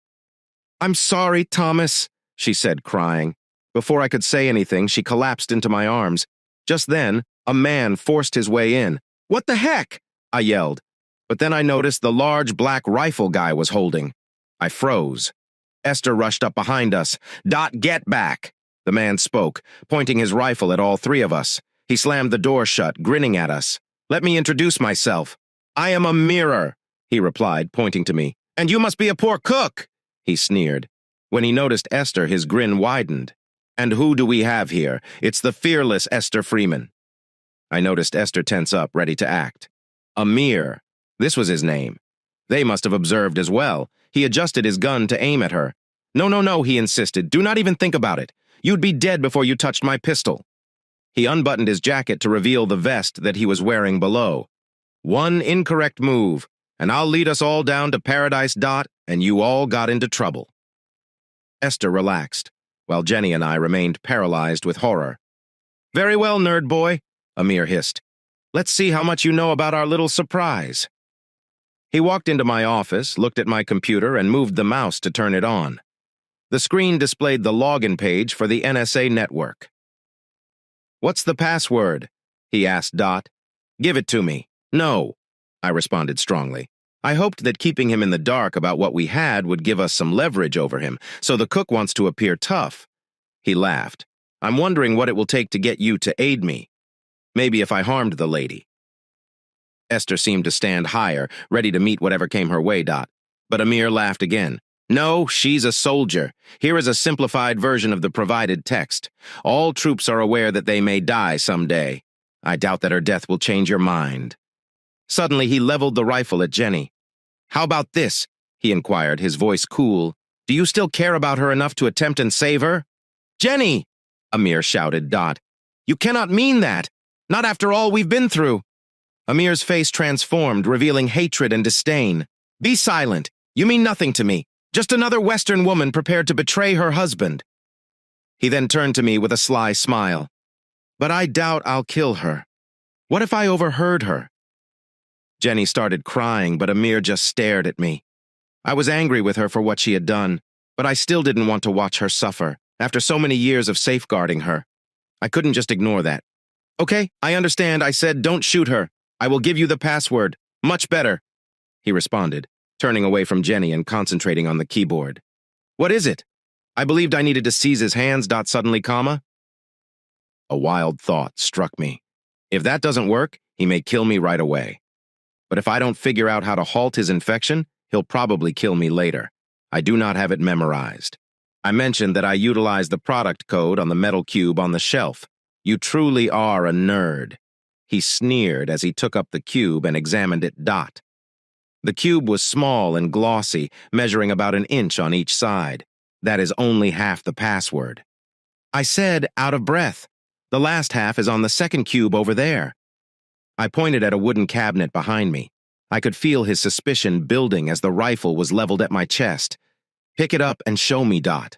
[SPEAKER 1] "I'm sorry, Thomas," she said, crying. Before I could say anything, she collapsed into my arms. Just then, a man forced his way in. "What the heck?" I yelled. But then I noticed the large black rifle guy was holding. I froze. Esther rushed up behind us. "Dot, get back!" The man spoke, pointing his rifle at all three of us. He slammed the door shut, grinning at us. "Let me introduce myself. I am a mirror," he replied, pointing to me. "And you must be a poor cook," he sneered. When he noticed Esther, his grin widened. "And who do we have here? It's the fearless Esther Freeman." I noticed Esther tense up, ready to act. Amir. This was his name. They must have observed as well. He adjusted his gun to aim at her. No, he insisted. "Do not even think about it. You'd be dead before you touched my pistol." He unbuttoned his jacket to reveal the vest that he was wearing below. "One incorrect move, and I'll lead us all down to paradise, Dot, and you all got into trouble." Esther relaxed, while Jenny and I remained paralyzed with horror. "Very well, nerd boy," Amir hissed. "Let's see how much you know about our little surprise." He walked into my office, looked at my computer, and moved the mouse to turn it on. The screen displayed the login page for the NSA network. "What's the password?" he asked Dot. "Give it to me." "No," I responded strongly. I hoped that keeping him in the dark about what we had would give us some leverage over him, so the cook wants to appear tough. He laughed. "I'm wondering what it will take to get you to aid me. Maybe if I harmed the lady." Esther seemed to stand higher, ready to meet whatever came her way, Dot. But Amir laughed again. "No, she's a soldier. Here is a simplified version of the provided text. All troops are aware that they may die someday. I doubt that her death will change your mind." Suddenly, he leveled the rifle at Jenny. "How about this?" he inquired, his voice cool. "Do you still care about her enough to attempt and save her?" "Jenny!" Amir shouted, Dot. "You cannot mean that. Not after all we've been through." Amir's face transformed, revealing hatred and disdain. "Be silent. You mean nothing to me. Just another Western woman prepared to betray her husband." He then turned to me with a sly smile. "But I doubt I'll kill her. What if I overheard her?" Jenny started crying, but Amir just stared at me. I was angry with her for what she had done, but I still didn't want to watch her suffer, after so many years of safeguarding her. I couldn't just ignore that. "Okay, I understand. I said don't shoot her. I will give you the password. Much better," he responded, turning away from Jenny and concentrating on the keyboard. "What is it?" I believed I needed to seize his hands, Dot suddenly, comma. A wild thought struck me. If that doesn't work, he may kill me right away. But if I don't figure out how to halt his infection, he'll probably kill me later. I do not have it memorized. I mentioned that I utilized the product code on the metal cube on the shelf. "You truly are a nerd." He sneered as he took up the cube and examined it, Dot. The cube was small and glossy, measuring about an inch on each side. That is only half the password. I said, out of breath. "The last half is on the second cube over there." I pointed at a wooden cabinet behind me. I could feel his suspicion building as the rifle was leveled at my chest. "Pick it up and show me, Dot."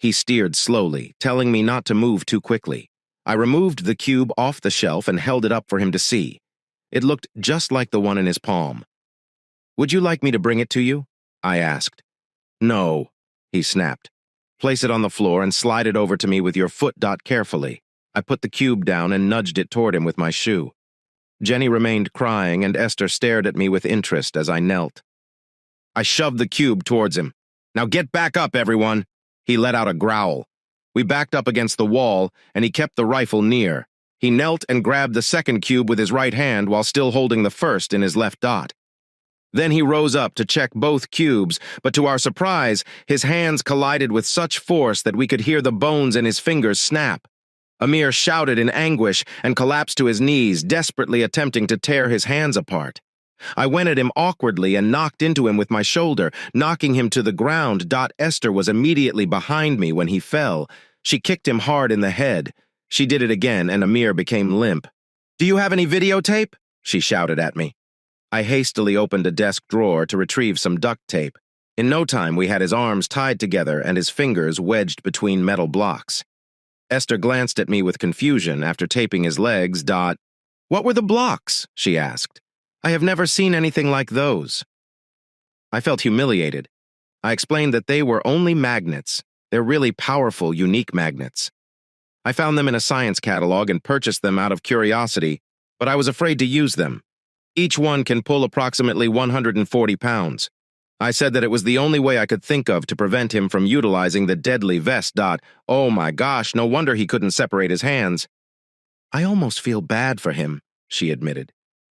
[SPEAKER 1] He steered slowly, telling me not to move too quickly. I removed the cube off the shelf and held it up for him to see. It looked just like the one in his palm. "Would you like me to bring it to you?" I asked. "No," he snapped. "Place it on the floor and slide it over to me with your foot, Dot, carefully." I put the cube down and nudged it toward him with my shoe. Jenny remained crying, and Esther stared at me with interest as I knelt. I shoved the cube towards him. "Now get back up, everyone." He let out a growl. We backed up against the wall, and he kept the rifle near. He knelt and grabbed the second cube with his right hand while still holding the first in his left, Dot. Then he rose up to check both cubes, but to our surprise, his hands collided with such force that we could hear the bones in his fingers snap. Amir shouted in anguish and collapsed to his knees, desperately attempting to tear his hands apart. I went at him awkwardly and knocked into him with my shoulder, knocking him to the ground. Esther was immediately behind me when he fell. She kicked him hard in the head. She did it again, and Amir became limp. "Do you have any videotape?" she shouted at me. I hastily opened a desk drawer to retrieve some duct tape. In no time, we had his arms tied together and his fingers wedged between metal blocks. Esther glanced at me with confusion after taping his legs. "What were the blocks?" she asked. "I have never seen anything like those." I felt humiliated. I explained that they were only magnets. They're really powerful, unique magnets. I found them in a science catalog and purchased them out of curiosity, but I was afraid to use them. Each one can pull approximately 140 pounds. I said that it was the only way I could think of to prevent him from utilizing the deadly vest. "Oh my gosh, no wonder he couldn't separate his hands." "I almost feel bad for him," she admitted.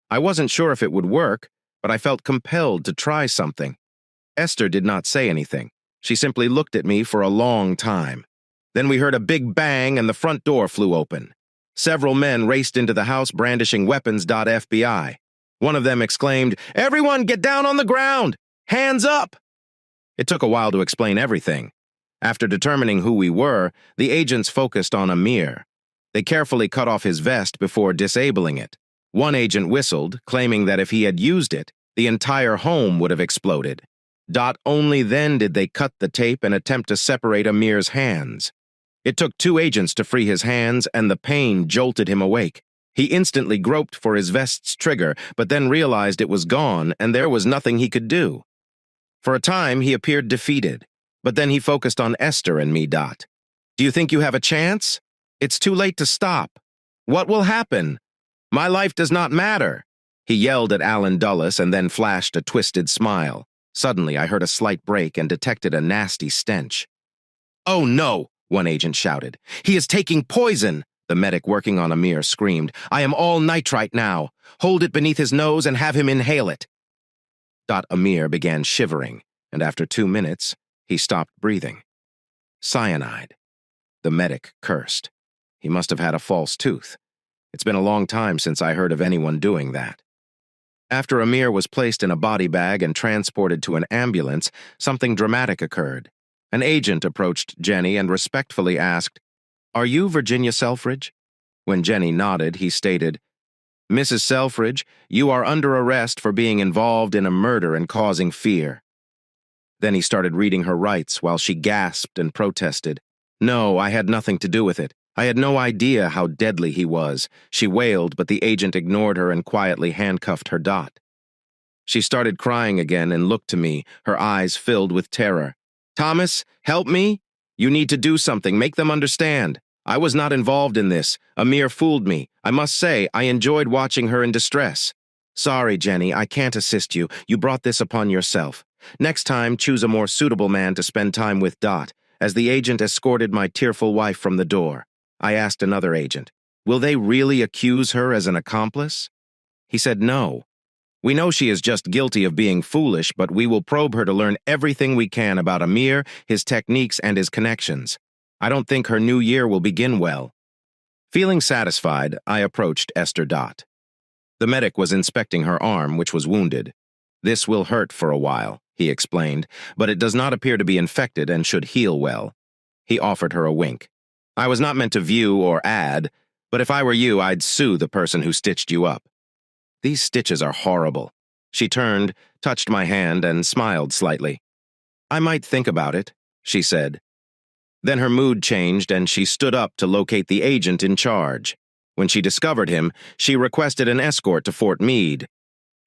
[SPEAKER 1] I wasn't sure if it would work, but I felt compelled to try something. Esther did not say anything. She simply looked at me for a long time. Then we heard a big bang and the front door flew open. Several men raced into the house brandishing weapons. FBI. One of them exclaimed, "Everyone get down on the ground! Hands up!" It took a while to explain everything. After determining who we were, the agents focused on Amir. They carefully cut off his vest before disabling it. One agent whistled, claiming that if he had used it, the entire home would have exploded. Only then did they cut the tape and attempt to separate Amir's hands. It took 2 agents to free his hands, and the pain jolted him awake. He instantly groped for his vest's trigger, but then realized it was gone and there was nothing he could do. For a time, he appeared defeated, but then he focused on Esther and me. "Do you think you have a chance? It's too late to stop. What will happen? My life does not matter." He yelled at Alan Dulles and then flashed a twisted smile. Suddenly, I heard a slight break and detected a nasty stench. "Oh no!" one agent shouted. "He is taking poison!" The medic working on Amir screamed. "I am all nitrite now. Hold it beneath his nose and have him inhale it." Amir began shivering, and after 2 minutes, he stopped breathing. Cyanide. The medic cursed. He must have had a false tooth. It's been a long time since I heard of anyone doing that. After Amir was placed in a body bag and transported to an ambulance, something dramatic occurred. An agent approached Jenny and respectfully asked, "Are you Virginia Selfridge?" When Jenny nodded, he stated, "Mrs. Selfridge, you are under arrest for being involved in a murder and causing fear." Then he started reading her rights while she gasped and protested. "No, I had nothing to do with it. I had no idea how deadly he was," she wailed, but the agent ignored her and quietly handcuffed her. She started crying again and looked to me, her eyes filled with terror. "Thomas, help me? You need to do something. Make them understand. I was not involved in this. Amir fooled me. I must say, I enjoyed watching her in distress." "Sorry, Jenny, I can't assist you. You brought this upon yourself. Next time, choose a more suitable man to spend time with." As the agent escorted my tearful wife from the door, I asked another agent, "Will they really accuse her as an accomplice?" He said no. "We know she is just guilty of being foolish, but we will probe her to learn everything we can about Amir, his techniques, and his connections. I don't think her new year will begin well." Feeling satisfied, I approached Esther. The medic was inspecting her arm, which was wounded. "This will hurt for a while," he explained, "but it does not appear to be infected and should heal well." He offered her a wink. "I was not meant to view or add, but if I were you, I'd sue the person who stitched you up. These stitches are horrible." She turned, touched my hand, and smiled slightly. "I might think about it," she said. Then her mood changed and she stood up to locate the agent in charge. When she discovered him, she requested an escort to Fort Meade.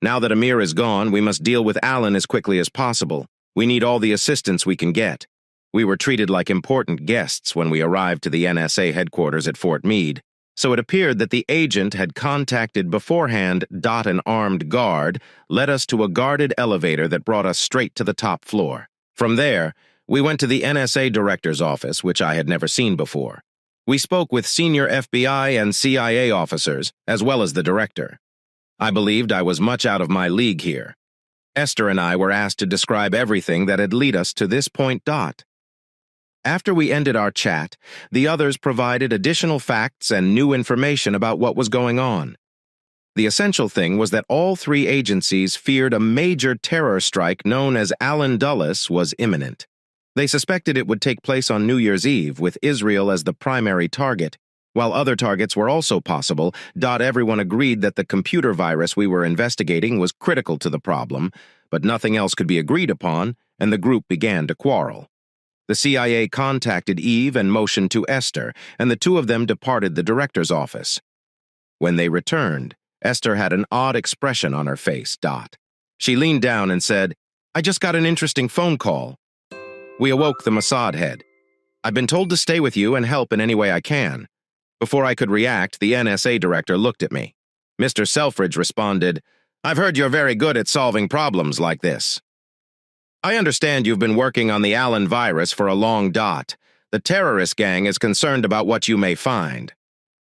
[SPEAKER 1] "Now that Amir is gone, we must deal with Alan as quickly as possible. We need all the assistance we can get." We were treated like important guests when we arrived to the NSA headquarters at Fort Meade, so it appeared that the agent had contacted beforehand. An armed guard led us to a guarded elevator that brought us straight to the top floor. From there, we went to the NSA director's office, which I had never seen before. We spoke with senior FBI and CIA officers, as well as the director. I believed I was much out of my league here. Esther and I were asked to describe everything that had led us to this point. After we ended our chat, the others provided additional facts and new information about what was going on. The essential thing was that all 3 agencies feared a major terror strike known as Alan Dulles was imminent. They suspected it would take place on New Year's Eve, with Israel as the primary target. While other targets were also possible, everyone agreed that the computer virus we were investigating was critical to the problem, but nothing else could be agreed upon, and the group began to quarrel. The CIA contacted Eve and motioned to Esther, and the two of them departed the director's office. When they returned, Esther had an odd expression on her face. She leaned down and said, "I just got an interesting phone call." We awoke the Mossad head. "I've been told to stay with you and help in any way I can." Before I could react, the NSA director looked at me. Mr. Selfridge responded, "I've heard you're very good at solving problems like this. I understand you've been working on the Allen virus for a long dot. The terrorist gang is concerned about what you may find.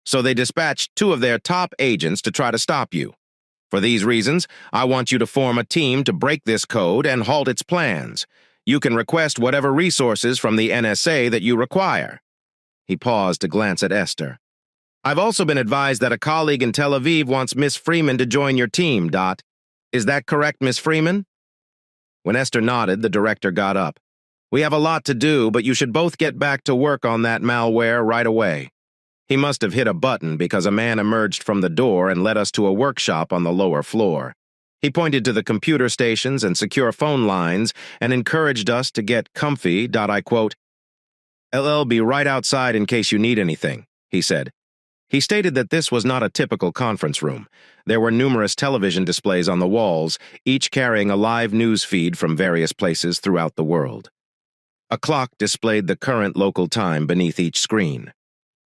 [SPEAKER 1] So they dispatched two of their top agents to try to stop you. For these reasons, I want you to form a team to break this code and halt its plans. You can request whatever resources from the NSA that you require." He paused to glance at Esther. "I've also been advised that a colleague in Tel Aviv wants Miss Freeman to join your team, Is that correct, Miss Freeman?" When Esther nodded, the director got up. "We have a lot to do, but you should both get back to work on that malware right away." He must have hit a button because a man emerged from the door and led us to a workshop on the lower floor. He pointed to the computer stations and secure phone lines and encouraged us to get comfy. I quote, "LL be right outside in case you need anything," he said. He stated that this was not a typical conference room. There were numerous television displays on the walls, each carrying a live news feed from various places throughout the world. A clock displayed the current local time beneath each screen.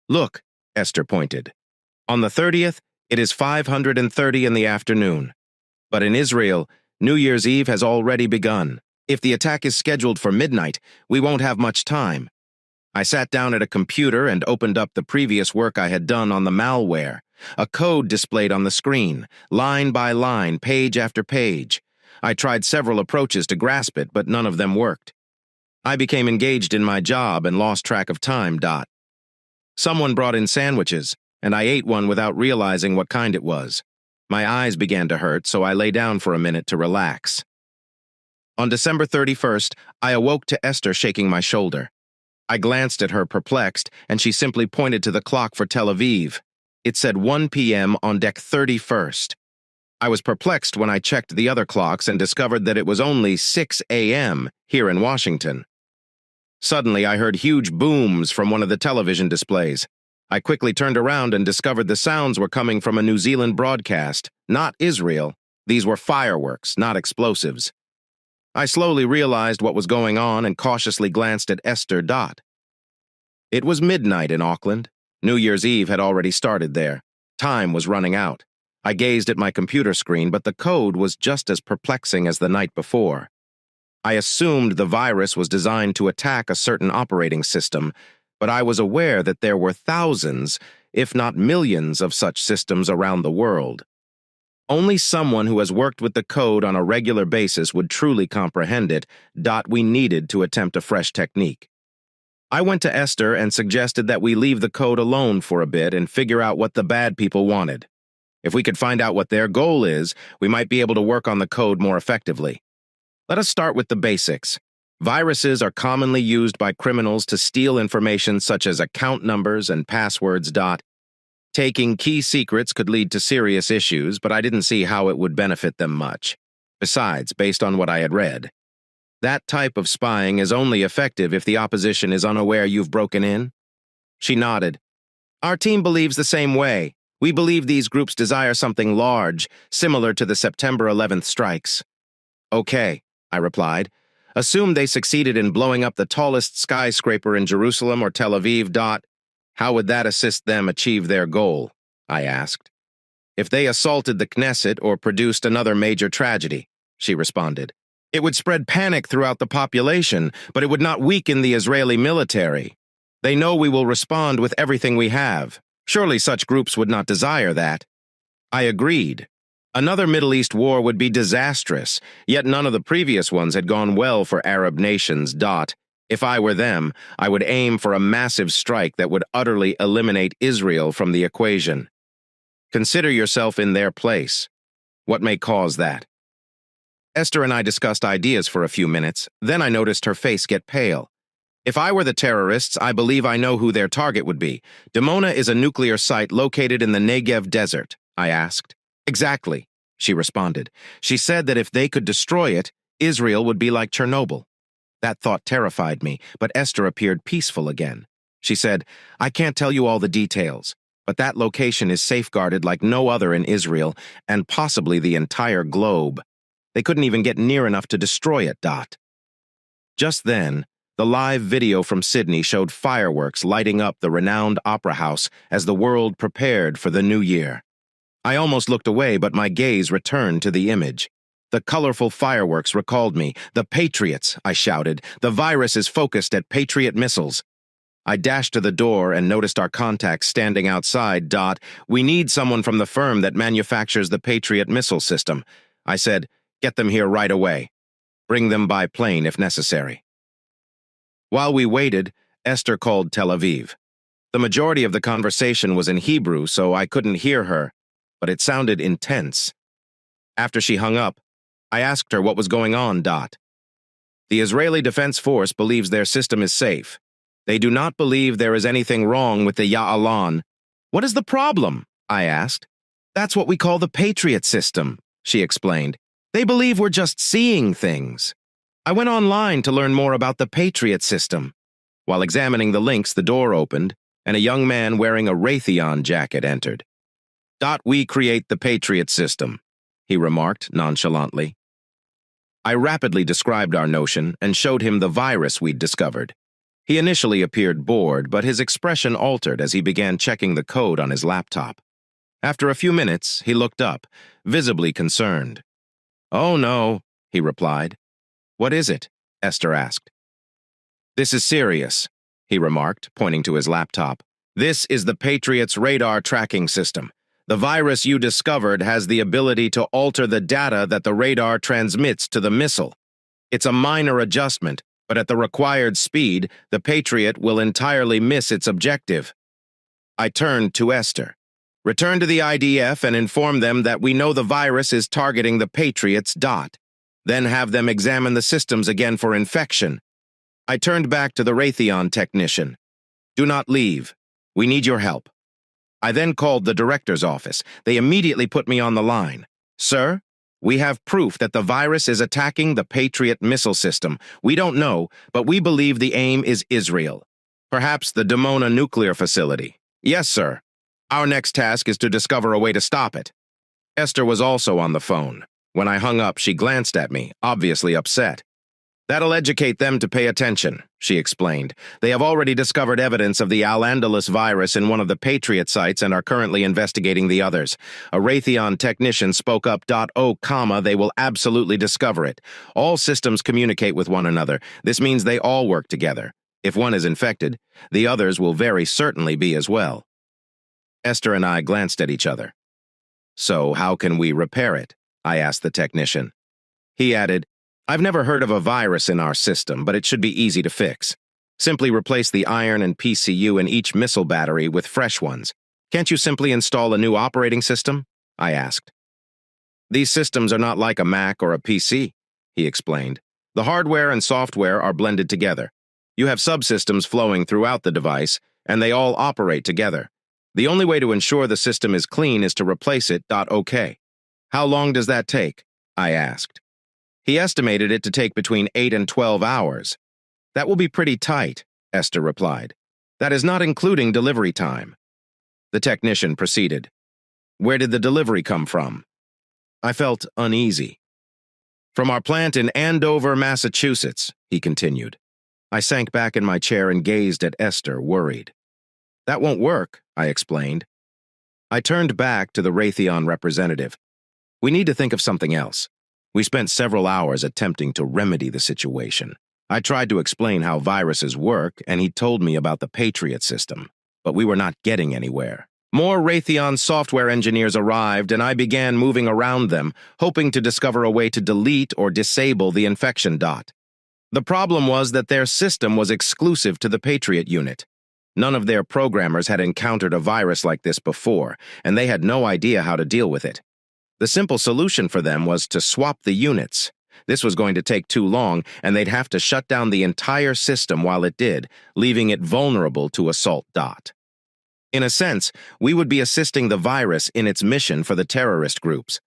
[SPEAKER 1] "Look," Esther pointed. "On the 30th, it is 5:30 in the afternoon. But in Israel, New Year's Eve has already begun. If the attack is scheduled for midnight, we won't have much time." I sat down at a computer and opened up the previous work I had done on the malware. A code displayed on the screen, line by line, page after page. I tried several approaches to grasp it, but none of them worked. I became engaged in my job and lost track of time. Someone brought in sandwiches, and I ate one without realizing what kind it was. My eyes began to hurt, so I lay down for a minute to relax. On December 31st, I awoke to Esther shaking my shoulder. I glanced at her perplexed, and she simply pointed to the clock for Tel Aviv. It said 1 p.m. on deck 31st. I was perplexed when I checked the other clocks and discovered that it was only 6 a.m. here in Washington. Suddenly, I heard huge booms from one of the television displays. I quickly turned around and discovered the sounds were coming from a New Zealand broadcast, not Israel. These were fireworks, not explosives. I slowly realized what was going on and cautiously glanced at Esther. It was midnight in Auckland. New Year's Eve had already started there. Time was running out. I gazed at my computer screen, but the code was just as perplexing as the night before. I assumed the virus was designed to attack a certain operating system, but I was aware that there were thousands, if not millions, of such systems around the world. Only someone who has worked with the code on a regular basis would truly comprehend it. We needed to attempt a fresh technique. I went to Esther and suggested that we leave the code alone for a bit and figure out what the bad people wanted. If we could find out what their goal is, we might be able to work on the code more effectively. Let us start with the basics. Viruses are commonly used by criminals to steal information such as account numbers and passwords. Taking key secrets could lead to serious issues, but I didn't see how it would benefit them much. Besides, based on what I had read, that type of spying is only effective if the opposition is unaware you've broken in. She nodded. Our team believes the same way. We believe these groups desire something large, similar to the September 11th strikes. Okay, I replied. Assume they succeeded in blowing up the tallest skyscraper in Jerusalem or Tel Aviv. How would that assist them achieve their goal? I asked. If they assaulted the Knesset or produced another major tragedy, she responded. It would spread panic throughout the population, but it would not weaken the Israeli military. They know we will respond with everything we have. Surely such groups would not desire that. I agreed. Another Middle East war would be disastrous, yet none of the previous ones had gone well for Arab nations. If I were them, I would aim for a massive strike that would utterly eliminate Israel from the equation. Consider yourself in their place. What may cause that? Esther and I discussed ideas for a few minutes, then I noticed her face get pale. If I were the terrorists, I believe I know who their target would be. Dimona is a nuclear site located in the Negev desert, I asked. Exactly, she responded. She said that if they could destroy it, Israel would be like Chernobyl. That thought terrified me, but Esther appeared peaceful again. She said, I can't tell you all the details, but that location is safeguarded like no other in Israel and possibly the entire globe. They couldn't even get near enough to destroy it. Just then, the live video from Sydney showed fireworks lighting up the renowned opera house as the world prepared for the new year. I almost looked away, but my gaze returned to the image. The colorful fireworks recalled me. The Patriots, I shouted. The virus is focused at Patriot missiles. I dashed to the door and noticed our contacts standing outside. We need someone from the firm that manufactures the Patriot missile system. I said, get them here right away. Bring them by plane if necessary. While we waited, Esther called Tel Aviv. The majority of the conversation was in Hebrew, so I couldn't hear her, but it sounded intense. After she hung up, I asked her what was going on. The Israeli Defense Force believes their system is safe. They do not believe there is anything wrong with the Ya'alan. What is the problem? I asked. That's what we call the Patriot system, she explained. They believe we're just seeing things. I went online to learn more about the Patriot system. While examining the links, the door opened, and a young man wearing a Raytheon jacket entered. We create the Patriot system, he remarked nonchalantly. I rapidly described our notion and showed him the virus we'd discovered. He initially appeared bored, but his expression altered as he began checking the code on his laptop. After a few minutes, he looked up, visibly concerned. Oh no, he replied. What is it? Esther asked. This is serious, he remarked, pointing to his laptop. This is the Patriot's radar tracking system. The virus you discovered has the ability to alter the data that the radar transmits to the missile. It's a minor adjustment, but at the required speed, the Patriot will entirely miss its objective. I turned to Esther. Return to the IDF and inform them that we know the virus is targeting the Patriots. Then have them examine the systems again for infection. I turned back to the Raytheon technician. Do not leave. We need your help. I then called the director's office. They immediately put me on the line. Sir, we have proof that the virus is attacking the Patriot missile system. We don't know, but we believe the aim is Israel. Perhaps the Dimona nuclear facility. Yes, sir. Our next task is to discover a way to stop it. Esther was also on the phone. When I hung up, she glanced at me, obviously upset. That'll educate them to pay attention, she explained. They have already discovered evidence of the Al-Andalus virus in one of the Patriot sites and are currently investigating the others. A Raytheon technician spoke up. They will absolutely discover it. All systems communicate with one another. This means they all work together. If one is infected, the others will very certainly be as well. Esther and I glanced at each other. So how can we repair it? I asked the technician. He added, I've never heard of a virus in our system, but it should be easy to fix. Simply replace the iron and PCU in each missile battery with fresh ones. Can't you simply install a new operating system? I asked. These systems are not like a Mac or a PC, he explained. The hardware and software are blended together. You have subsystems flowing throughout the device, and they all operate together. The only way to ensure the system is clean is to replace it. Okay. How long does that take? I asked. He estimated it to take between 8 and 12 hours. That will be pretty tight, Esther replied. That is not including delivery time. The technician proceeded. Where did the delivery come from? I felt uneasy. From our plant in Andover, Massachusetts, he continued. I sank back in my chair and gazed at Esther, worried. That won't work, I explained. I turned back to the Raytheon representative. We need to think of something else. We spent several hours attempting to remedy the situation. I tried to explain how viruses work, and he told me about the Patriot system, but we were not getting anywhere. More Raytheon software engineers arrived, and I began moving around them, hoping to discover a way to delete or disable the infection. The problem was that their system was exclusive to the Patriot unit. None of their programmers had encountered a virus like this before, and they had no idea how to deal with it. The simple solution for them was to swap the units. This was going to take too long, and they'd have to shut down the entire system while it did, leaving it vulnerable to assault. In a sense, we would be assisting the virus in its mission for the terrorist groups.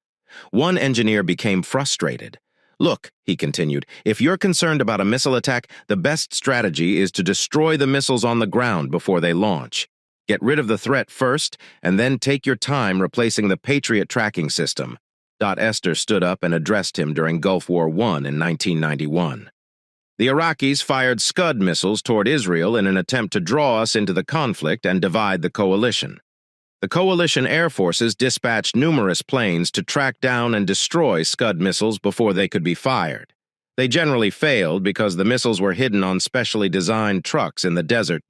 [SPEAKER 1] One engineer became frustrated. "Look," he continued, "if you're concerned about a missile attack, the best strategy is to destroy the missiles on the ground before they launch. Get rid of the threat first, and then take your time replacing the Patriot tracking system." Esther stood up and addressed him during Gulf War I in 1991. "The Iraqis fired Scud missiles toward Israel in an attempt to draw us into the conflict and divide the coalition. The coalition air forces dispatched numerous planes to track down and destroy Scud missiles before they could be fired. They generally failed because the missiles were hidden on specially designed trucks in the desert.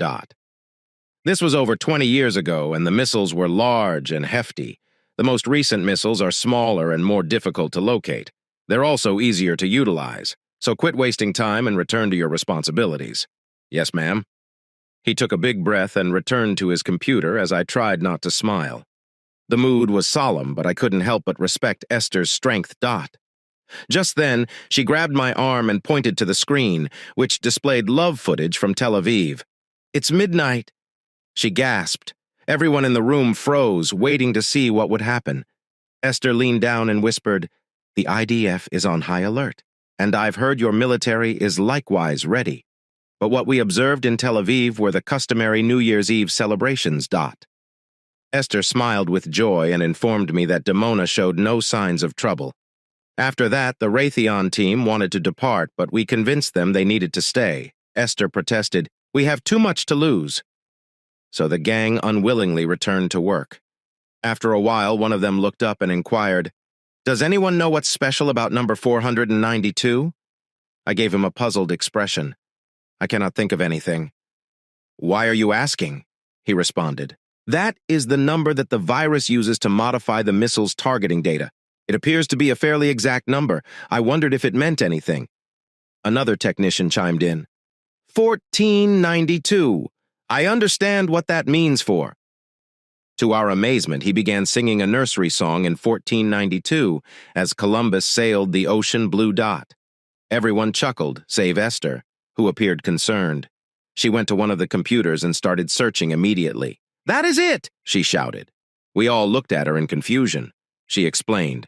[SPEAKER 1] This was over 20 years ago, and the missiles were large and hefty. The most recent missiles are smaller and more difficult to locate. They're also easier to utilize, so quit wasting time and return to your responsibilities." "Yes, ma'am." He took a big breath and returned to his computer as I tried not to smile. The mood was solemn, but I couldn't help but respect Esther's strength. Just then, she grabbed my arm and pointed to the screen, which displayed love footage from Tel Aviv. "It's midnight," she gasped. Everyone in the room froze, waiting to see what would happen. Esther leaned down and whispered, "The IDF is on high alert, and I've heard your military is likewise ready. But what we observed in Tel Aviv were the customary New Year's Eve celebrations. Esther smiled with joy and informed me that Damona showed no signs of trouble. After that, the Raytheon team wanted to depart, but we convinced them they needed to stay. Esther protested, "We have too much to lose." So the gang unwillingly returned to work. After a while, one of them looked up and inquired, "Does anyone know what's special about number 492? I gave him a puzzled expression. "I cannot think of anything." "Why are you asking?" he responded. "That is the number that the virus uses to modify the missile's targeting data. It appears to be a fairly exact number. I wondered if it meant anything." Another technician chimed in. 1492. I understand what that means for." To our amazement, he began singing a nursery song in 1492 as Columbus sailed the ocean blue. Everyone chuckled, save Esther, who appeared concerned. She went to one of the computers and started searching immediately. "That is it!" she shouted. We all looked at her in confusion. She explained.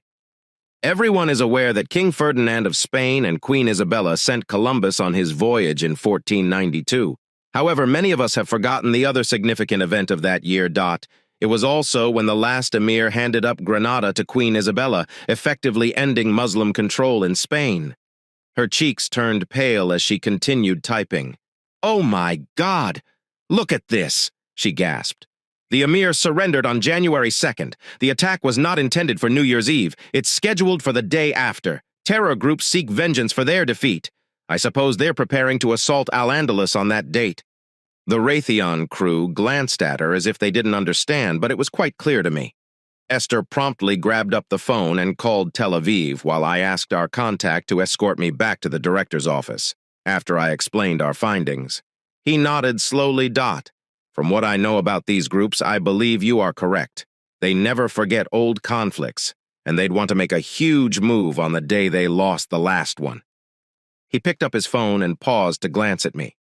[SPEAKER 1] "Everyone is aware that King Ferdinand of Spain and Queen Isabella sent Columbus on his voyage in 1492. However, many of us have forgotten the other significant event of that year. It was also when the last emir handed up Granada to Queen Isabella, effectively ending Muslim control in Spain." Her cheeks turned pale as she continued typing. "Oh my God! Look at this!" she gasped. "The emir surrendered on January 2nd. The attack was not intended for New Year's Eve. It's scheduled for the day after. Terror groups seek vengeance for their defeat. I suppose they're preparing to assault Al-Andalus on that date." The Raytheon crew glanced at her as if they didn't understand, but it was quite clear to me. Esther promptly grabbed up the phone and called Tel Aviv while I asked our contact to escort me back to the director's office. After I explained our findings, he nodded slowly. "From what I know about these groups, I believe you are correct. They never forget old conflicts, and they'd want to make a huge move on the day they lost the last one." He picked up his phone and paused to glance at me.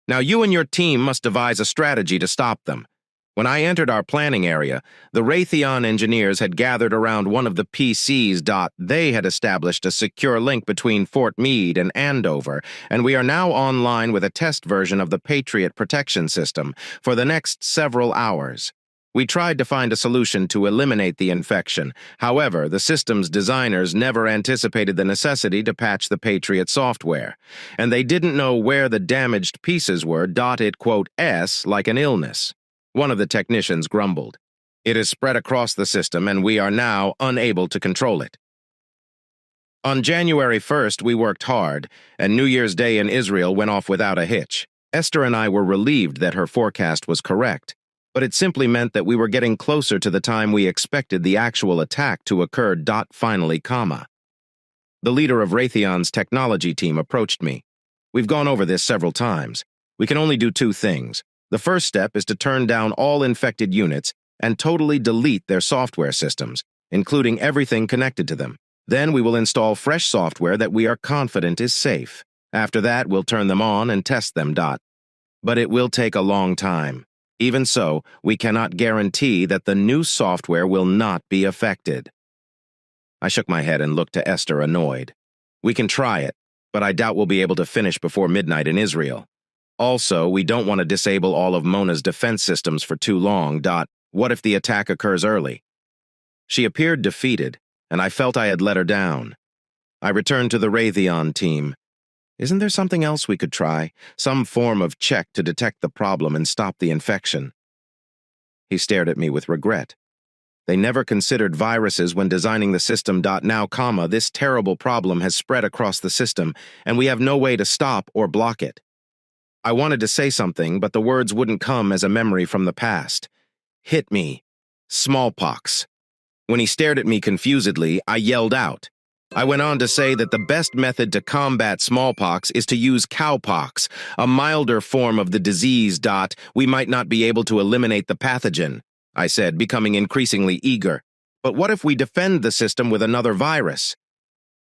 [SPEAKER 1] "Now you and your team must devise a strategy to stop them. When I entered our planning area, the Raytheon engineers had gathered around one of the PCs. They had established a secure link between Fort Meade and Andover, and we are now online with a test version of the Patriot protection system for the next several hours. We tried to find a solution to eliminate the infection. However, the system's designers never anticipated the necessity to patch the Patriot software, and they didn't know where the damaged pieces were. It, S like an illness." One of the technicians grumbled. "It is spread across the system, and we are now unable to control it." On January 1st, we worked hard, and New Year's Day in Israel went off without a hitch. Esther and I were relieved that her forecast was correct, but it simply meant that we were getting closer to the time we expected the actual attack to occur. Finally, the leader of Raytheon's technology team approached me. "We've gone over this several times. We can only do two things. The first step is to turn down all infected units and totally delete their software systems, including everything connected to them. Then we will install fresh software that we are confident is safe. After that, we'll turn them on and test them. But it will take a long time. Even so, we cannot guarantee that the new software will not be affected. I shook my head and looked to Esther, annoyed. We can try it, but I doubt we'll be able to finish before midnight in Israel. Also, we don't want to disable all of Mona's defense systems for too long. What if the attack occurs early? She appeared defeated, and I felt I had let her down. I returned to the Raytheon team. Isn't there something else we could try? Some form of check to detect the problem and stop the infection? He stared at me with regret. They never considered viruses when designing the system. Now, this terrible problem has spread across the system, and we have no way to stop or block it. I wanted to say something, but the words wouldn't come as a memory from the past. Hit me. Smallpox. When he stared at me confusedly, I yelled out. I went on to say that the best method to combat smallpox is to use cowpox, a milder form of the disease. We might not be able to eliminate the pathogen, I said, becoming increasingly eager. But what if we defend the system with another virus?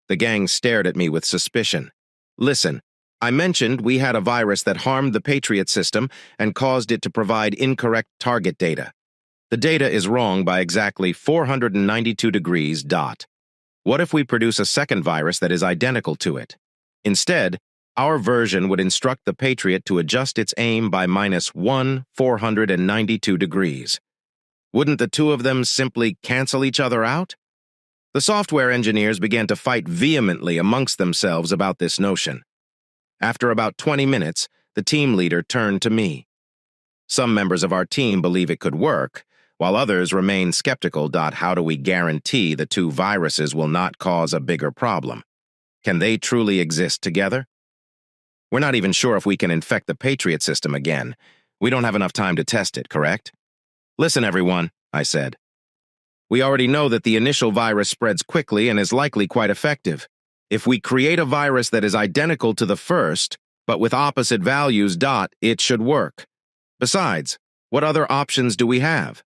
[SPEAKER 1] The gang stared at me with suspicion. Listen, I mentioned we had a virus that harmed the Patriot system and caused it to provide incorrect target data. The data is wrong by exactly 492 degrees. What if we produce a second virus that is identical to it? Instead, our version would instruct the Patriot to adjust its aim by -492 degrees. Wouldn't the two of them simply cancel each other out? The software engineers began to fight vehemently amongst themselves about this notion. After about 20 minutes, the team leader turned to me. Some members of our team believe it could work, while others remain skeptical. How do we guarantee the two viruses will not cause a bigger problem? Can they truly exist together? We're not even sure if we can infect the Patriot system again. We don't have enough time to test it, correct? Listen, everyone, I said. We already know that the initial virus spreads quickly and is likely quite effective. If we create a virus that is identical to the first, but with opposite values, it should work. Besides, what other options do we have?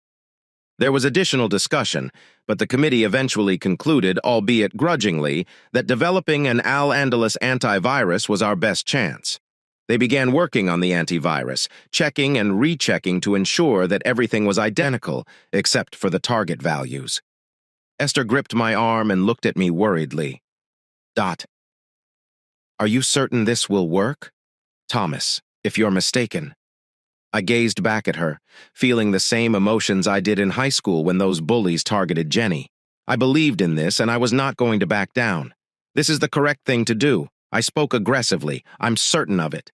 [SPEAKER 1] There was additional discussion, but the committee eventually concluded, albeit grudgingly, that developing an Al-Andalus antivirus was our best chance. They began working on the antivirus, checking and rechecking to ensure that everything was identical, except for the target values. Esther gripped my arm and looked at me worriedly. Are you certain this will work? Thomas, if you're mistaken. I gazed back at her, feeling the same emotions I did in high school when those bullies targeted Jenny. I believed in this, and I was not going to back down. This is the correct thing to do. I spoke aggressively. I'm certain of it.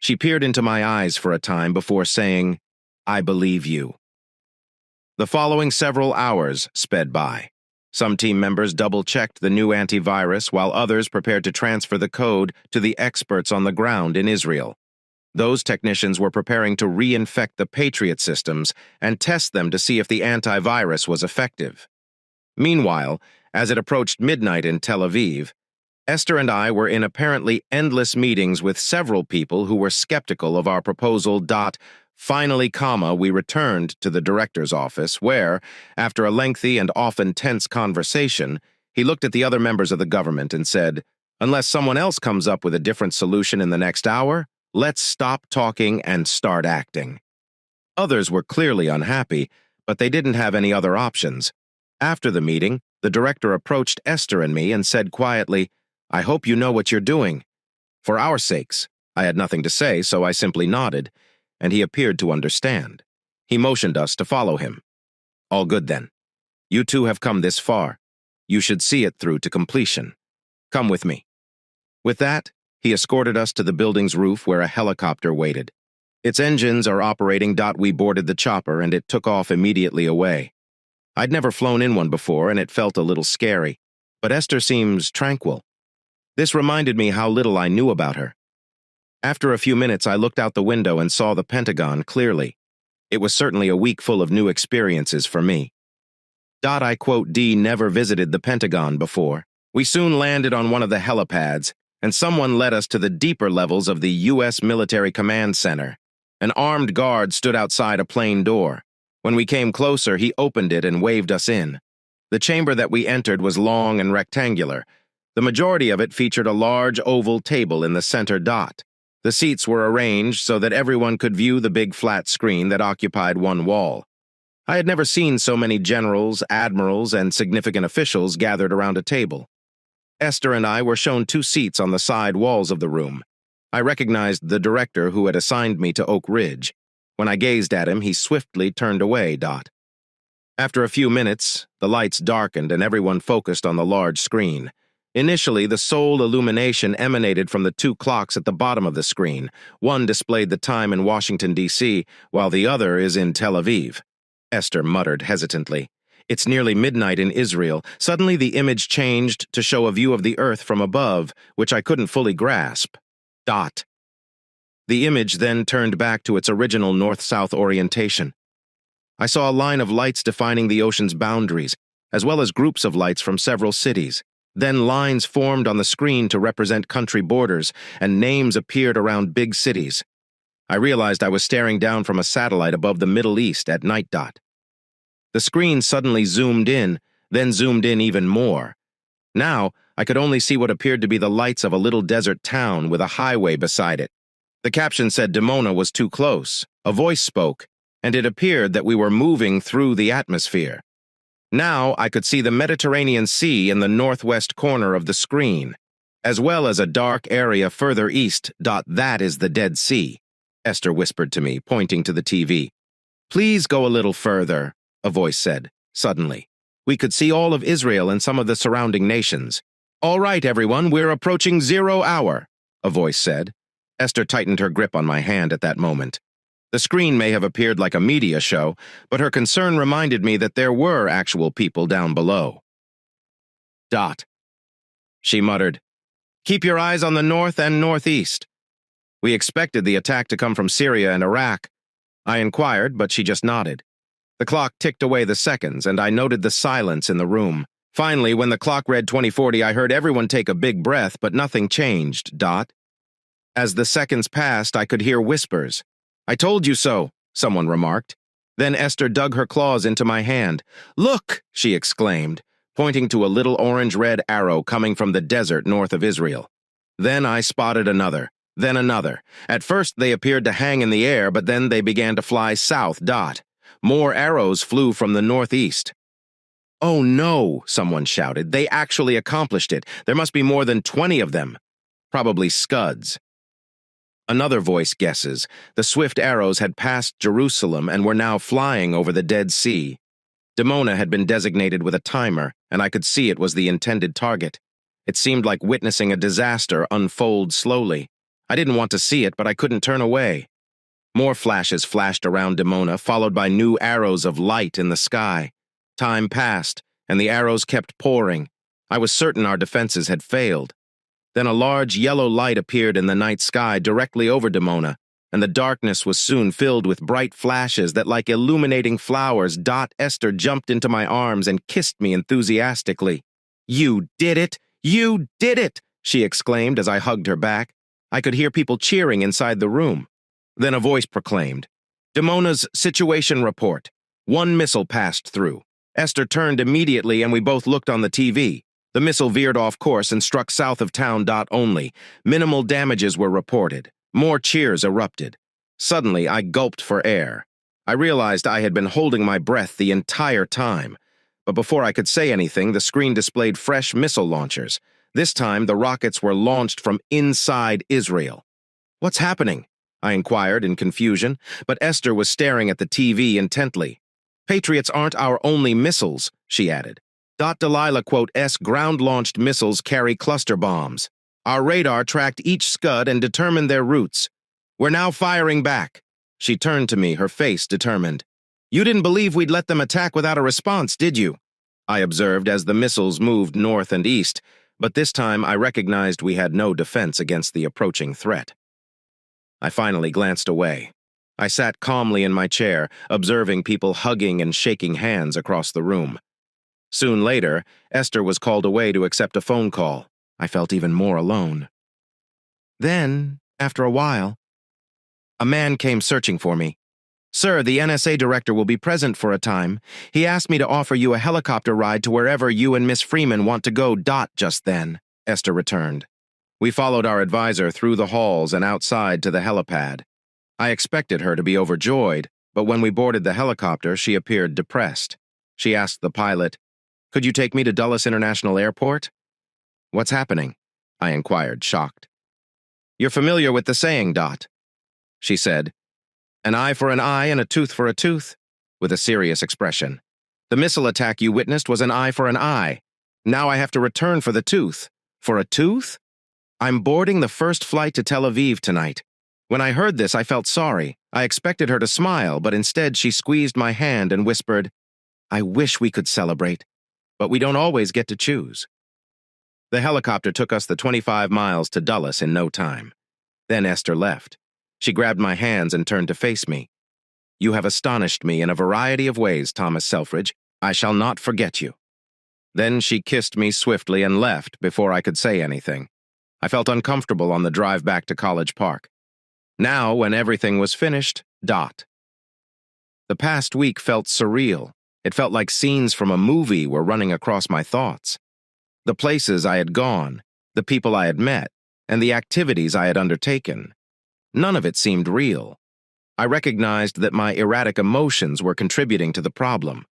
[SPEAKER 1] She peered into my eyes for a time before saying, I believe you. The following several hours sped by. Some team members double-checked the new antivirus, while others prepared to transfer the code to the experts on the ground in Israel. Those technicians were preparing to reinfect the Patriot systems and test them to see if the antivirus was effective. Meanwhile, as it approached midnight in Tel Aviv, Esther and I were in apparently endless meetings with several people who were skeptical of our proposal. Finally, we returned to the director's office where, after a lengthy and often tense conversation, he looked at the other members of the government and said, unless someone else comes up with a different solution in the next hour, let's stop talking and start acting. Others were clearly unhappy, but they didn't have any other options. After the meeting, the director approached Esther and me and said quietly, I hope you know what you're doing. For our sakes. I had nothing to say, so I simply nodded, and he appeared to understand. He motioned us to follow him. All good then. You two have come this far. You should see it through to completion. Come with me. With that, he escorted us to the building's roof where a helicopter waited. Its engines are operating. We boarded the chopper and it took off immediately away. I'd never flown in one before and it felt a little scary, but Esther seems tranquil. This reminded me how little I knew about her. After a few minutes, I looked out the window and saw the Pentagon clearly. It was certainly a week full of new experiences for me. I quote, never visited the Pentagon before. We soon landed on one of the helipads, and someone led us to the deeper levels of the U.S. Military Command Center. An armed guard stood outside a plane door. When we came closer, he opened it and waved us in. The chamber that we entered was long and rectangular. The majority of it featured a large oval table in the center dot. The seats were arranged so that everyone could view the big flat screen that occupied one wall. I had never seen so many generals, admirals, and significant officials gathered around a table. Esther and I were shown 2 seats on the side walls of the room. I recognized the director who had assigned me to Oak Ridge. When I gazed at him, he swiftly turned away. After a few minutes, the lights darkened and everyone focused on the large screen. Initially, the sole illumination emanated from the 2 clocks at the bottom of the screen. One displayed the time in Washington, D.C., while the other is in Tel Aviv. Esther muttered hesitantly. It's nearly midnight in Israel. Suddenly the image changed to show a view of the earth from above, which I couldn't fully grasp. The image then turned back to its original north-south orientation. I saw a line of lights defining the ocean's boundaries, as well as groups of lights from several cities. Then lines formed on the screen to represent country borders, and names appeared around big cities. I realized I was staring down from a satellite above the Middle East at night. The screen suddenly zoomed in, then zoomed in even more. Now, I could only see what appeared to be the lights of a little desert town with a highway beside it. The caption said Dimona was too close. A voice spoke, and it appeared that we were moving through the atmosphere. Now I could see the Mediterranean Sea in the northwest corner of the screen, as well as a dark area further east. That is the Dead Sea, Esther whispered to me, pointing to the TV. Please go a little further, a voice said, suddenly. We could see all of Israel and some of the surrounding nations. All right, everyone, we're approaching 0 hour, a voice said. Esther tightened her grip on my hand at that moment. The screen may have appeared like a media show, but her concern reminded me that there were actual people down below. She muttered, keep your eyes on the north and northeast. We expected the attack to come from Syria and Iraq. I inquired, but she just nodded. The clock ticked away the seconds, and I noted the silence in the room. Finally, when the clock read 2040, I heard everyone take a big breath, but nothing changed. As the seconds passed, I could hear whispers. I told you so, someone remarked. Then Esther dug her claws into my hand. Look, she exclaimed, pointing to a little orange-red arrow coming from the desert north of Israel. Then I spotted another, then another. At first they appeared to hang in the air, but then they began to fly south. More arrows flew from the northeast. Oh no, someone shouted. They actually accomplished it. There must be more than 20 of them. Probably Scuds. Another voice guesses. The swift arrows had passed Jerusalem and were now flying over the Dead Sea. Dimona had been designated with a timer, and I could see it was the intended target. It seemed like witnessing a disaster unfold slowly. I didn't want to see it, but I couldn't turn away. More flashes flashed around Dimona, followed by new arrows of light in the sky. Time passed, and the arrows kept pouring. I was certain our defenses had failed. Then a large yellow light appeared in the night sky directly over Dimona, and the darkness was soon filled with bright flashes that, like illuminating flowers. Esther jumped into my arms and kissed me enthusiastically. You did it! You did it! She exclaimed as I hugged her back. I could hear people cheering inside the room. Then a voice proclaimed, Dimona's situation report. 1 missile passed through. Esther turned immediately and we both looked on the TV. The missile veered off course and struck south of town. Only. Minimal damages were reported. More cheers erupted. Suddenly, I gulped for air. I realized I had been holding my breath the entire time. But before I could say anything, the screen displayed fresh missile launchers. This time, the rockets were launched from inside Israel. What's happening? I inquired in confusion, but Esther was staring at the TV intently. Patriots aren't our only missiles, she added. Delilah S ground-launched missiles carry cluster bombs. Our radar tracked each Scud and determined their routes. We're now firing back. She turned to me, her face determined. You didn't believe we'd let them attack without a response, did you? I observed as the missiles moved north and east, but this time I recognized we had no defense against the approaching threat. I finally glanced away. I sat calmly in my chair, observing people hugging and shaking hands across the room. Soon later, Esther was called away to accept a phone call. I felt even more alone. Then, after a while, a man came searching for me. Sir, the NSA director will be present for a time. He asked me to offer you a helicopter ride to wherever you and Miss Freeman want to go. Just then, Esther returned. We followed our advisor through the halls and outside to the helipad. I expected her to be overjoyed, but when we boarded the helicopter, she appeared depressed. She asked the pilot, "Could you take me to Dulles International Airport?" "What's happening?" I inquired, shocked. "You're familiar with the saying, she said. "An eye for an eye and a tooth for a tooth," with a serious expression. "The missile attack you witnessed was an eye for an eye. Now I have to return for the tooth." "For a tooth?" "I'm boarding the first flight to Tel Aviv tonight." When I heard this, I felt sorry. I expected her to smile, but instead she squeezed my hand and whispered, "I wish we could celebrate, but we don't always get to choose." The helicopter took us the 25 miles to Dulles in no time. Then Esther left. She grabbed my hands and turned to face me. "You have astonished me in a variety of ways, Thomas Selfridge. I shall not forget you." Then she kissed me swiftly and left before I could say anything. I felt uncomfortable on the drive back to College Park. Now, when everything was finished, The past week felt surreal. It felt like scenes from a movie were running across my thoughts. The places I had gone, the people I had met, and the activities I had undertaken. None of it seemed real. I recognized that my erratic emotions were contributing to the problem.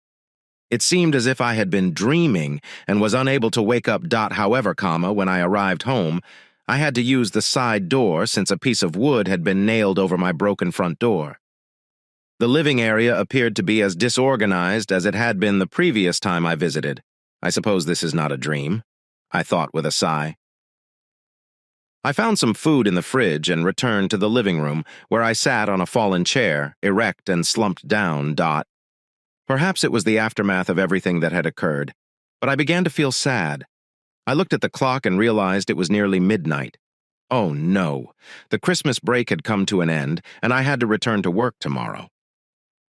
[SPEAKER 1] It seemed as if I had been dreaming and was unable to wake up. However, when I arrived home, I had to use the side door since a piece of wood had been nailed over my broken front door. The living area appeared to be as disorganized as it had been the previous time I visited. I suppose this is not a dream, I thought with a sigh. I found some food in the fridge and returned to the living room, where I sat on a fallen chair, erect and slumped down. Perhaps it was the aftermath of everything that had occurred, but I began to feel sad. I looked at the clock and realized it was nearly midnight. Oh no, the Christmas break had come to an end, and I had to return to work tomorrow.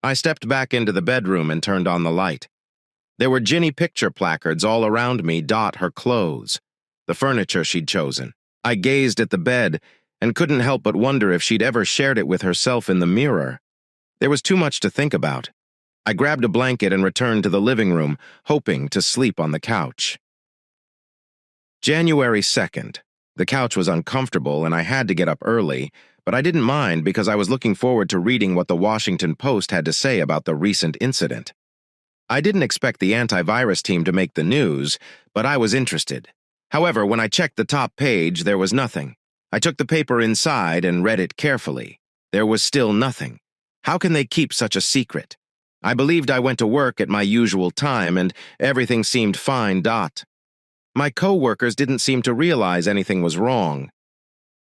[SPEAKER 1] I stepped back into the bedroom and turned on the light. There were Ginny picture placards all around me. Her clothes, the furniture she'd chosen. I gazed at the bed and couldn't help but wonder if she'd ever shared it with herself in the mirror. There was too much to think about. I grabbed a blanket and returned to the living room, hoping to sleep on the couch. January 2nd. The couch was uncomfortable and I had to get up early, but I didn't mind because I was looking forward to reading what the Washington Post had to say about the recent incident. I didn't expect the antivirus team to make the news, but I was interested. However, when I checked the top page, there was nothing. I took the paper inside and read it carefully. There was still nothing. How can they keep such a secret? I believed I went to work at my usual time and everything seemed fine. My co-workers didn't seem to realize anything was wrong.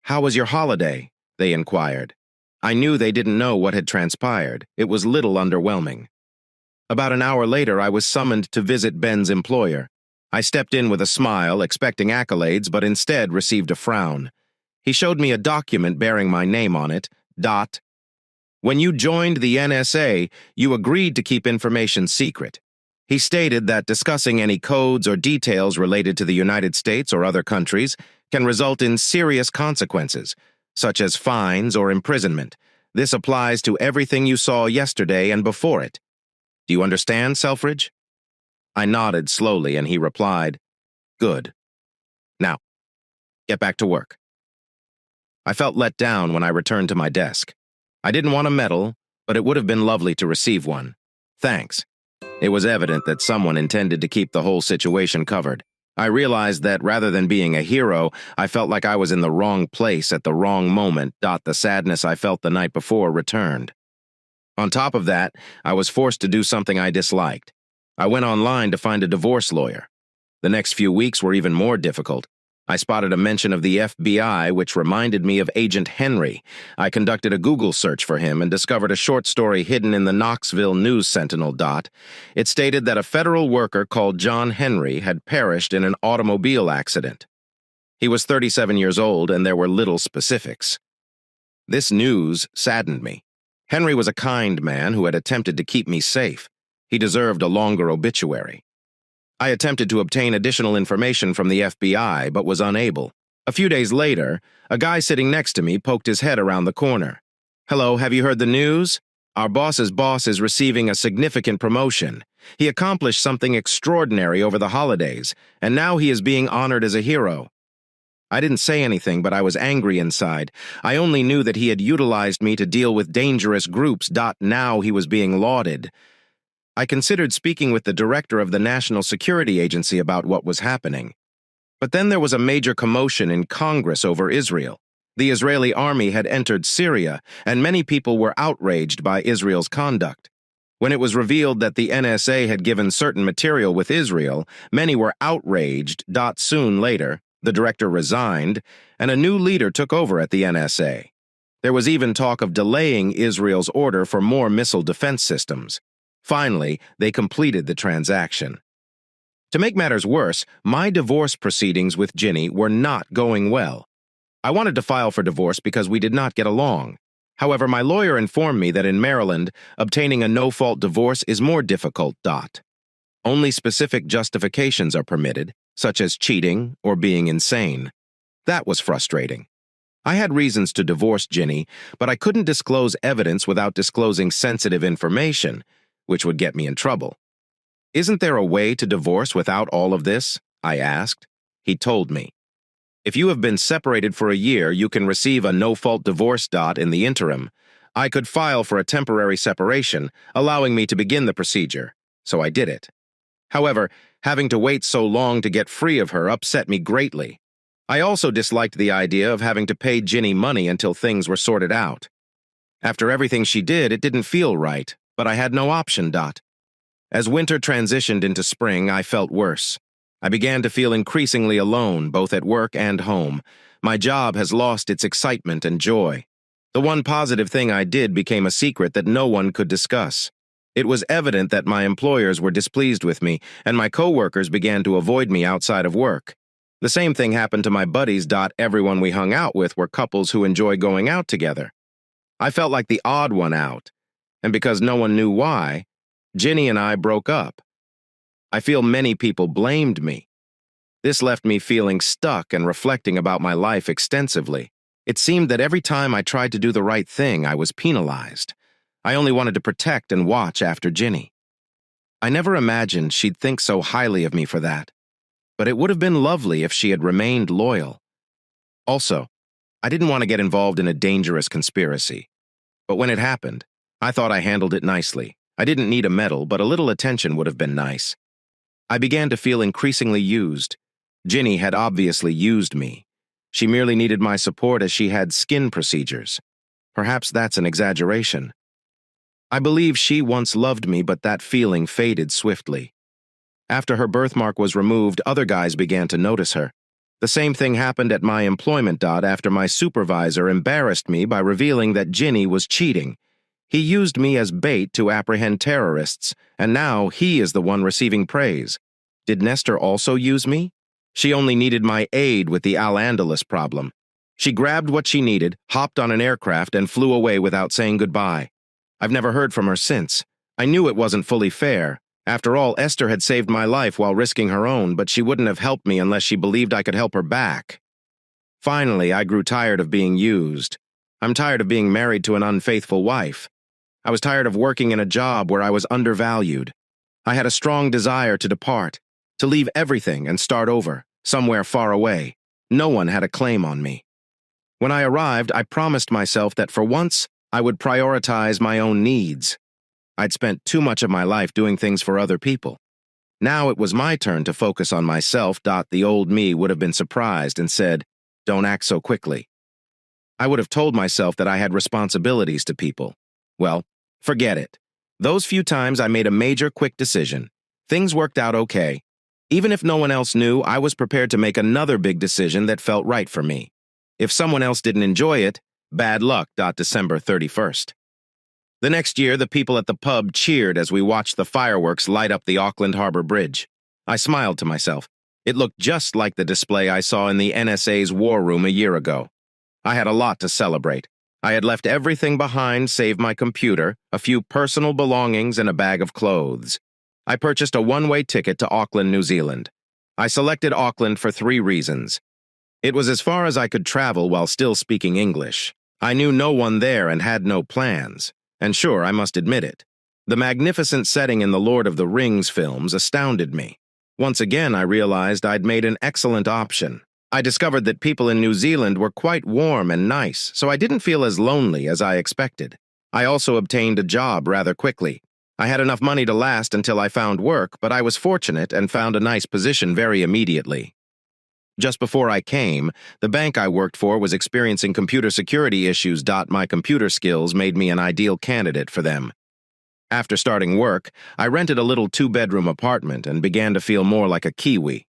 [SPEAKER 1] "How was your holiday?" they inquired. I knew they didn't know what had transpired. It was little underwhelming. About an hour later, I was summoned to visit Ben's employer. I stepped in with a smile, expecting accolades, but instead received a frown. He showed me a document bearing my name on it. "When you joined the NSA, you agreed to keep information secret." He stated that discussing any codes or details related to the United States or other countries can result in serious consequences, such as fines or imprisonment. This applies to everything you saw yesterday and before it. Do you understand, Selfridge? I nodded slowly and he replied, "Good. Now, get back to work." I felt let down when I returned to my desk. I didn't want a medal, but it would have been lovely to receive one. Thanks. It was evident that someone intended to keep the whole situation covered. I realized that rather than being a hero, I felt like I was in the wrong place at the wrong moment. The sadness I felt the night before returned. On top of that, I was forced to do something I disliked. I went online to find a divorce lawyer. The next few weeks were even more difficult. I spotted a mention of the FBI, which reminded me of Agent Henry. I conducted a Google search for him and discovered a short story hidden in the Knoxville News Sentinel. It stated that a federal worker called John Henry had perished in an automobile accident. He was 37 years old, and there were little specifics. This news saddened me. Henry was a kind man who had attempted to keep me safe. He deserved a longer obituary. I attempted to obtain additional information from the FBI, but was unable. A few days later, a guy sitting next to me poked his head around the corner. "Hello, have you heard the news?" Our boss's boss is receiving a significant promotion. He accomplished something extraordinary over the holidays, and now he is being honored as a hero. I didn't say anything, but I was angry inside. I only knew that he had utilized me to deal with dangerous groups. Now he was being lauded. I considered speaking with the director of the National Security Agency about what was happening. But then there was a major commotion in Congress over Israel. The Israeli army had entered Syria, and many people were outraged by Israel's conduct. When it was revealed that the NSA had given certain material with Israel, many were outraged. Soon later, the director resigned, and a new leader took over at the NSA. There was even talk of delaying Israel's order for more missile defense systems. Finally, they completed the transaction. To make matters worse, my divorce proceedings with Ginny were not going well. I wanted to file for divorce because we did not get along. However, my lawyer informed me that in Maryland, obtaining a no-fault divorce is more difficult. Only specific justifications are permitted, such as cheating or being insane. That was frustrating. I had reasons to divorce Ginny, but I couldn't disclose evidence without disclosing sensitive information, which would get me in trouble. "Isn't there a way to divorce without all of this?" I asked. He told me. "If you have been separated for a year, you can receive a no-fault divorce. In the interim, I could file for a temporary separation, allowing me to begin the procedure, so I did it. However, having to wait so long to get free of her upset me greatly. I also disliked the idea of having to pay Ginny money until things were sorted out. After everything she did, it didn't feel right, but I had no option. As winter transitioned into spring, I felt worse. I began to feel increasingly alone, both at work and home. My job has lost its excitement and joy. The one positive thing I did became a secret that no one could discuss. It was evident that my employers were displeased with me, and my coworkers began to avoid me outside of work. The same thing happened to my buddies. Everyone we hung out with were couples who enjoy going out together. I felt like the odd one out, and because no one knew why, Ginny and I broke up. I feel many people blamed me. This left me feeling stuck and reflecting about my life extensively. It seemed that every time I tried to do the right thing, I was penalized. I only wanted to protect and watch after Ginny. I never imagined she'd think so highly of me for that, but it would have been lovely if she had remained loyal. Also, I didn't want to get involved in a dangerous conspiracy, but when it happened, I thought I handled it nicely. I didn't need a medal, but a little attention would have been nice. I began to feel increasingly used. Ginny had obviously used me. She merely needed my support as she had skin procedures. Perhaps that's an exaggeration. I believe she once loved me, but that feeling faded swiftly. After her birthmark was removed, other guys began to notice her. The same thing happened at my employment. After my supervisor embarrassed me by revealing that Ginny was cheating. He used me as bait to apprehend terrorists, and now he is the one receiving praise. Did Nestor also use me? She only needed my aid with the Al-Andalus problem. She grabbed what she needed, hopped on an aircraft, and flew away without saying goodbye. I've never heard from her since. I knew it wasn't fully fair. After all, Esther had saved my life while risking her own, but she wouldn't have helped me unless she believed I could help her back. Finally, I grew tired of being used. I'm tired of being married to an unfaithful wife. I was tired of working in a job where I was undervalued. I had a strong desire to depart, to leave everything and start over, somewhere far away. No one had a claim on me. When I arrived, I promised myself that for once, I would prioritize my own needs. I'd spent too much of my life doing things for other people. Now it was my turn to focus on myself. The old me would have been surprised and said, "Don't act so quickly." I would have told myself that I had responsibilities to people. Well, forget it. Those few times I made a major quick decision. Things worked out okay. Even if no one else knew, I was prepared to make another big decision that felt right for me. If someone else didn't enjoy it, bad luck. December 31st. The next year, the people at the pub cheered as we watched the fireworks light up the Auckland Harbor Bridge. I smiled to myself. It looked just like the display I saw in the NSA's war room a year ago. I had a lot to celebrate. I had left everything behind save my computer, a few personal belongings, and a bag of clothes. I purchased a one-way ticket to Auckland, New Zealand. I selected Auckland for 3 reasons. It was as far as I could travel while still speaking English. I knew no one there and had no plans. And sure, I must admit it. The magnificent setting in the Lord of the Rings films astounded me. Once again, I realized I'd made an excellent option. I discovered that people in New Zealand were quite warm and nice, so I didn't feel as lonely as I expected. I also obtained a job rather quickly. I had enough money to last until I found work, but I was fortunate and found a nice position very immediately. Just before I came, the bank I worked for was experiencing computer security issues. My computer skills made me an ideal candidate for them. After starting work, I rented a little two-bedroom apartment and began to feel more like a Kiwi.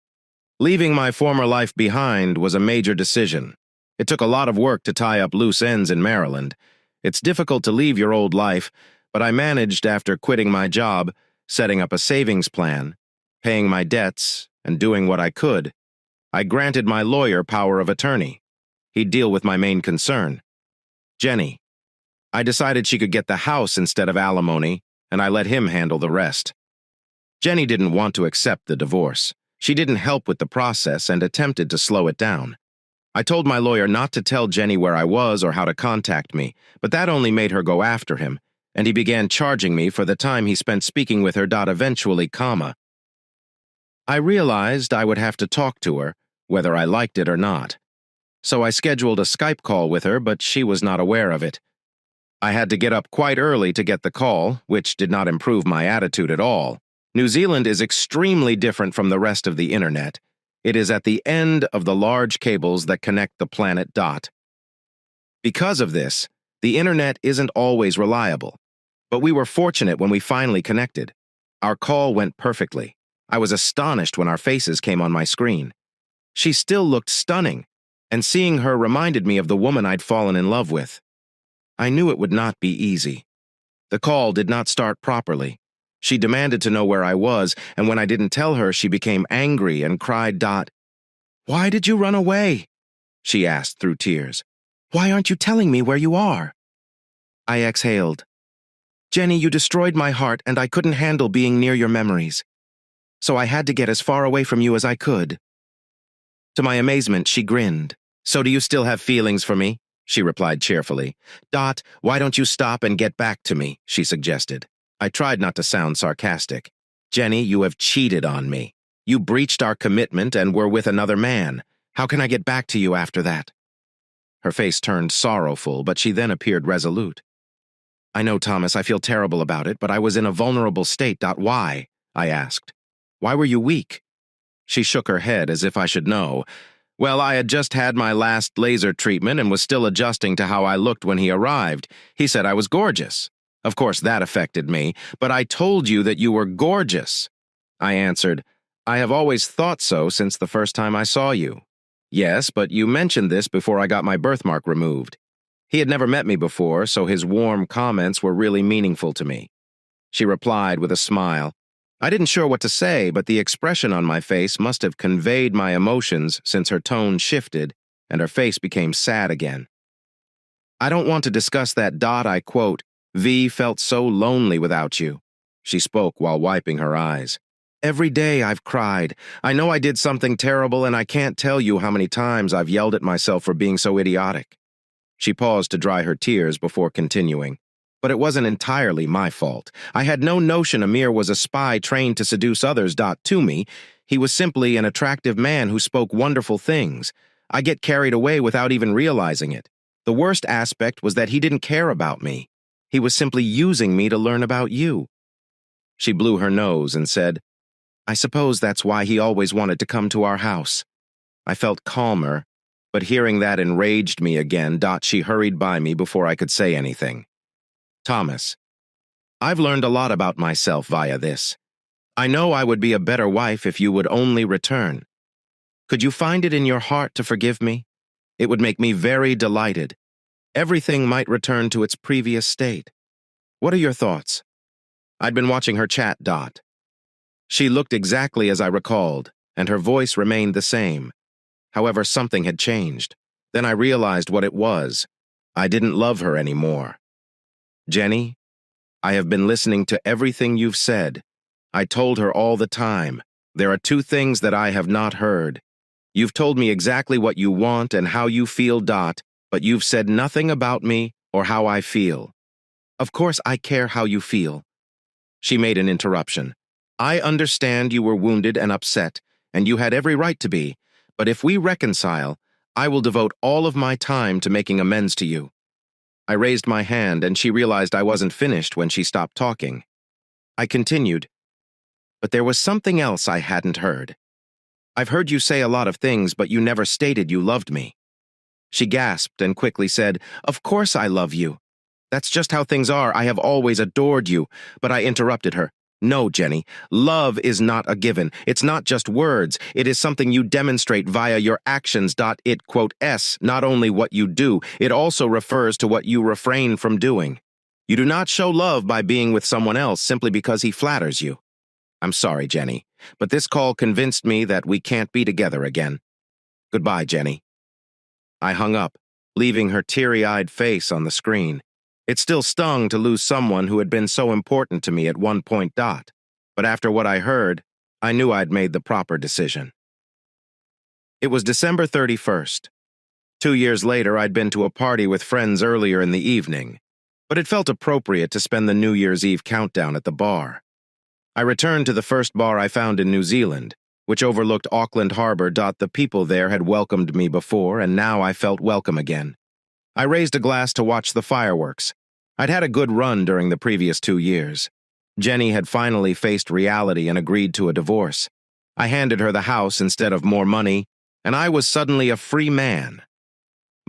[SPEAKER 1] Leaving my former life behind was a major decision. It took a lot of work to tie up loose ends in Maryland. It's difficult to leave your old life, but I managed after quitting my job, setting up a savings plan, paying my debts, and doing what I could. I granted my lawyer power of attorney. He'd deal with my main concern, Jenny. I decided she could get the house instead of alimony, and I let him handle the rest. Jenny didn't want to accept the divorce. She didn't help with the process and attempted to slow it down. I told my lawyer not to tell Jenny where I was or how to contact me, but that only made her go after him, and he began charging me for the time he spent speaking with her. Eventually, I realized I would have to talk to her, whether I liked it or not. So I scheduled a Skype call with her, but she was not aware of it. I had to get up quite early to get the call, which did not improve my attitude at all. New Zealand is extremely different from the rest of the internet. It is at the end of the large cables that connect the planet. Because of this, the internet isn't always reliable. But we were fortunate when we finally connected. Our call went perfectly. I was astonished when our faces came on my screen. She still looked stunning, and seeing her reminded me of the woman I'd fallen in love with. I knew it would not be easy. The call did not start properly. She demanded to know where I was, and when I didn't tell her, she became angry and cried. "Why did you run away?" she asked through tears. "Why aren't you telling me where you are?" I exhaled. "Jenny, you destroyed my heart, and I couldn't handle being near your memories. So I had to get as far away from you as I could." To my amazement, she grinned. "So do you still have feelings for me?" she replied cheerfully. "Why don't you stop and get back to me?" she suggested. I tried not to sound sarcastic. "Jenny, you have cheated on me. You breached our commitment and were with another man. How can I get back to you after that?" Her face turned sorrowful, but she then appeared resolute. "I know, Thomas, I feel terrible about it, but I was in a vulnerable state. Why?" I asked. "Why were you weak?" She shook her head as if I should know. "Well, I had just had my last laser treatment and was still adjusting to how I looked when he arrived. He said I was gorgeous. Of course, that affected me, but I told you that you were gorgeous." I answered, "I have always thought so since the first time I saw you." "Yes, but you mentioned this before I got my birthmark removed." He had never met me before, so his warm comments were really meaningful to me. She replied with a smile. I didn't sure what to say, but the expression on my face must have conveyed my emotions since her tone shifted and her face became sad again. "I don't want to discuss that. I quote, V felt so lonely without you." She spoke while wiping her eyes. "Every day I've cried. I know I did something terrible, and I can't tell you how many times I've yelled at myself for being so idiotic." She paused to dry her tears before continuing. "But it wasn't entirely my fault. I had no notion Amir was a spy trained to seduce others. To me, he was simply an attractive man who spoke wonderful things. I get carried away without even realizing it. The worst aspect was that he didn't care about me. He was simply using me to learn about you." She blew her nose and said, "I suppose that's why he always wanted to come to our house." I felt calmer, but hearing that enraged me again. She hurried by me before I could say anything. "Thomas, I've learned a lot about myself via this. I know I would be a better wife if you would only return. Could you find it in your heart to forgive me? It would make me very delighted. Everything might return to its previous state. What are your thoughts?" I'd been watching her chat. She looked exactly as I recalled, and her voice remained the same. However, something had changed. Then I realized what it was. I didn't love her anymore. "Jenny, I have been listening to everything you've said. I told her all the time. There are two things that I have not heard. You've told me exactly what you want and how you feel. But you've said nothing about me or how I feel. Of course I care how you feel. She made an interruption. I understand you were wounded and upset, and you had every right to be, but if we reconcile, I will devote all of my time to making amends to you. I raised my hand, and she realized I wasn't finished when she stopped talking. I continued, but there was something else I hadn't heard. I've heard you say a lot of things, but you never stated you loved me. She gasped and quickly said, Of course I love you. That's just how things are. I have always adored you. But I interrupted her. No, Jenny, love is not a given. It's not just words. It is something you demonstrate via your actions. It, quote, not only what you do, it also refers to what you refrain from doing. You do not show love by being with someone else simply because he flatters you. I'm sorry, Jenny, but this call convinced me that we can't be together again. Goodbye, Jenny. I hung up, leaving her teary-eyed face on the screen. It still stung to lose someone who had been so important to me at one point. But after what I heard, I knew I'd made the proper decision. It was December 31st. 2 years later, I'd been to a party with friends earlier in the evening, but it felt appropriate to spend the New Year's Eve countdown at the bar. I returned to the first bar I found in New Zealand, which overlooked Auckland Harbor. The people there had welcomed me before, and now I felt welcome again. I raised a glass to watch the fireworks. I'd had a good run during the previous 2 years. Jenny had finally faced reality and agreed to a divorce. I handed her the house instead of more money, and I was suddenly a free man.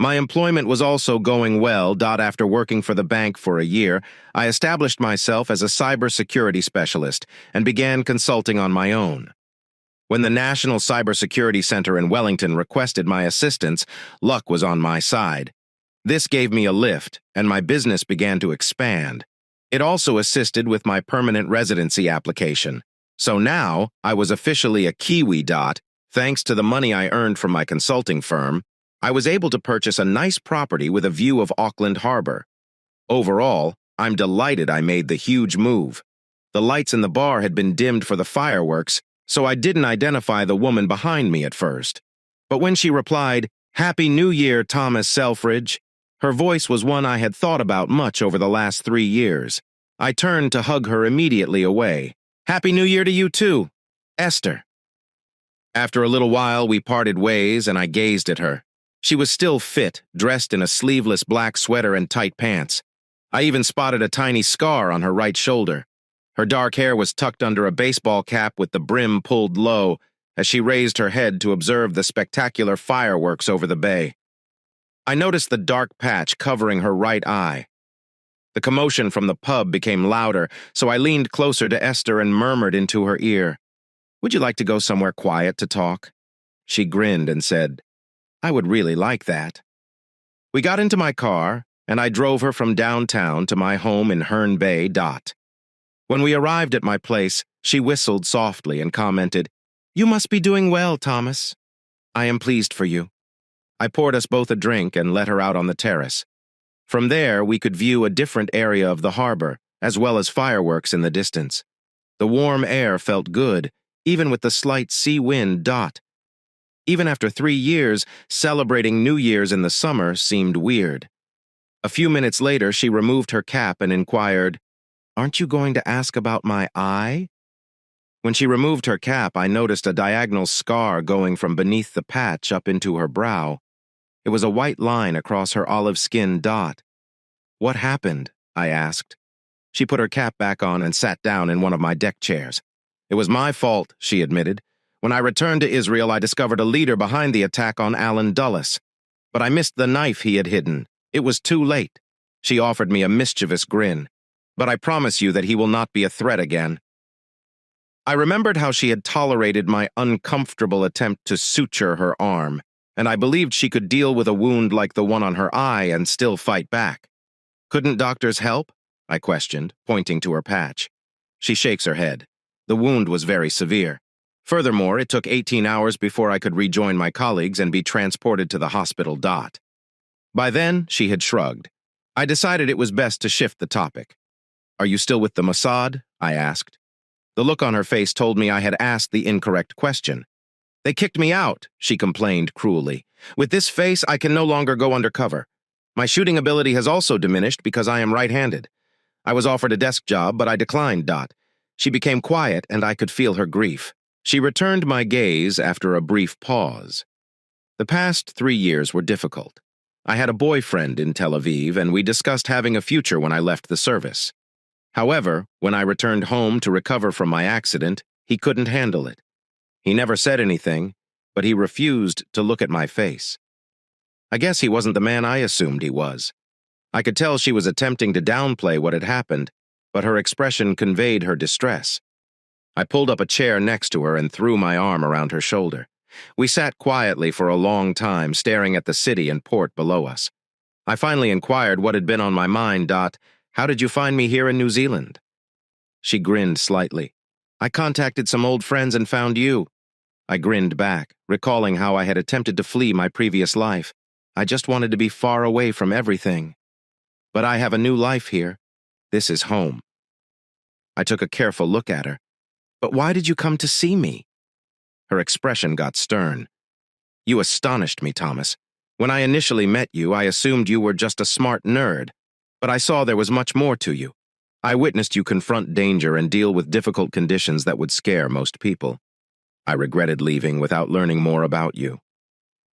[SPEAKER 1] My employment was also going well. After working for the bank for a year, I established myself as a cybersecurity specialist and began consulting on my own. When the National Cybersecurity Center in Wellington requested my assistance, luck was on my side. This gave me a lift, and my business began to expand. It also assisted with my permanent residency application. So now, I was officially a Kiwi. Thanks to the money I earned from my consulting firm, I was able to purchase a nice property with a view of Auckland Harbor. Overall, I'm delighted I made the huge move. The lights in the bar had been dimmed for the fireworks, so I didn't identify the woman behind me at first. But when she replied, "Happy New Year, Thomas Selfridge," her voice was one I had thought about much over the last 3 years. I turned to hug her immediately away. "Happy New Year to you too, Esther." After a little while, we parted ways, and I gazed at her. She was still fit, dressed in a sleeveless black sweater and tight pants. I even spotted a tiny scar on her right shoulder. Her dark hair was tucked under a baseball cap with the brim pulled low as she raised her head to observe the spectacular fireworks over the bay. I noticed the dark patch covering her right eye. The commotion from the pub became louder, so I leaned closer to Esther and murmured into her ear, "Would you like to go somewhere quiet to talk?" She grinned and said, "I would really like that." We got into my car, and I drove her from downtown to my home in Herne Bay. When we arrived at my place, she whistled softly and commented, "You must be doing well, Thomas. I am pleased for you." I poured us both a drink and let her out on the terrace. From there, we could view a different area of the harbor, as well as fireworks in the distance. The warm air felt good, even with the slight sea wind. Even after 3 years, celebrating New Year's in the summer seemed weird. A few minutes later, she removed her cap and inquired, "Aren't you going to ask about my eye?" When she removed her cap, I noticed a diagonal scar going from beneath the patch up into her brow. It was a white line across her olive skin. "What happened?" I asked. She put her cap back on and sat down in one of my deck chairs. "It was my fault," she admitted. "When I returned to Israel, I discovered a leader behind the attack on Alan Dulles. But I missed the knife he had hidden. It was too late." She offered me a mischievous grin. "But I promise you that he will not be a threat again." I remembered how she had tolerated my uncomfortable attempt to suture her arm, and I believed she could deal with a wound like the one on her eye and still fight back. "Couldn't doctors help?" I questioned, pointing to her patch. She shakes her head. The wound was very severe. Furthermore, it took 18 hours before I could rejoin my colleagues and be transported to the hospital. By then, she had shrugged. I decided it was best to shift the topic. "Are you still with the Mossad?" I asked. The look on her face told me I had asked the incorrect question. "They kicked me out," she complained cruelly. "With this face, I can no longer go undercover. My shooting ability has also diminished because I am right-handed. I was offered a desk job, but I declined. She became quiet, and I could feel her grief. She returned my gaze after a brief pause. The past 3 years were difficult. I had a boyfriend in Tel Aviv, and we discussed having a future when I left the service. However, when I returned home to recover from my accident, he couldn't handle it. He never said anything, but he refused to look at my face. I guess he wasn't the man I assumed he was. I could tell she was attempting to downplay what had happened, but her expression conveyed her distress. I pulled up a chair next to her and threw my arm around her shoulder. We sat quietly for a long time, staring at the city and port below us. I finally inquired what had been on my mind. How did you find me here in New Zealand? She grinned slightly. I contacted some old friends and found you. I grinned back, recalling how I had attempted to flee my previous life. I just wanted to be far away from everything. But I have a new life here. This is home. I took a careful look at her. But why did you come to see me? Her expression got stern. You astonished me, Thomas. When I initially met you, I assumed you were just a smart nerd. But I saw there was much more to you. I witnessed you confront danger and deal with difficult conditions that would scare most people. I regretted leaving without learning more about you.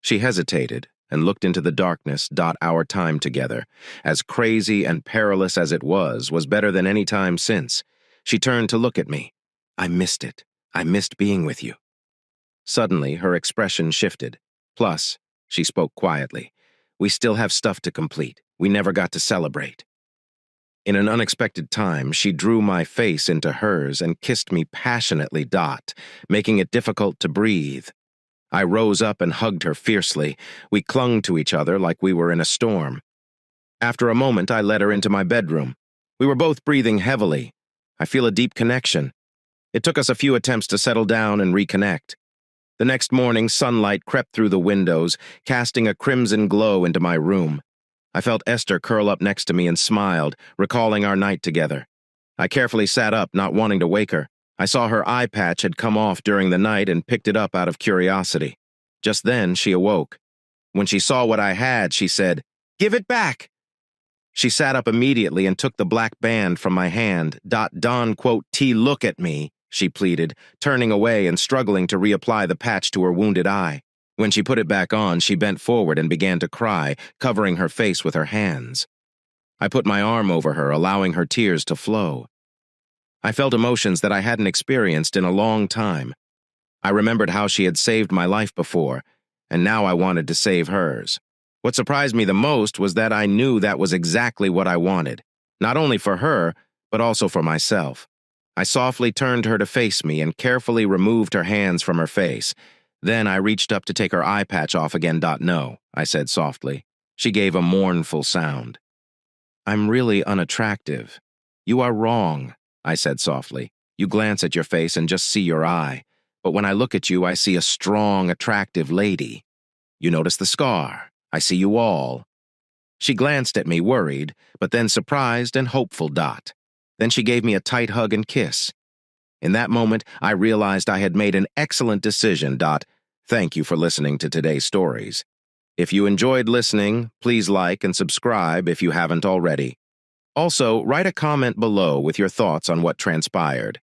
[SPEAKER 1] She hesitated and looked into the darkness. Our time together, as crazy and perilous as it was better than any time since. She turned to look at me. I missed it. I missed being with you. Suddenly, her expression shifted. Plus, she spoke quietly, we still have stuff to complete. We never got to celebrate. In an unexpected time, she drew my face into hers and kissed me passionately. Making it difficult to breathe. I rose up and hugged her fiercely. We clung to each other like we were in a storm. After a moment, I led her into my bedroom. We were both breathing heavily. I feel a deep connection. It took us a few attempts to settle down and reconnect. The next morning, sunlight crept through the windows, casting a crimson glow into my room. I felt Esther curl up next to me and smiled, recalling our night together. I carefully sat up, not wanting to wake her. I saw her eye patch had come off during the night and picked it up out of curiosity. Just then, she awoke. When she saw what I had, she said, "Give it back!" She sat up immediately and took the black band from my hand. Look at me, she pleaded, turning away and struggling to reapply the patch to her wounded eye. When she put it back on, she bent forward and began to cry, covering her face with her hands. I put my arm over her, allowing her tears to flow. I felt emotions that I hadn't experienced in a long time. I remembered how she had saved my life before, and now I wanted to save hers. What surprised me the most was that I knew that was exactly what I wanted, not only for her, but also for myself. I softly turned her to face me and carefully removed her hands from her face. Then I reached up to take her eye patch off again. No, I said softly. She gave a mournful sound. I'm really unattractive. You are wrong, I said softly. You glance at your face and just see your eye. But when I look at you, I see a strong, attractive lady. You notice the scar. I see you all. She glanced at me, worried, but then surprised and hopeful. Then she gave me a tight hug and kiss. In that moment, I realized I had made an excellent decision. Thank you for listening to today's stories. If you enjoyed listening, please like and subscribe if you haven't already. Also, write a comment below with your thoughts on what transpired.